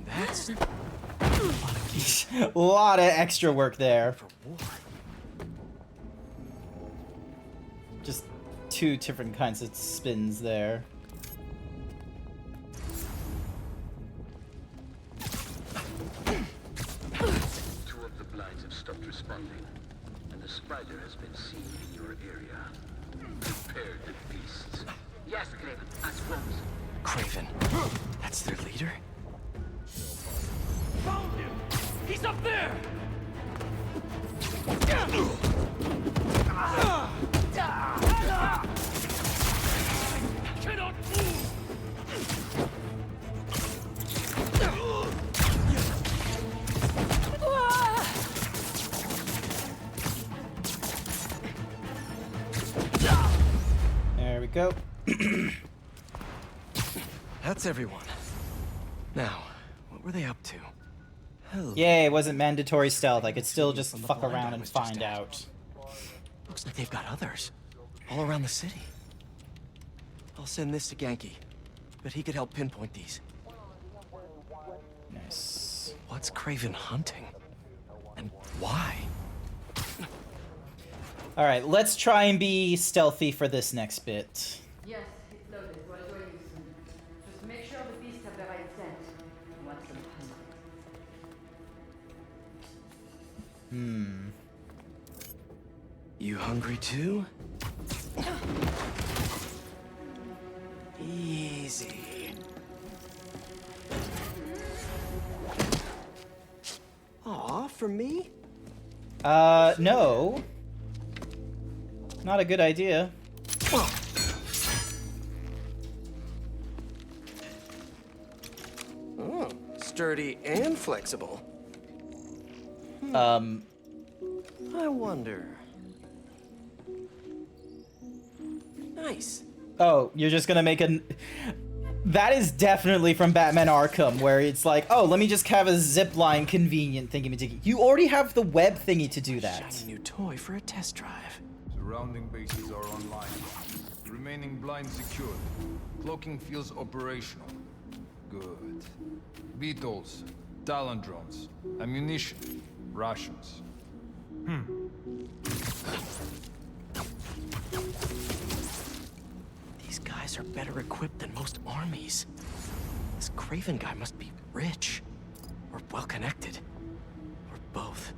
That's a lot of extra work there. Just 2 different kinds of spins there. Two of the blinds have stopped responding, and the spider has been seen in your area. Prepare the beasts. Yes, Craven, as once. Craven. That's their leader? Found him! He's up there! Cannot move! There we go. That's everyone. Now, what were they up to? Hello. Yay, it wasn't mandatory stealth. I could still just fuck around and find out. Looks like they've got others. All around the city. I'll send this to Genki. But he could help pinpoint these. Nice. What What's Craven hunting? And why? All right, let's try and be stealthy for this next bit. Yes, it's loaded. We'll join you soon. Just make sure the beasts have the right scent. You want some hunger. You hungry too? Easy. Aw, for me? No. Not a good idea. Oh, sturdy and flexible. I wonder. Nice. Oh, you're just gonna make a... That is definitely from Batman Arkham, where it's like, oh, let me just have a zip line convenient thingy-majiggy. You already have the web thingy to do that. Shiny new toy for a test drive. Surrounding bases are online. Remaining blind secured. Cloaking fields operational. Good. Beetles, Talon drones, ammunition, rations. These guys are better equipped than most armies. This Craven guy must be rich, or well-connected, or both.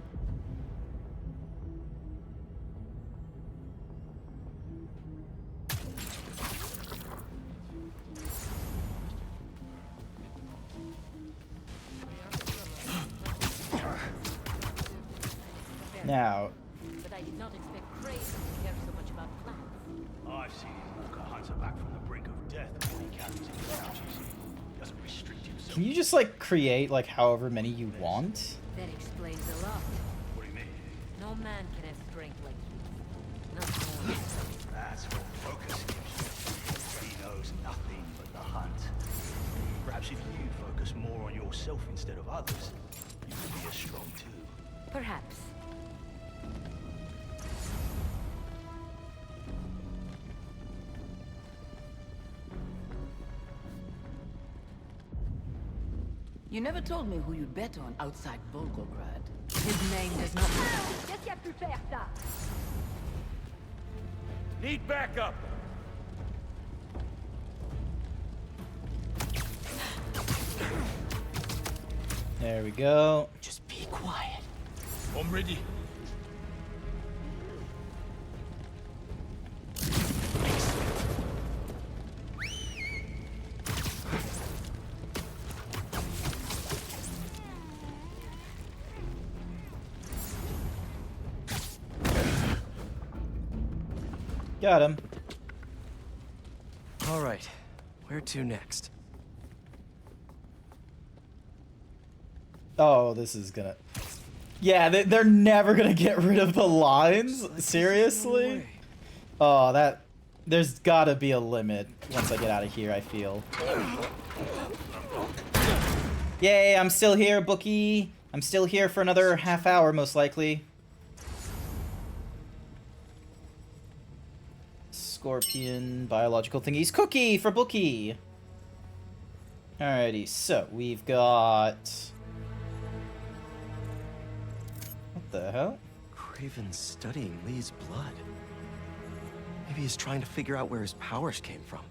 Now, But I did not expect Craven to care so much about plants. I've seen him walk a hunter back from the brink of death when he carries his pouches. Doesn't restrict himself. can you just, like, create, like, however many you want? That explains a lot. What do you mean? No man can have strength like you. Not more. That's what focus gives you. He knows nothing but the hunt. Perhaps if you focus more on yourself instead of others, you could be as strong too. Perhaps. You never told me who you'd bet on outside Volgograd. His name does not matter. Qu'est-ce qui a pu faire ça? Need backup! There we go. Just be quiet. I'm ready. Got him. All right, where to next? Oh, this is gonna... Yeah, they're never gonna get rid of the lines? Seriously? Oh, that... There's gotta be a limit once I get out of here, I feel. Yay, I'm still here, Bookie. I'm still here for another half hour, most likely. Scorpion, biological thingies. Cookie for Bookie! Alrighty, so we've got... What the hell? Craven's studying Lee's blood. Maybe he's trying to figure out where his powers came from.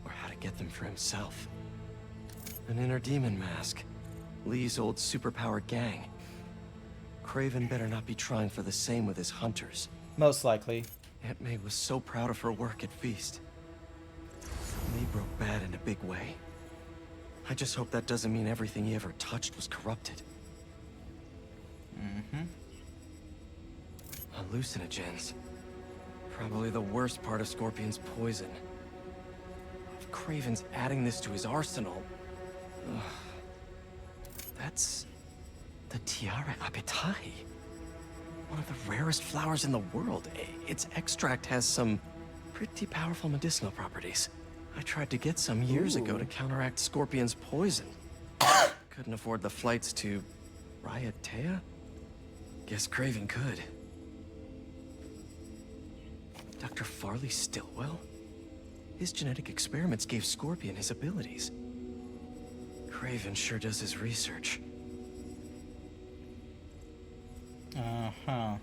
Or how to get them for himself. An inner demon mask. Lee's old superpowered gang. Craven better not be trying for the same with his hunters. Most likely. Aunt May was so proud of her work at Feast. Lee broke bad in a big way. I just hope that doesn't mean everything he ever touched was corrupted. Hallucinogens. Probably the worst part of Scorpion's poison. If Craven's adding this to his arsenal... Ugh, that's... the Tiara Apetai. One of the rarest flowers in the world. Its extract has some pretty powerful medicinal properties. I tried to get some years ago to counteract Scorpion's poison. Couldn't afford the flights to Raiatea? Guess Craven could. Dr. Farley Stillwell? His genetic experiments gave Scorpion his abilities. Craven sure does his research. Uh-huh.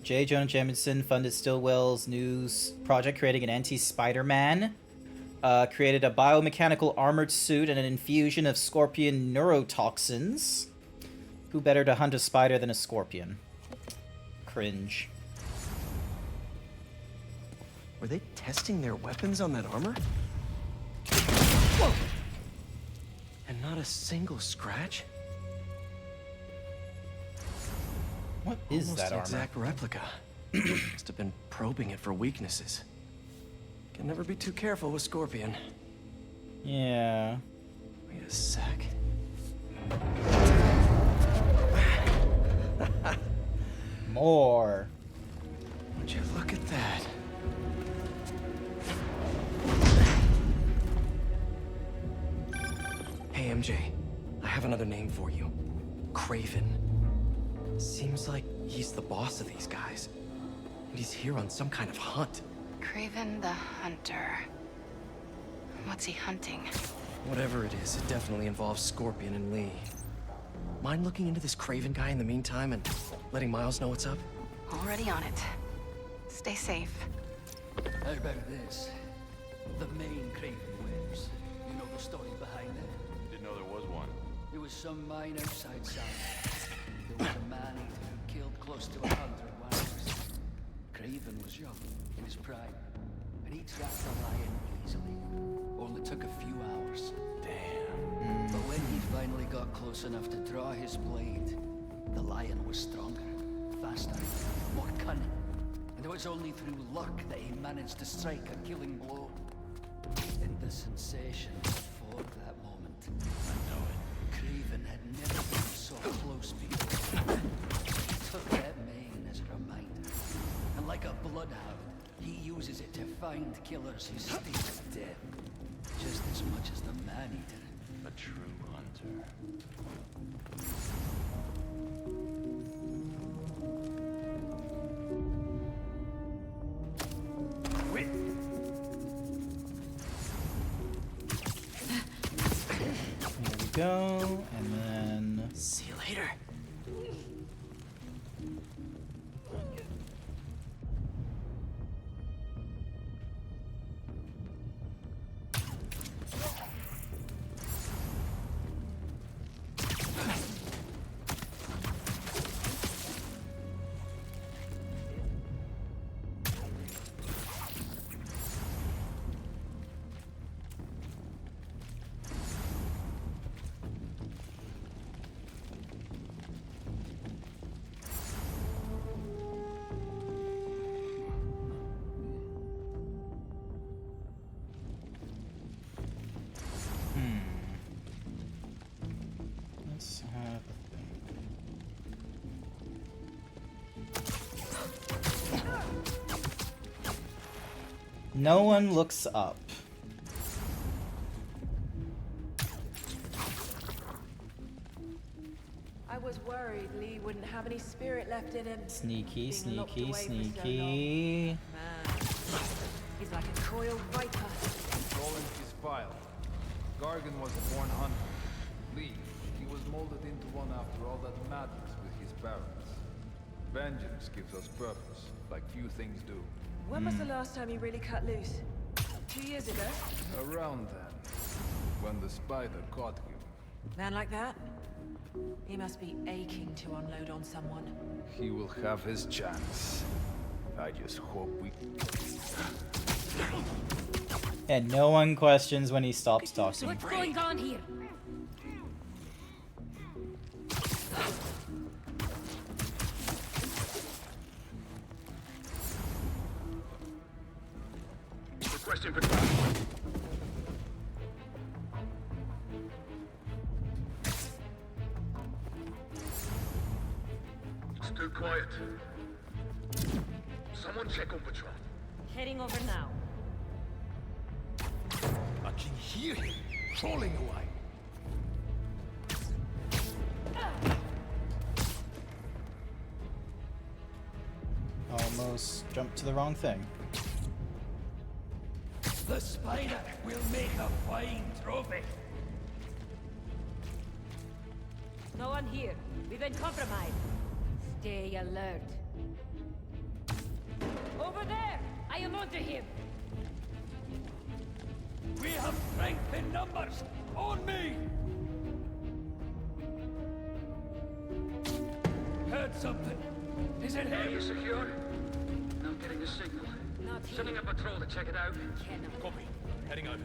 J. Jonah Jameson funded Stillwell's news project creating an anti-Spider-Man. Created a biomechanical armored suit and an infusion of scorpion neurotoxins. Who better to hunt a spider than a scorpion? Cringe. Were they testing their weapons on that armor? Whoa! And not a single scratch? What is Almost that armor? Exact replica. Must have been probing it for weaknesses. Can never be too careful with Scorpion. Yeah. Wait a sec. More. Would you look at that? Hey, MJ. I have another name for you. Craven. Seems like he's the boss of these guys. And he's here on some kind of hunt. Craven the Hunter. What's he hunting? Whatever it is, it definitely involves Scorpion and Lee. Mind looking into this Craven guy in the meantime and letting Miles know what's up? Already on it. Stay safe. How about this? The main Craven wares. You know the story behind it? Didn't know there was one. It was some mine outside South. There was a man-eater who killed close to 100 warriors. Craven was young, in his prime, and he tracked the lion easily. Only took a few hours. Damn. But when he finally got close enough to draw his blade, the lion was stronger, faster, more cunning. And it was only through luck that he managed to strike a killing blow. And the sensation before that moment. I know it. Craven had never been so close before. He took that mane as a reminder. And like a bloodhound, he uses it to find killers who stink of death. Just as much as the man-eater. A true hunter. Wait. There we go, and then... See you later. Let's have a thing. No one looks up. I was worried Lee wouldn't have any spirit left in him. Sneaky, Being locked sneaky, away for so sneaky. long. Man, he's like a coiled viper. Controlling his file. Gargan was a born hunter. Lee, he was molded into one after all that madness with his parents. Vengeance gives us purpose, like few things do. When was the last time you really cut loose? 2 years ago? Around then, when the spider caught him. Man like that? He must be aching to unload on someone. He will have his chance. I just hope we... And no one questions when he stops talking. What's going on here? Requesting patrol. It's too quiet. Someone check on patrol. Heading over now. I can hear him crawling away. Almost jumped to the wrong thing. The spider will make a fine trophy. No one here. We've been compromised. Stay alert. Over there! I am onto him! We have strength in numbers! On me! Heard something. Is it Are him? you secure? Not getting a signal. Not here. Sending a patrol to check it out. Cannot. Copy. Heading over.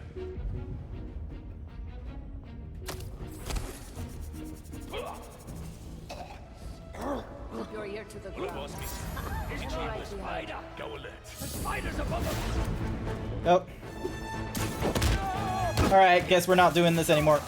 Keep your ear to the What ground. was missing? Is it All right, a behind. spider? Go alert. The spider's above us! Oh. Alright, guess we're not doing this anymore.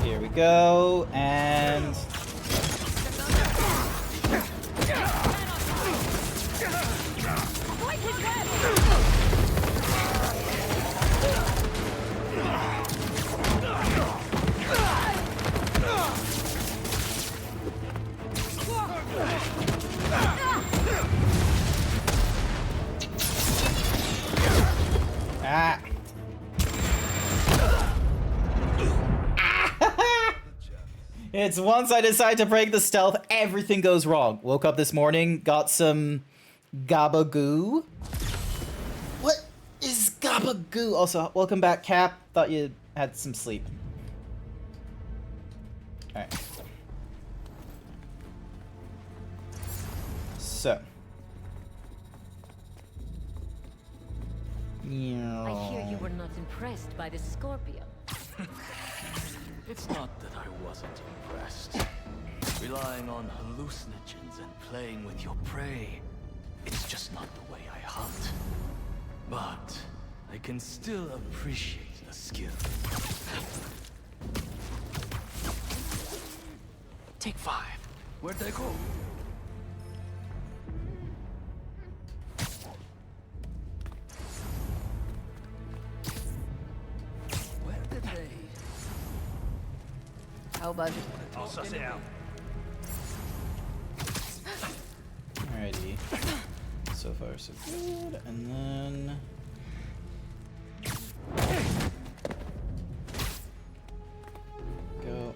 Here we go, and... Ah. It's once I decide to break the stealth, everything goes wrong. Woke up this morning, got some gabagoo. What is gabagoo? Also, welcome back, Cap. Thought you had some sleep. Alright. So. I hear you were not impressed by the scorpion. It's not that I wasn't impressed. Relying on hallucinogens and playing with your prey, it's just not the way I hunt. But I can still appreciate the skill. Take 5. Where'd they go? Where did they? How about it? I'll suss it out. Alrighty. So far, so good. And then... Go.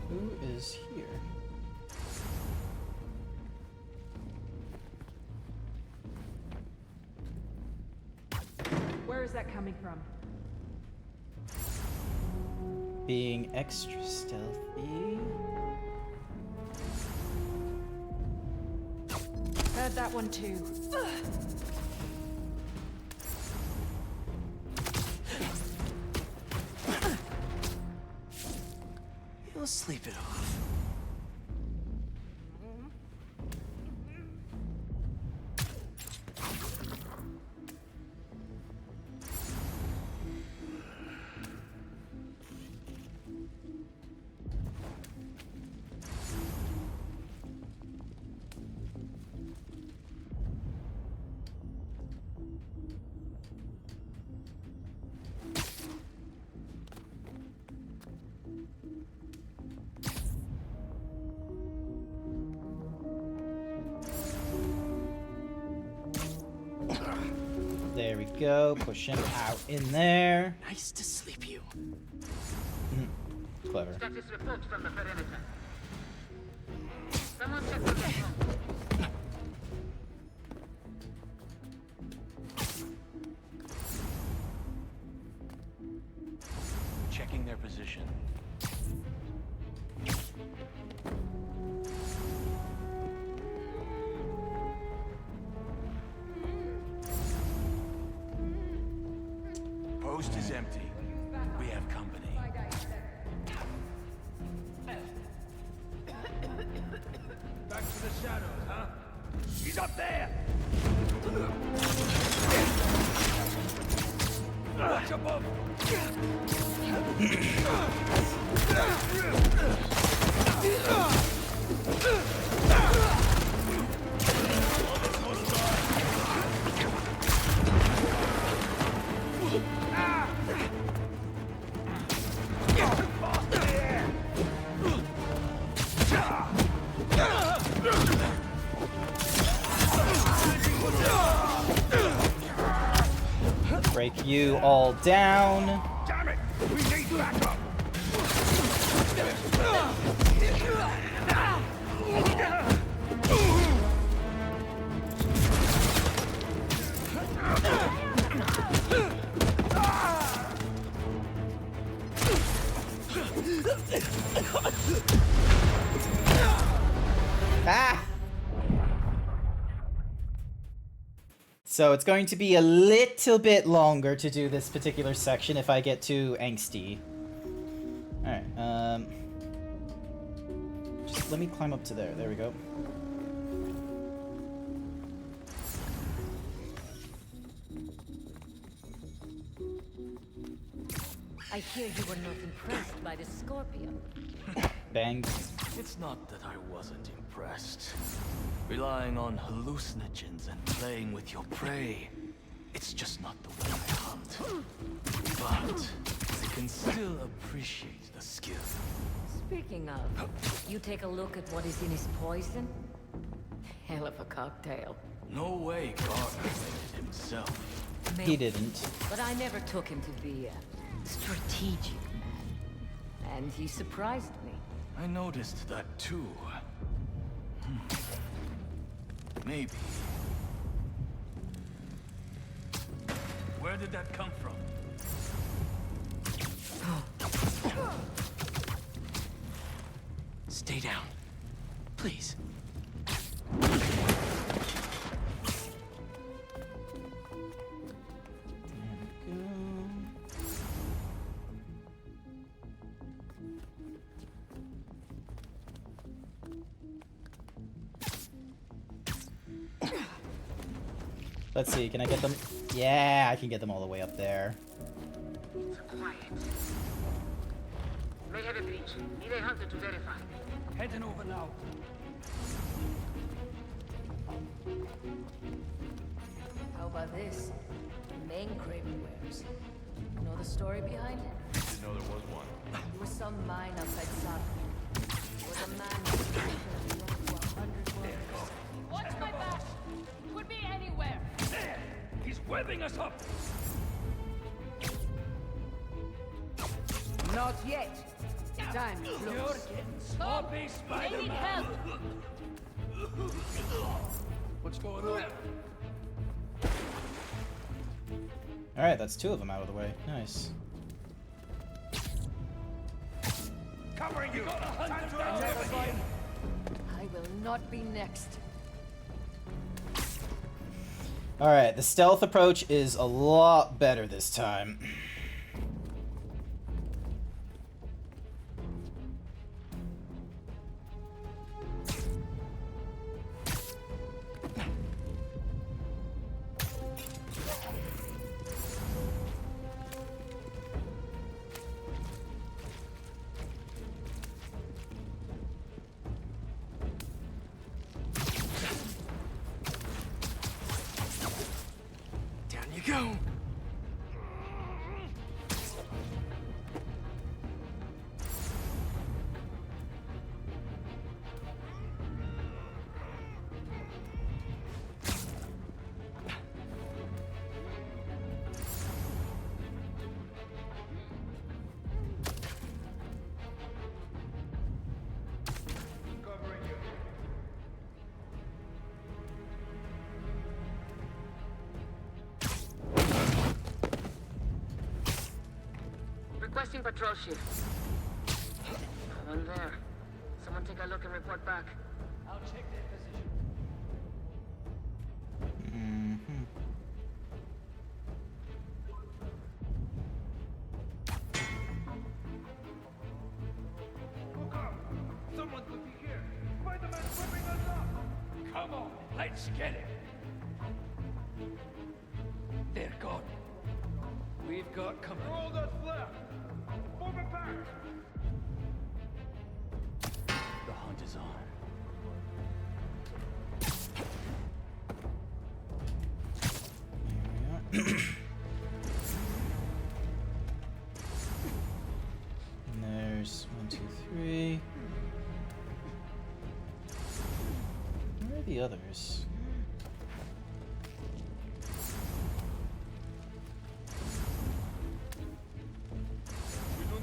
Who is here? Where is that coming from? Being extra stealthy. Heard that one too. You'll sleep it off. There we go. Push him out in there. Nice to sleep you. Clever. Status report from the perimeter. Someone check the phone. Checking their position. Post is empty. We have company. Back to the shadows, huh? He's up there! Watch above! break you all down. Damn it! We need backup! Ah! So it's going to be a little bit longer to do this particular section if I get too angsty. Alright, just let me climb up to there. There we go. I hear you were not impressed by the Scorpion. Bang. It's not that I wasn't impressed. Relying on hallucinogens and playing with your prey, it's just not the way I hunt. But I can still appreciate the skill. Speaking of, you take a look at what is in his poison? Hell of a cocktail. No way Gardner made it himself. He didn't. But I never took him to be a strategic man. And he surprised me. I noticed that too. Maybe. Where did that come from? Stay down. Please. Let's see, can I get them? Yeah, I can get them all the way up there. Quiet. May have a breach. Need a hunter to verify. Heading over now. How about this? Main Craven wares. Know the story behind it? Didn't know there was one. There was some mine outside Sodom. There was a man who was to 100 workers. Watch my back! Could be anywhere! There! He's webbing us up! Not yet. Time close. You're getting sloppy, I need Spider-Man! help! What's going on? Alright, that's two of them out of the way. Nice. Covering you! Got a hunter down over here! I will not be next. Alright, the stealth approach is a lot better this time. Down you go. Covering you. Requesting patrol shift. One there. Someone take a look and report back. I'll check their position. Look up! Someone could be here! Spider-Man's whipping us up! Come on, let's get him! They're gone. We've got company. They're all that's left! Form a pack! The hunt is on. And there's 1, 2, 3. Where are the others?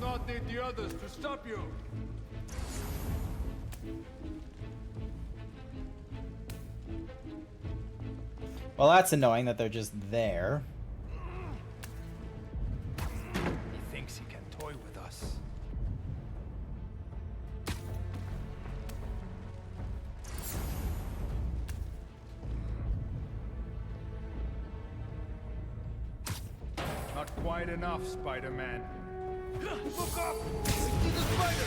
not need the others to stop you. Well, that's annoying that they're just there. He thinks he can toy with us. Not quite enough, Spider-Man. Look up! I see the spider!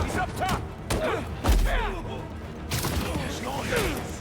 He's up top! There's no hands!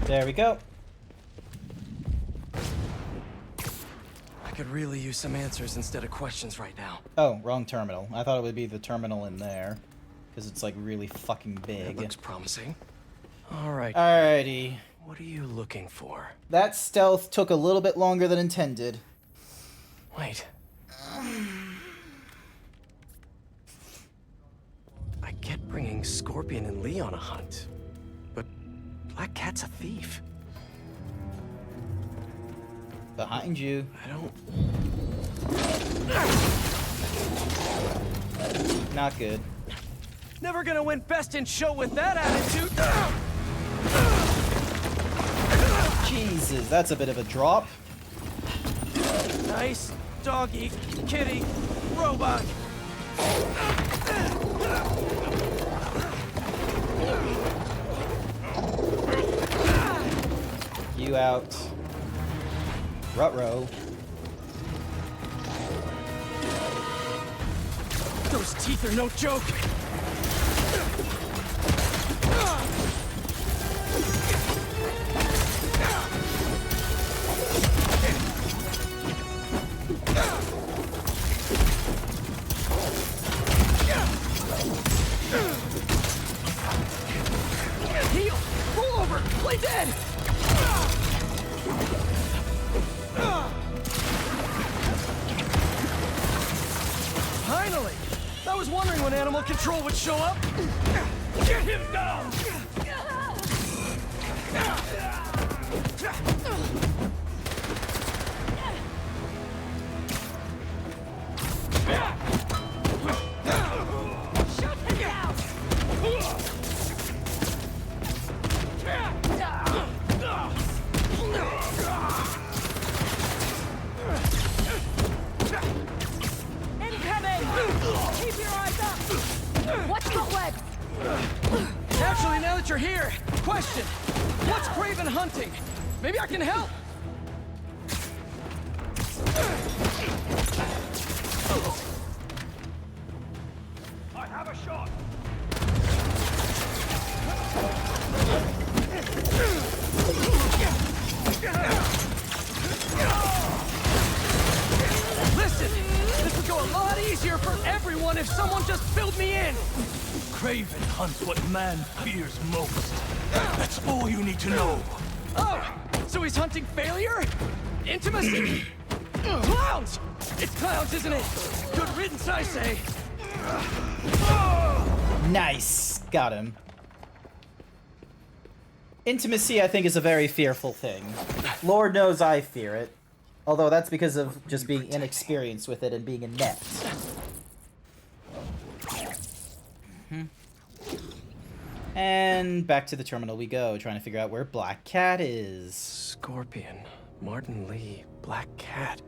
There we go. I could really use some answers instead of questions right now. Oh, wrong terminal. I thought it would be the terminal in there. Because it's like really fucking big. That looks promising. Alright. Alrighty. What are you looking for? That stealth took a little bit longer than intended. Wait. I get bringing Scorpion and Lee on a hunt. But Black Cat's a thief. Behind you. I don't... Not good. Never gonna win best in show with that attitude. Jesus, that's a bit of a drop. Nice doggy, kitty, robot. You out. Ruh-roh. Those teeth are no joke. Heal! Roll over! Play dead! Finally! I was wondering when animal control would show up. Get him down! Shoot him down! Incoming! Keep your eyes up! Watch the web! Actually, now that you're here, question. What's Craven hunting? Maybe I can help? I have a shot. Listen, this would go a lot easier for everyone if someone just filled me in. Craven hunts what man fears most. That's all you need to know. Oh, so he's hunting failure? Intimacy? Clowns! It's clowns, isn't it? Good riddance, I say. Nice. Got him. Intimacy, I think, is a very fearful thing. Lord knows I fear it. Although that's because of just being inexperienced with it and being inept. And back to the terminal we go, trying to figure out where Black Cat is. Scorpion, Martin Lee, Black Cat.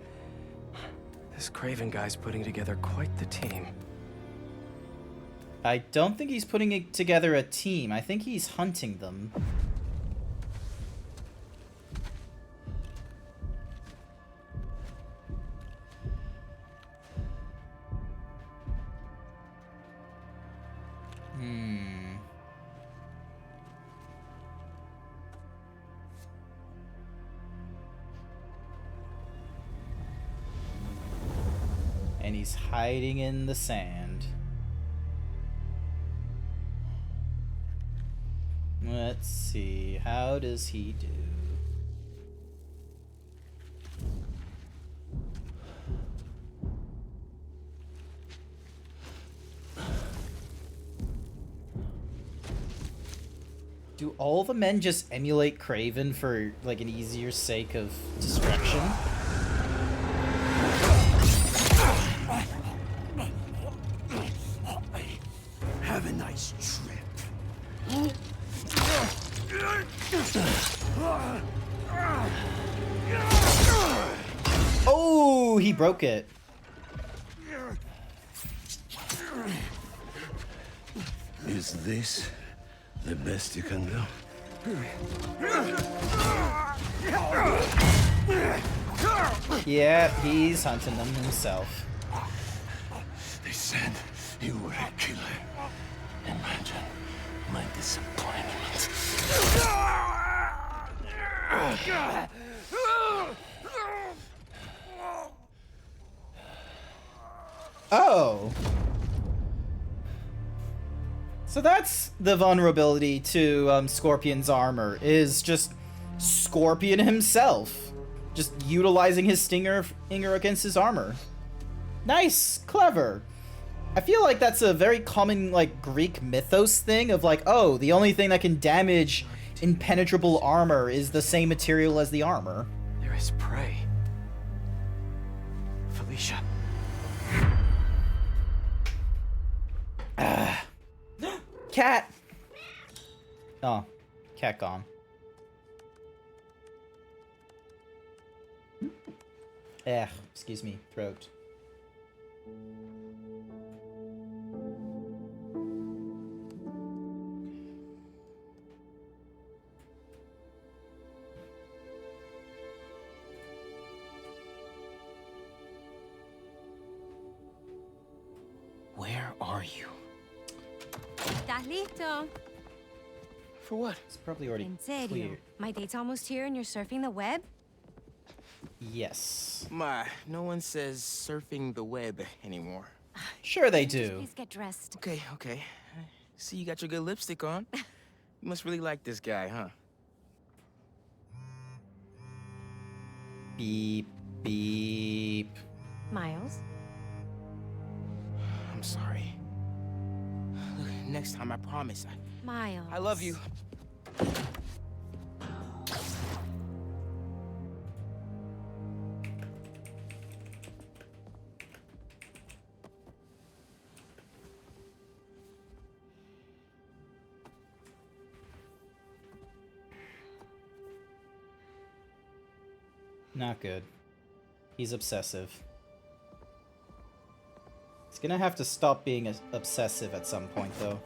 This Craven guy's putting together quite the team. I don't think he's putting together a team. I think he's hunting them. And he's hiding in the sand. Let's see, how does he do? Do all the men just emulate Craven for, like, an easier sake of destruction? Have a nice trip. Oh, he broke it. Is this the best you can do? Yeah, he's hunting them himself. They said you were a killer. Imagine my disappointment. Oh. So that's the vulnerability to Scorpion's armor, is just Scorpion himself. Just utilizing his stinger against his armor. Nice, clever. I feel like that's a very common, like, Greek mythos thing of, like, oh, the only thing that can damage impenetrable armor is the same material as the armor. There is prey. Felicia. Cat! Oh, cat gone. Excuse me, throat. Where are you? ¿Estás listo? For what? It's probably already En serio? clear. My date's almost here and you're surfing the web? Yes. My, no one says surfing the web anymore. Sure they do. Please get dressed. Okay. See, you got your good lipstick on. You must really like this guy, huh? Beep, beep. Miles? I'm sorry. Look, next time, I promise. Miles. I love you. Not good. He's obsessive. He's gonna have to stop being obsessive at some point, though.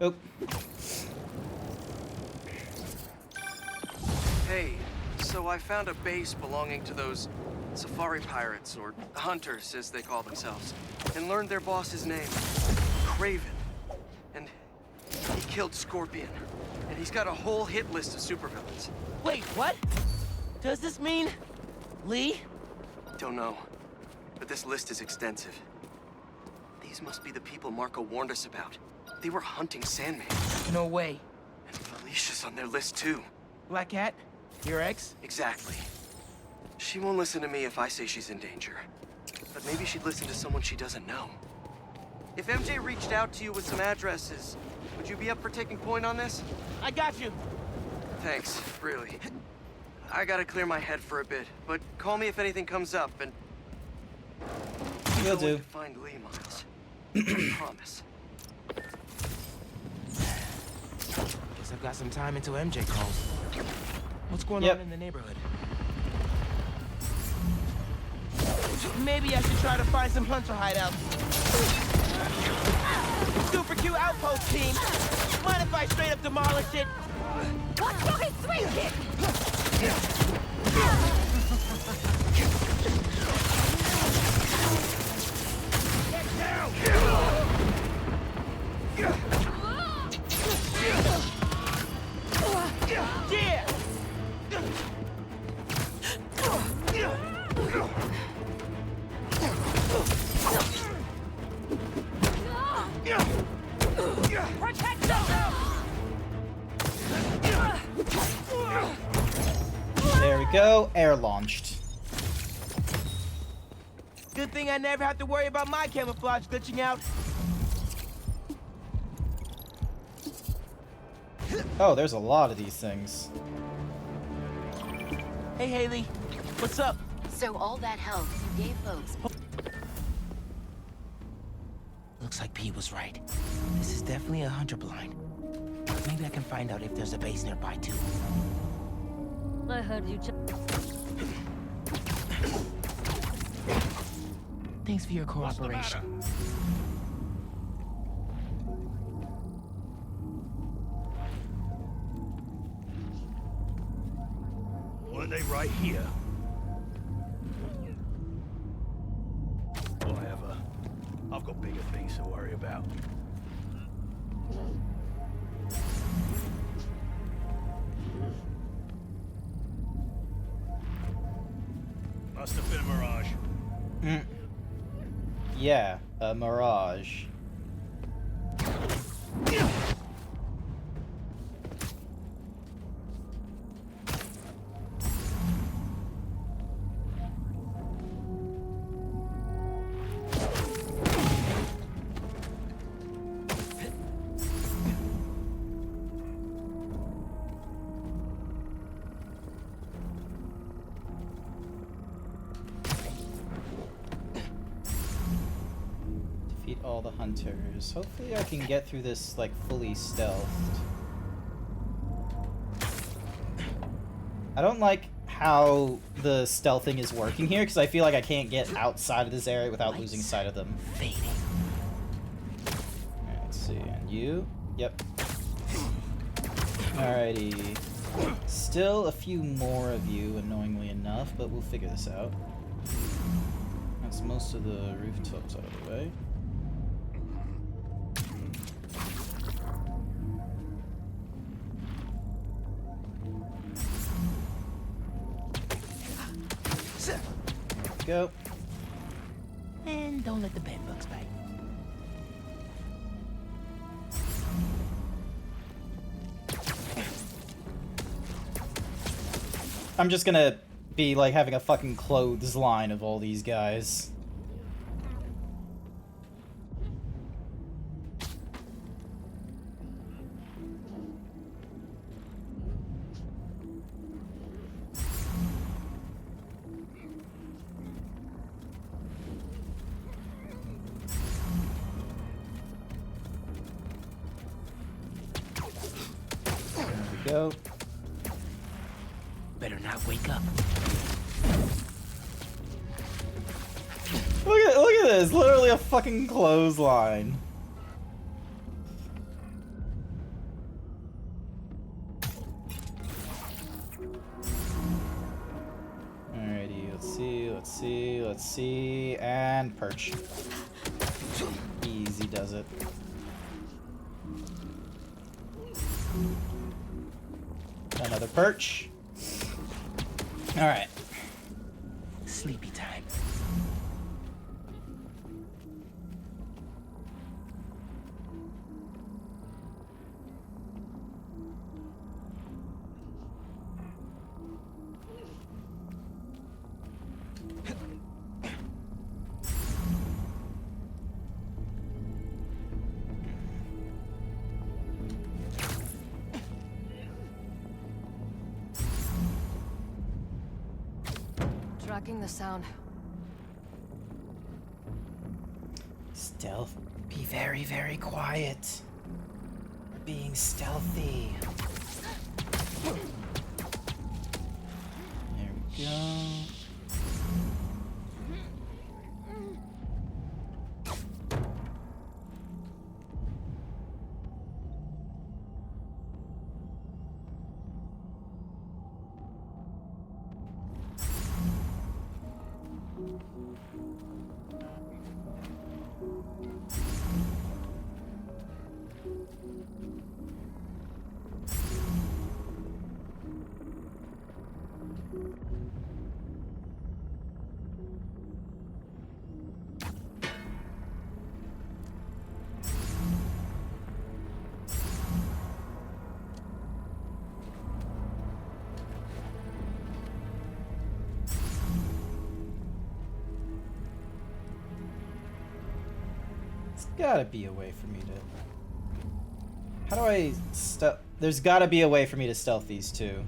Oh. Hey, so I found a base belonging to those safari pirates, or hunters as they call themselves, and learned their boss's name, Craven. And he killed Scorpion, and he's got a whole hit list of supervillains. Wait, what? Does this mean Lee? Don't know, but this list is extensive. These must be the people Marco warned us about. They were hunting Sandman. No way. And Felicia's on their list too. Black Cat? Your ex? Exactly. She won't listen to me if I say she's in danger. But maybe she'd listen to someone she doesn't know. If MJ reached out to you with some addresses, would you be up for taking point on this? I got you. Thanks, really. I gotta clear my head for a bit, but call me if anything comes up, and... Will do. To find Lee, Miles. I promise. Guess I've got some time until MJ calls. What's going on in the neighborhood? Maybe I should try to find some hunter hideouts. Super cute outpost team. Mind if I straight up demolish it? Watch for his swing kick! Get down! Protect yourself! There we go. Air launched. Good thing I never have to worry about my camouflage glitching out. Oh, there's a lot of these things. Hey, Haley. What's up? So all that help you gave folks. Looks like Pete was right. This is definitely a hunter blind. Maybe I can find out if there's a base nearby, too. I heard you. Thanks for your cooperation. Weren't they right here? Whatever. I've got bigger things to worry about. Must have been a mirage. Yeah, a mirage. Defeat all the hunters. Hopefully I can get through this, like, fully stealthed. I don't like how the stealthing is working here, because I feel like I can't get outside of this area without losing sight of them. Fading. Alright, let's see. And you? Yep. Alrighty. Still a few more of you, annoyingly enough, but we'll figure this out. That's most of the rooftops out of the way. Go. And don't let the bed bugs bite. I'm just gonna be like having a fucking clothesline of all these guys. There we go. Better not wake up. Look at this, literally a fucking clothesline. Alrighty, let's see, and perch. Easy does it. Another perch. Alright. Sleepy time. Tracking the sound. Stealth. Be very, very quiet. We're being stealthy. There we go. Gotta be a way for me to... How do I stealth? There's gotta be a way for me to stealth these two.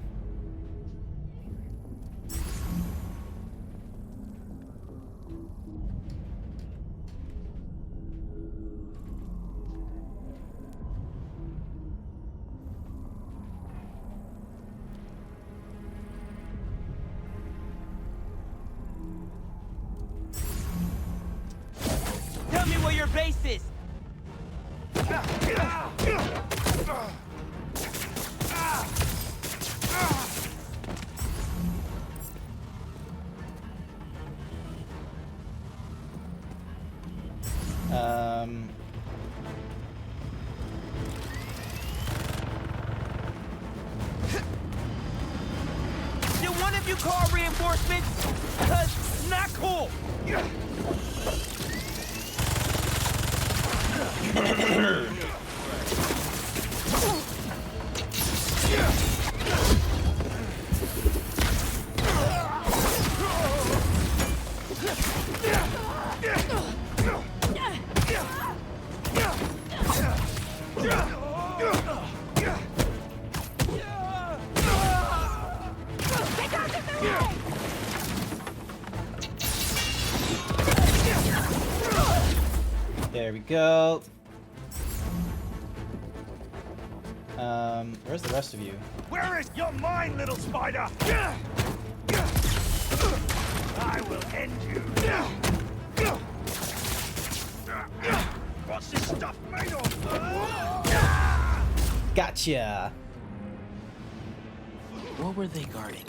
Tell me where your base is! Did one of you call reinforcements? 'Cause not cool! There we go. Where's the rest of you? Where is your mind, little spider? I will end you. What's this stuff made of? Gotcha. What were they guarding?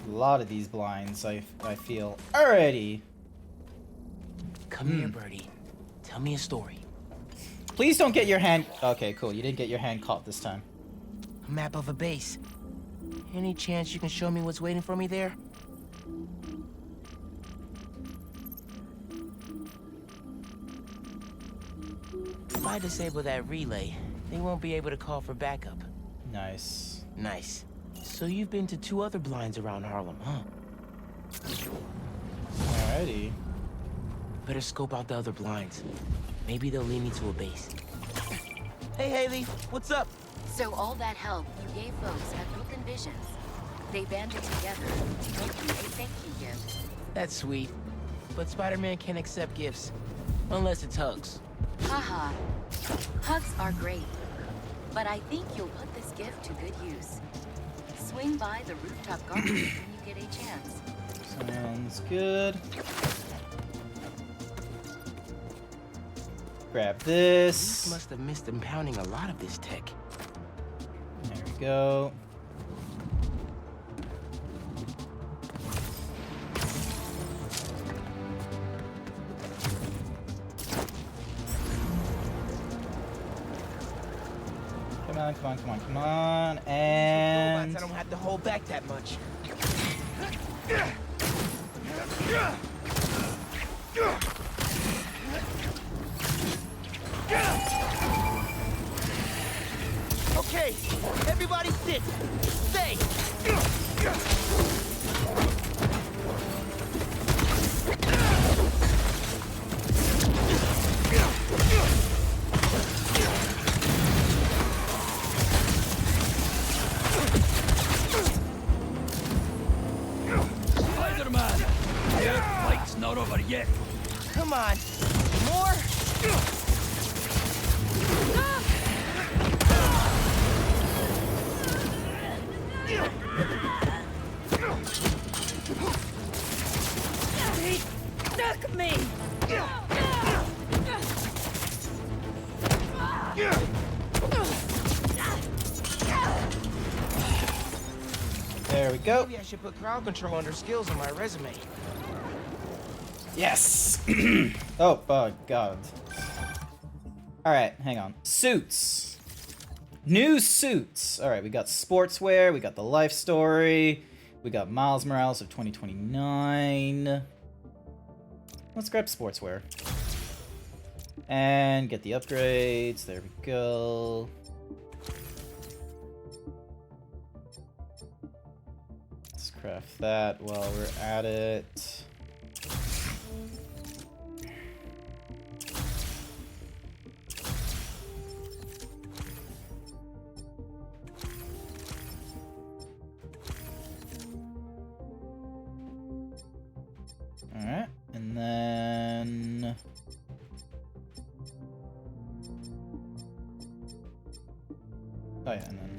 A lot of these blinds, I feel. Alrighty. Come here, Birdie. Tell me a story. Please don't get your hand... Okay, cool. You didn't get your hand caught this time. A map of a base. Any chance you can show me what's waiting for me there? If I disable that relay, they won't be able to call for backup. Nice. Nice. So you've been to 2 other blinds around Harlem, huh? Alrighty. Better scope out the other blinds. Maybe they'll lead me to a base. Hey, Haley, what's up? So all that help you gave folks had broken visions. They banded together to make you a thank you gift. That's sweet. But Spider-Man can't accept gifts. Unless it's hugs. Haha. Hugs are great. But I think you'll put this gift to good use. Swing by the rooftop garden when you get a chance. Sounds good. Grab this. Must have missed impounding a lot of this tech. There we go. Come on, come on, come on, come on, and... I don't have to hold back that much. Okay, everybody sit. Stay. not over yet. Come on. More? He stuck me! There we go. Maybe I should put crowd control under skills on my resume. Yes. Oh, God. All right, hang on. Suits. New suits. All right, we got sportswear. We got the life story. We got Miles Morales of 2029. Let's grab sportswear. And get the upgrades. There we go. Let's craft that while we're at it. Alright, and then... Oh yeah, and then...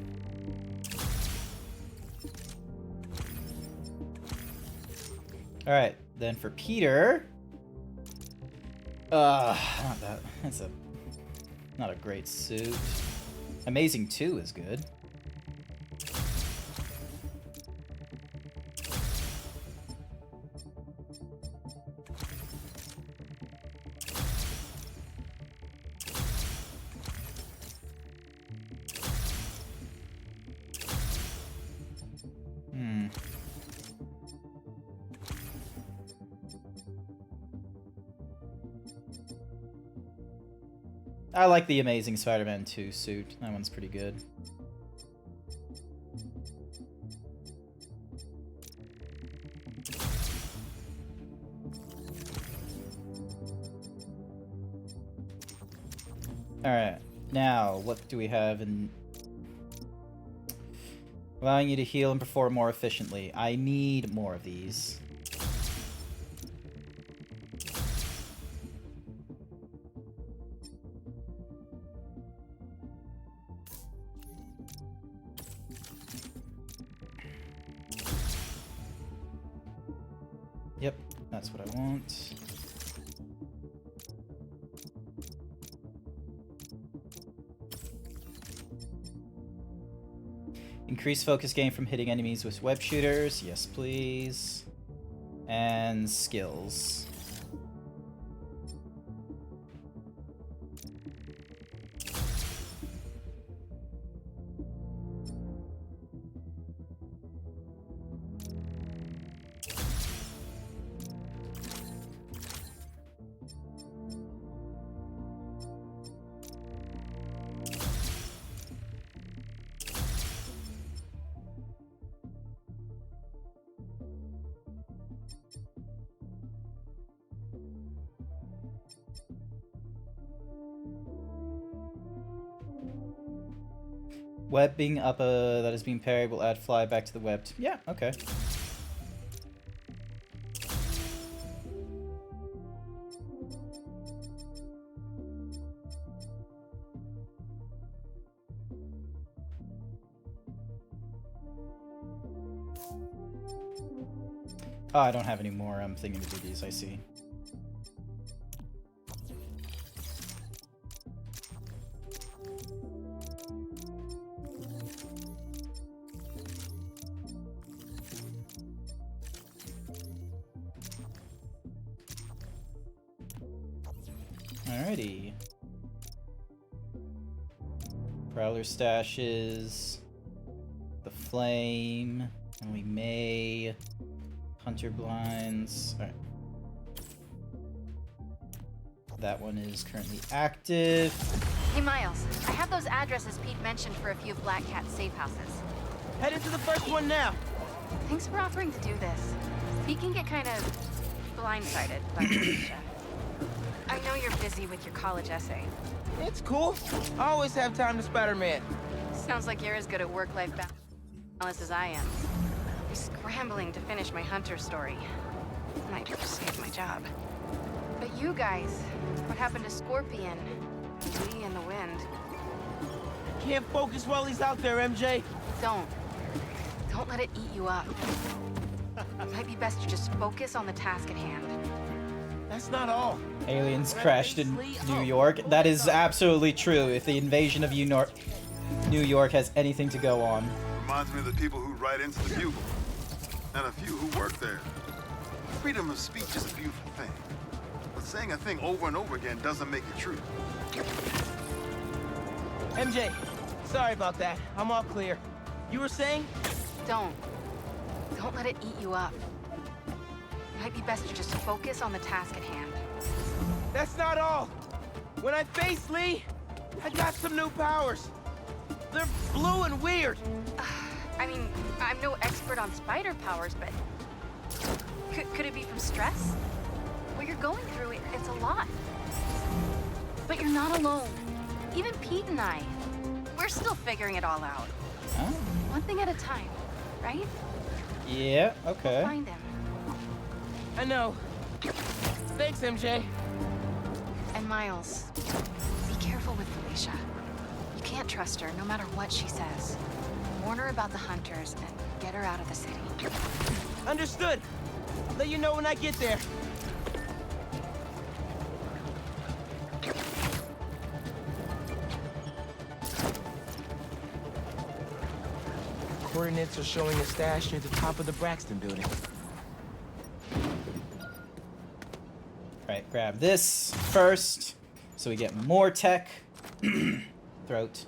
Alright, then for Peter... not that. That's not a great suit. Amazing 2 is good. I like the Amazing Spider-Man 2 suit. That one's pretty good. Alright, now what do we have in... Allowing you to heal and perform more efficiently. I need more of these. Yep, that's what I want. Increase focus gain from hitting enemies with web shooters. Yes, please. And skills. Web being up that is being parried will add fly back to the web. Yeah, okay. Oh, I don't have any more. I'm thinking to do these, I see. Alrighty. Prowler stashes. The flame. And we may... Hunter blinds. Alright. That one is currently active. Hey, Miles. I have those addresses Pete mentioned for a few of Black Cat's safe houses. Head into the first one now. Thanks for offering to do this. Pete can get kind of blindsided, but I know you're busy with your college essay. It's cool. I always have time to Spider-Man. Sounds like you're as good at work-life balance as I am. I'm scrambling to finish my Hunter story. Might have saved my job. But you guys, what happened to Scorpion? Lee and the Wind? Can't focus while he's out there, MJ. Don't. Don't let it eat you up. It might be best to just focus on the task at hand. That's not all. Aliens crashed in New York. That is absolutely true. If the invasion of New York has anything to go on. Reminds me of the people who write into the Bugle, and a few who work there. Freedom of speech is a beautiful thing, but saying a thing over and over again doesn't make it true. MJ, sorry about that. I'm all clear. You were saying? Don't. Don't let it eat you up. It might be best to just focus on the task at hand. That's not all. When I face Lee, I got some new powers. They're blue and weird. I mean, I'm no expert on spider powers, but could it be from stress? What you're going through, it's a lot. But you're not alone. Even Pete and I, we're still figuring it all out. Oh. One thing at a time, right? Yeah, okay. We'll find him. I know. Thanks, MJ. And Miles, be careful with Felicia. You can't trust her, no matter what she says. Warn her about the hunters and get her out of the city. Understood. I'll let you know when I get there. Coordinates are showing a stash near the top of the Braxton building. Alright, grab this first, so we get more tech. Throat.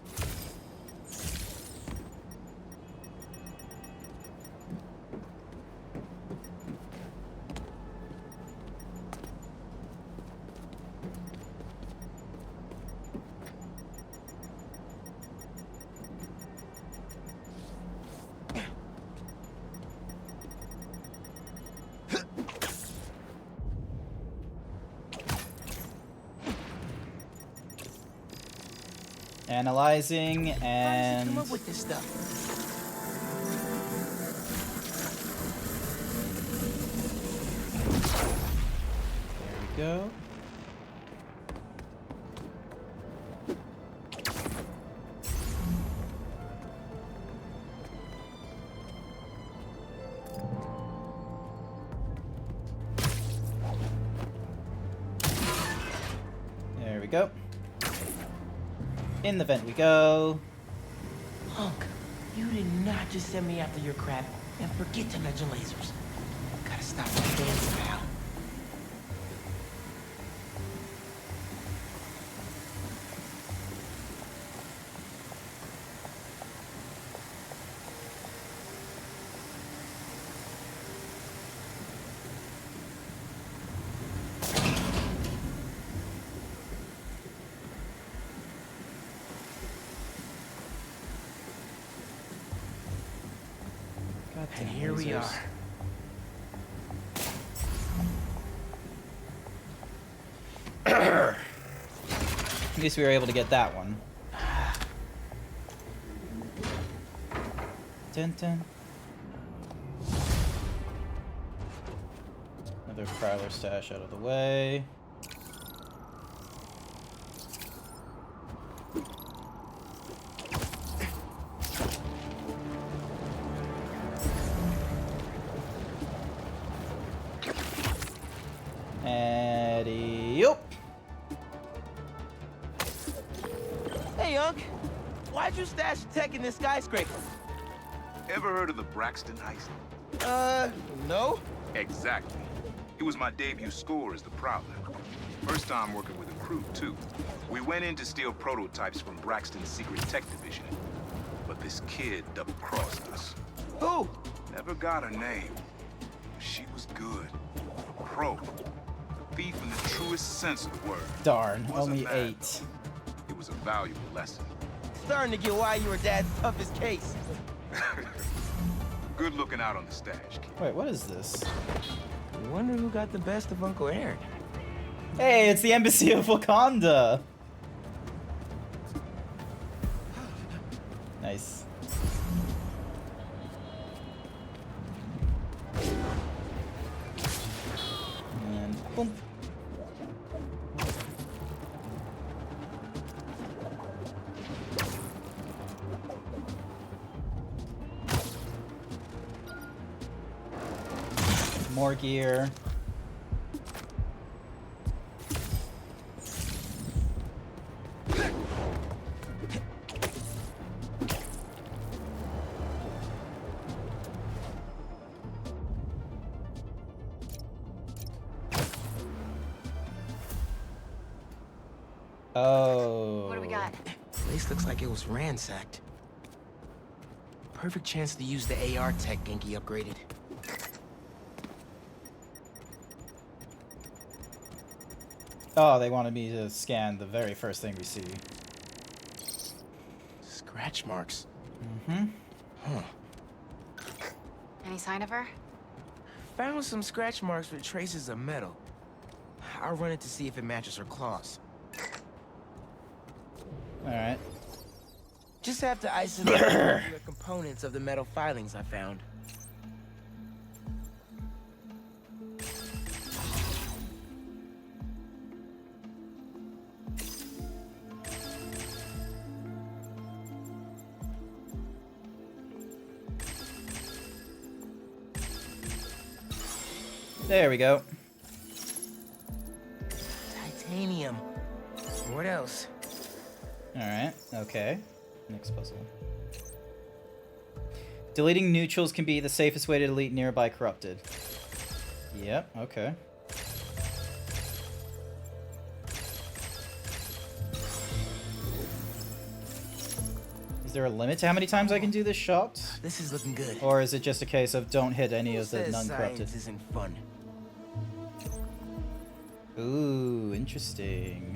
Analyzing and Come up with this stuff. there we go. There we go. In the vent we go. Hunk, you did not just send me after your crap and forget to mention lasers. Gotta stop that dance now. And here we are. At least we were able to get that one. Dun dun. Another Prowler stash out of the way. Hey, Unc. Why'd you stash tech in this skyscraper? Ever heard of the Braxton heist? No. Exactly. It was my debut score as the Prowler. First time working with a crew, too. We went in to steal prototypes from Braxton's secret tech division. But this kid double-crossed us. Who? Never got her name. She was good. Pro. Thief in the truest sense of the word. Darn, only mad. 8. It was a valuable lesson. Starting to get why you were Dad's toughest case. Good looking out on the stash, kid. Wait, what is this? Wonder who got the best of Uncle Aaron. Hey, it's the Embassy of Wakanda! Nice. Boom. More gear. Oh. What do we got? Place looks like it was ransacked. Perfect chance to use the AR tech Genki upgraded. Oh, they wanted me to scan the very first thing we see. Scratch marks. Mm-hmm. Huh. Any sign of her? Found some scratch marks with traces of metal. I'll run it to see if it matches her claws. Alright. Just have to isolate the components of the metal filings I found. There we go. Titanium. What else? Alright, okay. Next puzzle. Deleting neutrals can be the safest way to delete nearby corrupted. Yep, okay. Is there a limit to how many times I can do this shot? This is looking good. Or is it just a case of don't hit any of the Says non-corrupted? science isn't fun. Ooh, interesting.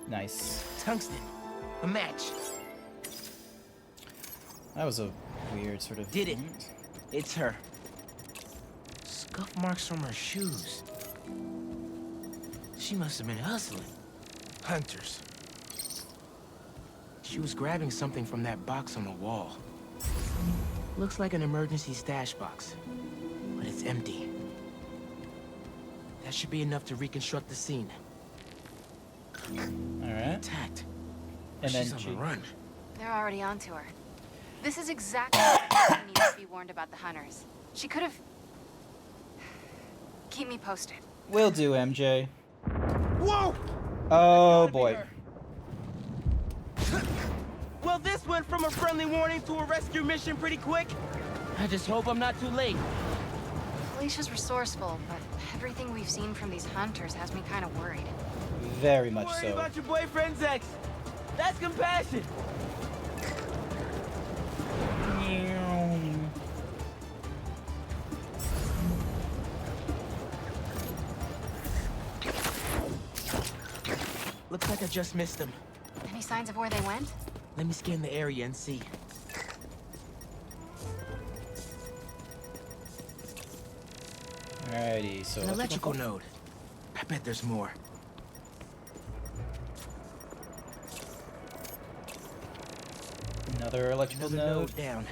Nice. Tungsten. A match. That was a weird sort of... Did it. It's her. Scuff marks from her shoes. She must have been hustling. Hunters. She was grabbing something from that box on the wall. Looks like an emergency stash box, but it's empty. That should be enough to reconstruct the scene. Alright. Intact. And then she's on the run. They're already onto her. This is exactly why she needs to be warned about the hunters. She could have... Keep me posted. Will do, MJ. Whoa! Oh, boy. Well, this went from a friendly warning to a rescue mission pretty quick. I just hope I'm not too late. Felicia's resourceful, but everything we've seen from these hunters has me kind of worried. Very much Worried so. about your boyfriend's ex. That's compassion. Looks like I just missed them. Any signs of where they went? Let me scan the area and see. Alrighty, so... An electrical node. I bet there's more. Another electrical node. Down.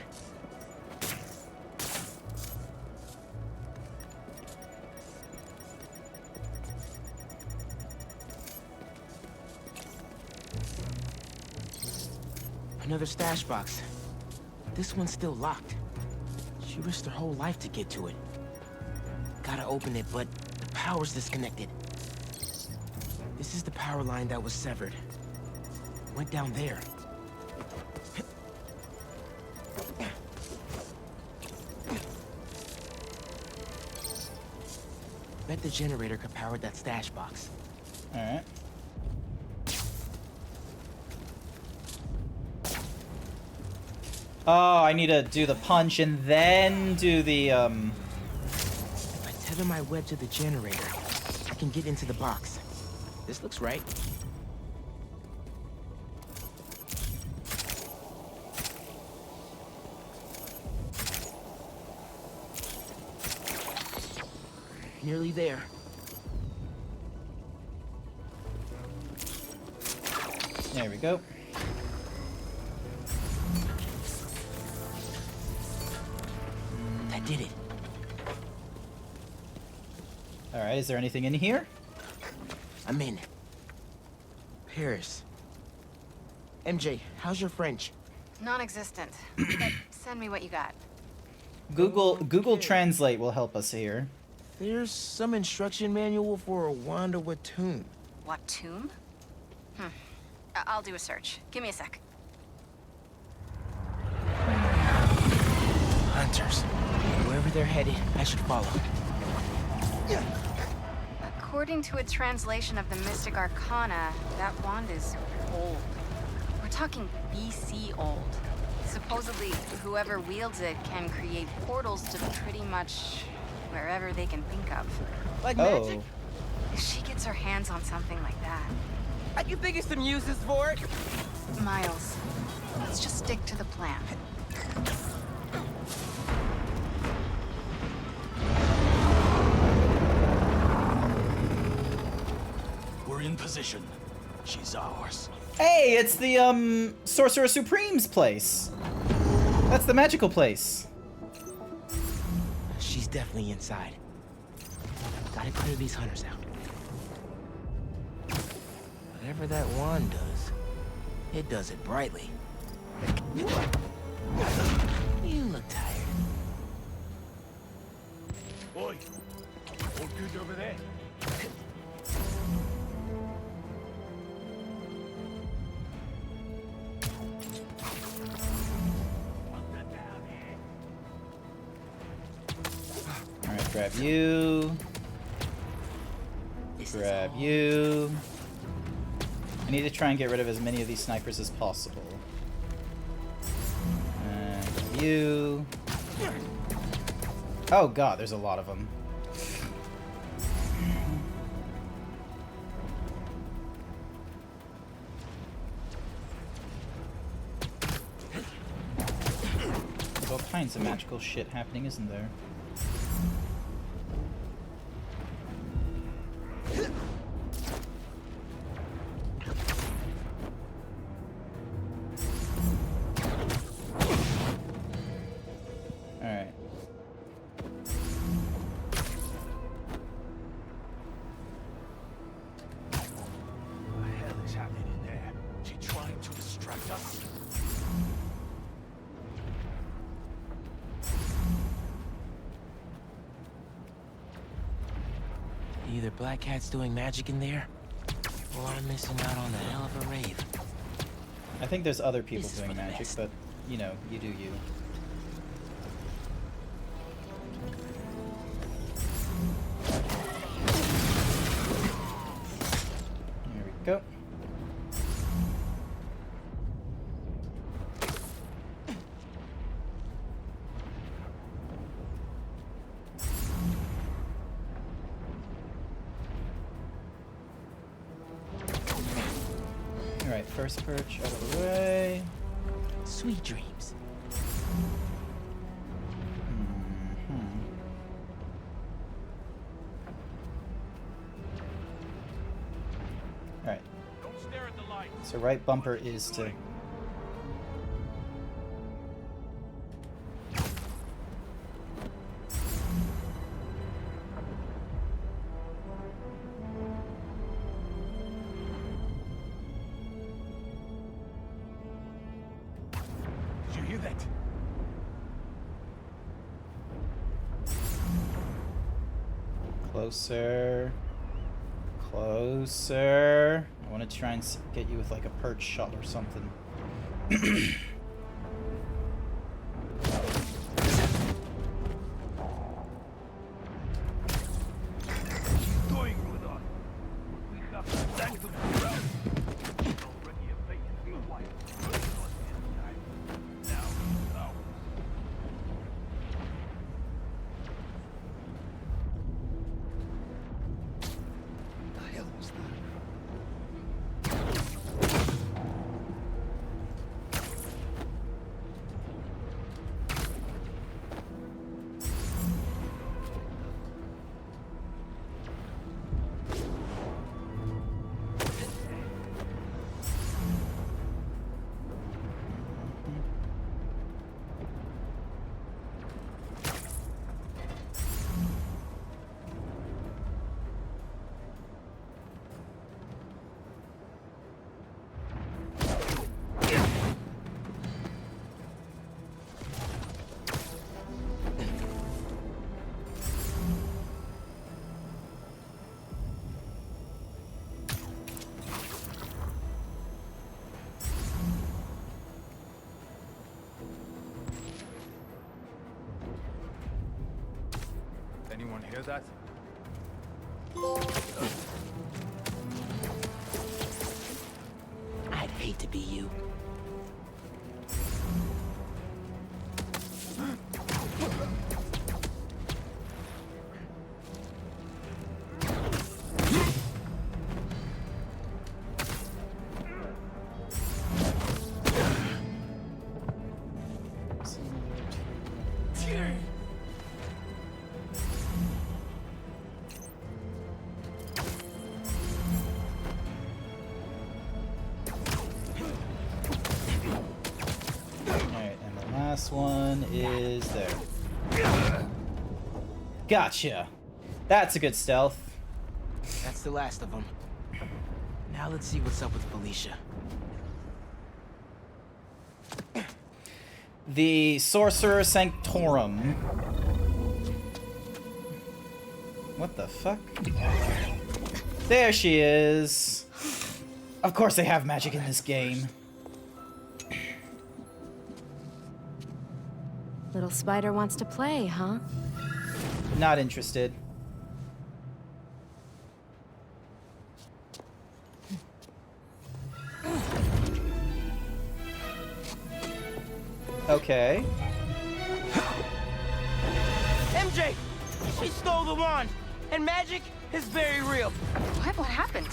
Another stash box. This one's still locked. She risked her whole life to get to it. Gotta open it, but the power's disconnected. This is the power line that was severed. Went down there. Bet the generator could power that stash box. Alright. Oh, I need to do the punch and then do the, If I tether my web to the generator, I can get into the box. This looks right. Nearly there. There we go. That did it. Alright, is there anything in here? I'm in. Paris. MJ, how's your French? Non-existent. But send me what you got. Google Translate will help us here. There's some instruction manual for a Wanda Watoon. What tomb? I'll do a search. Give me a sec. Hunters. Wherever they're headed, I should follow. According to a translation of the Mystic Arcana, that wand is old. We're talking BC old. Supposedly, whoever wields it can create portals to pretty much wherever they can think of. Like magic? If she gets her hands on something like that. I can think of some uses for it. Miles, let's just stick to the plan. We're in position. She's ours. Hey, it's the Sorcerer Supreme's place. That's the magical place. She's definitely inside. Gotta clear these hunters out. Whatever that wand does, it does it brightly. You look tired. Boy, all good over there. Alright, grab you. Grab you. I need to try and get rid of as many of these snipers as possible. And you. Oh god, there's a lot of them. There's all kinds of magical shit happening, isn't there? Alright. What the hell is happening in there? She trying to distract us? Either Black Cat's doing magic in there, or I'm missing out on a hell of a rave. I think there's other people doing magic, but, you know, you do you. There we go. Alright, first perch out of the way. Sweet dreams. Alright. Don't stare at the light. So right bumper is to... Did you hear that? Closer. Closer. I want to try and get you with like a perch shot or something. Doing with us. We have to thank them for us. Already evaded the wife. Now it's ours. The hell was that? Hear that? I'd hate to be you. Last one is there. Gotcha. That's a good stealth. That's the last of them. Now let's see what's up with Felicia. The Sorcerer Sanctorum. What the fuck? There she is. Of course they have magic in this game. Little spider wants to play, huh? Not interested. Okay. MJ! She stole the wand! And magic is very real. What happened?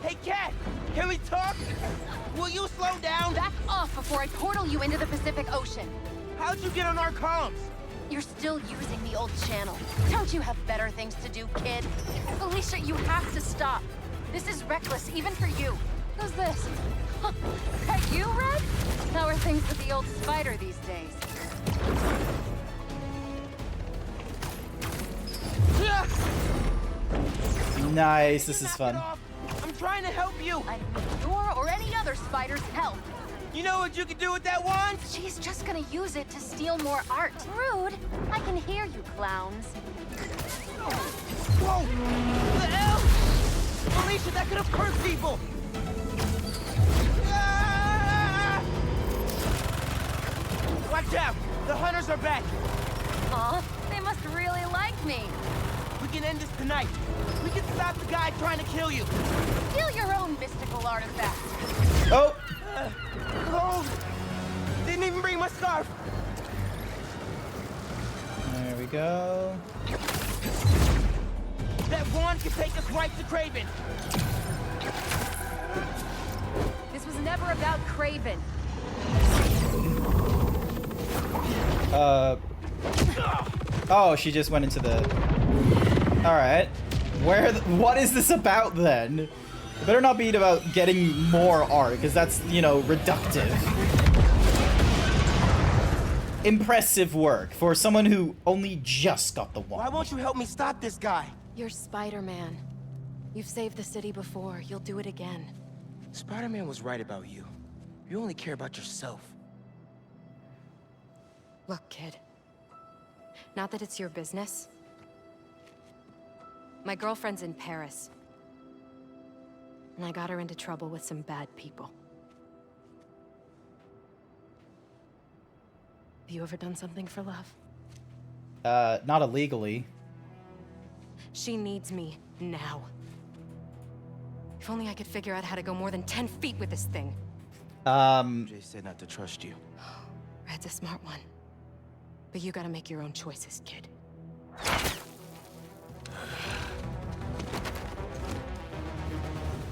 Hey, Cat! Can we talk? Will you slow down? Back off before I portal you into the Pacific Ocean. How'd you get on our comms? You're still using the old channel. Don't you have better things to do, kid? Felicia, you have to stop. This is reckless, even for you. Who's this? That you, Red? How are things with the old spider these days? Nice, this is fun. I'm trying to help you. I don't need your or any other spider's help. You know what you can do with that wand? She's just gonna use it to steal more art. Rude. I can hear you, clowns. Whoa! The hell? Felicia, that could have hurt people! Ah! Watch out! The hunters are back! Aw, they must really like me. We can end this tonight. We can stop the guy trying to kill you. Steal your own mystical artifact. Oh! Cold! Didn't even bring my scarf! There we go. That wand can take us right to Craven. This was never about Craven. Oh, she just went into the... Alright. What is this about, then? It better not be about getting more art, because that's, you know, reductive. Impressive work for someone who only just got the wand. Why won't you help me stop this guy? You're Spider-Man. You've saved the city before. You'll do it again. Spider-Man was right about you. You only care about yourself. Look, kid. Not that it's your business. My girlfriend's in Paris. And I got her into trouble with some bad people. Have you ever done something for love? Not illegally. She needs me now. If only I could figure out how to go more than 10 feet with this thing. Jay said not to trust you. Red's a smart one. But you gotta make your own choices, kid.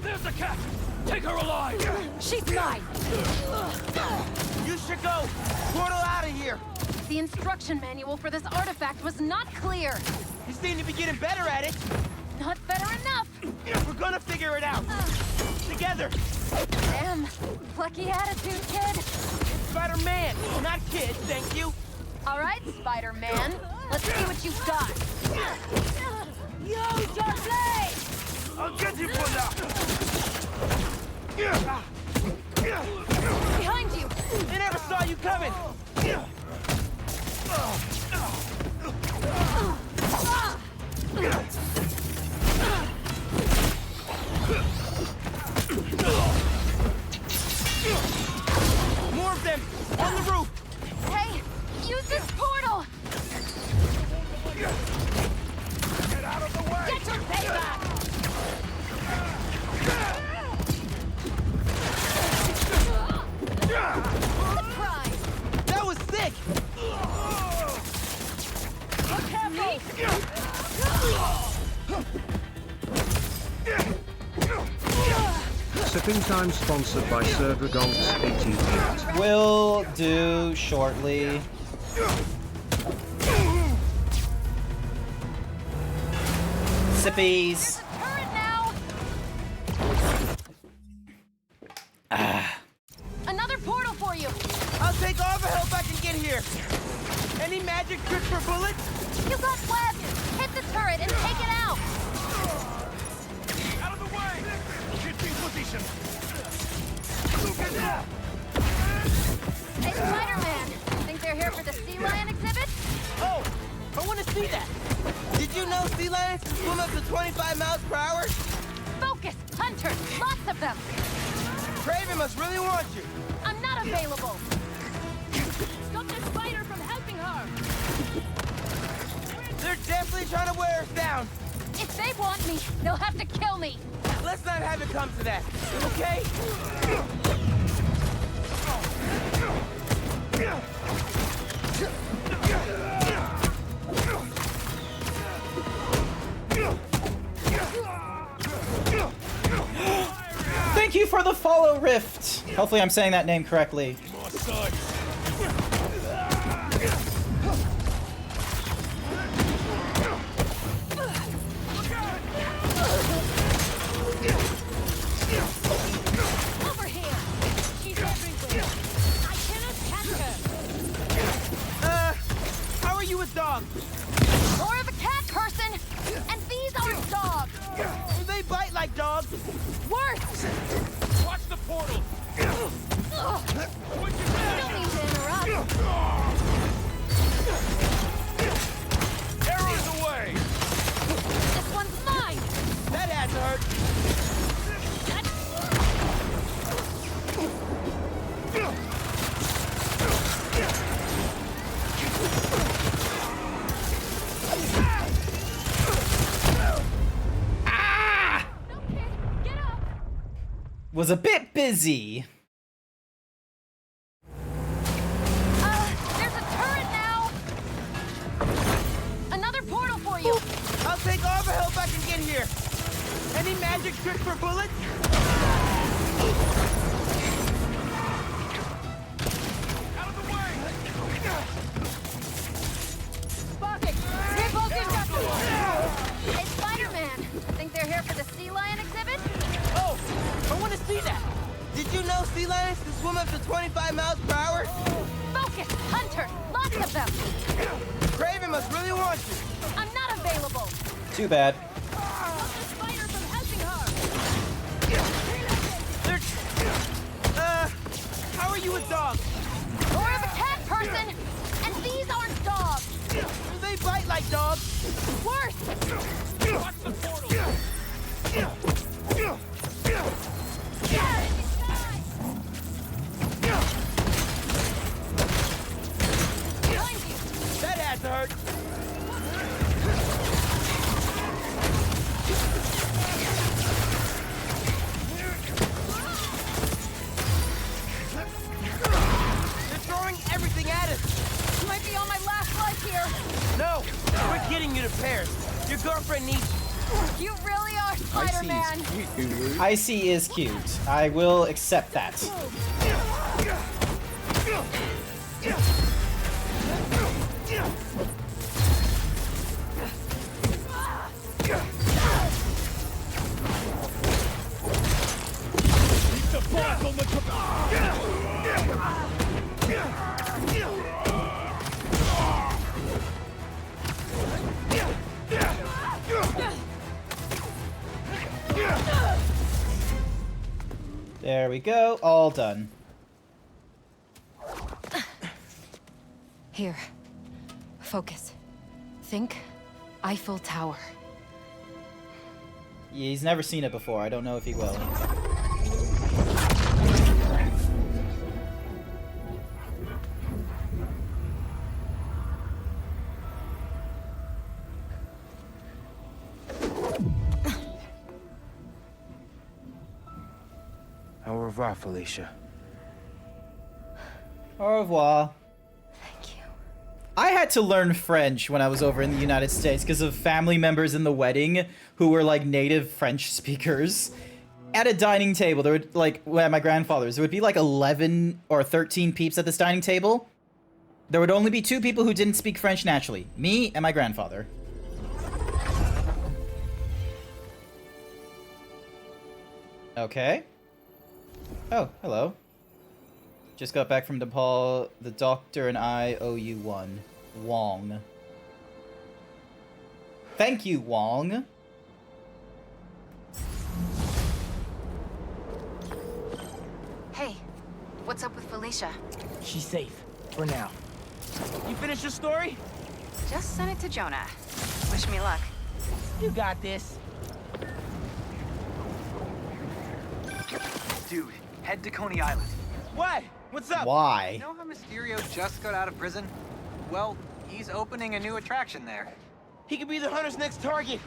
There's the cat! Take her alive! She's mine! You should go! Portal out of here! The instruction manual for this artifact was not clear. You seem to be getting better at it. Not better enough. We're gonna figure it out. Together. Damn. Plucky attitude, kid. Spider-Man, not kid, thank you. All right, Spider-Man. Let's see what you've got. Use your blade! I'll get you for that! Behind you! They never saw you coming! More of them! On the roof! Hey! Use this portal! Sipping Time sponsored by Sir Dragonx88. Will do shortly. Sippies. Another portal for you. I'll take all the help I can get here. Any magic tricks for bullets? You got webs. Hit the turret and take it out. Out of the way! Shifting position. Hey, Spider-Man. Think they're here for the sea lion exhibit? Oh, I want to see that. Did you know sea lions can swim up to 25 miles per hour? Focus, Hunter. Lots of them. Craven must really want you. I'm not available. Stop the spider from helping her. They're definitely trying to wear us down. If they want me, they'll have to kill me. Let's not have it come to that, okay? Thank you for the follow, Rift. Hopefully I'm saying that name correctly. Over here. She's everywhere. I cannot catch her. How are you with dogs? More of a cat person, and these aren't dogs. Do they bite like dogs? Worse. Watch the portal. Don't mean to interrupt. Arrows away. This one's mine. That had to hurt. Was a bit busy. There's a turret now. Another portal for you. I'll take all the help I can get here. Any magic tricks for bullets? Out of the way. Sparking. We're both in. Hey, Spider-Man. Think they're here for the sea lion exhibit? Oh, I want to see that. Did you know sea lions can swim up to 25 miles per hour? Focus, Hunter. Lots of them. Craven must really want you. I'm not available. Too bad. Stop the spider from helping her. How are you with dogs? More of a cat person, and these aren't dogs. Do they bite like dogs? Worse. Watch the portal. That had to hurt. They're throwing everything at us. You might be on my last life here. No, we're getting you to Paris. Your girlfriend needs you. You really are Spider-Man. Icy is cute. I will accept that. Keep the boss on the There we go. All done. Here. Focus. Think Eiffel Tower. He's never seen it before. I don't know if he will. Au revoir, Felicia. Au revoir. Thank you. I had to learn French when I was over in the United States because of family members in the wedding who were like native French speakers. at a dining table, there would, like, at my grandfather's, there would be like 11 or 13 peeps at this dining table. There would only be 2 people who didn't speak French naturally. Me and my grandfather. Okay. Oh, hello. Just got back from Nepal. The doctor and I owe you one. Wong. Thank you, Wong. Hey, what's up with Felicia? She's safe. For now. You finished your story? Just sent it to Jonah. Wish me luck. You got this. Dude, head to Coney Island. What? What's up? Why? You know how Mysterio just got out of prison? Well, he's opening a new attraction there. He could be the hunter's next target.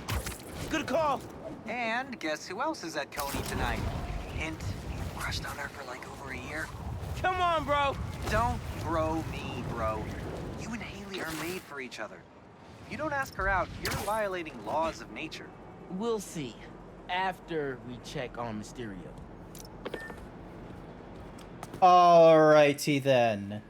Good call. And guess who else is at Coney tonight? Hint, he crushed on her for like over a year. Come on, bro. Don't bro me, bro. You and Haley are made for each other. If you don't ask her out, you're violating laws of nature. We'll see. After we check on Mysterio. Alrighty then.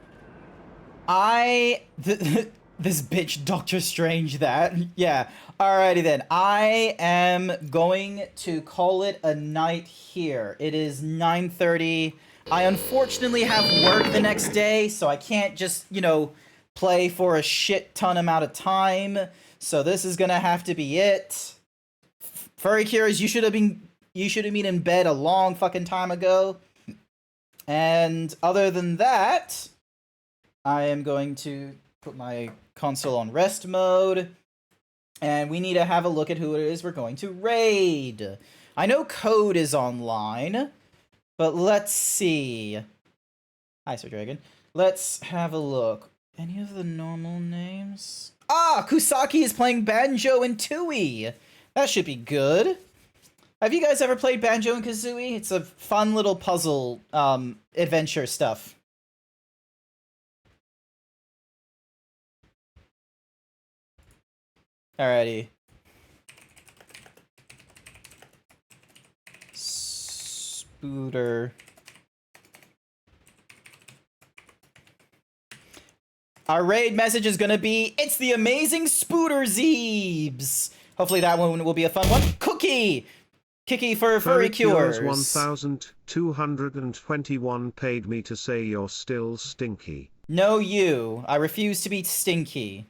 This bitch Doctor Strange that. Yeah. Alrighty then. I am going to call it a night here. It is 9:30. I unfortunately have work the next day, so I can't just, you know, play for a shit ton amount of time. So this is gonna have to be it. Furry Cures, you should have been in bed a long fucking time ago. And other than that, I am going to put my console on rest mode. And we need to have a look at who it is we're going to raid. I know Code is online, but let's see. Hi, Sir Dragon. Let's have a look. Any of the normal names? Ah, Kusaki is playing Banjo and Tooie. That should be good. Have you guys ever played Banjo and Kazooie? It's a fun little puzzle adventure stuff. Alrighty. Spooter. Our raid message is gonna be, it's the amazing GrantZeebs. Hopefully that one will be a fun one. Cookie! Kiki for Furry Cures. 1221 paid me to say you're still stinky. No, you. I refuse to be stinky.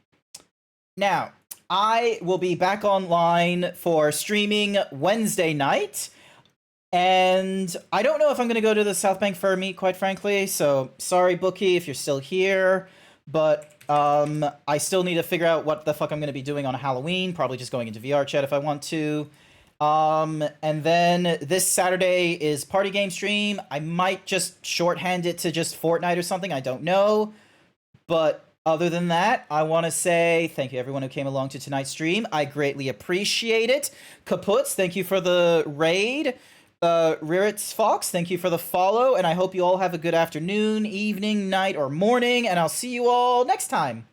Now, I will be back online for streaming Wednesday night. And I don't know if I'm going to go to the South Bank Fur Meet, quite frankly. So, sorry, Bookie, if you're still here. But I still need to figure out what the fuck I'm going to be doing on Halloween. Probably just going into VR chat if I want to. And then this Saturday is party game stream. I might just shorthand it to just Fortnite or something. I don't know. But other than that, I want to say thank you everyone who came along to tonight's stream. I greatly appreciate it. Kaputs, thank you for the raid. Riritz Fox, thank you for the follow. And I hope you all have a good afternoon, evening, night, or morning. And I'll see you all next time.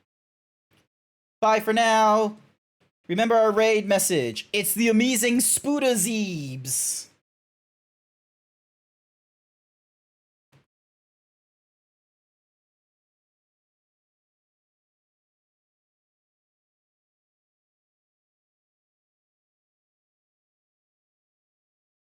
Bye for now. Remember our raid message. It's the amazing GrantZeebs.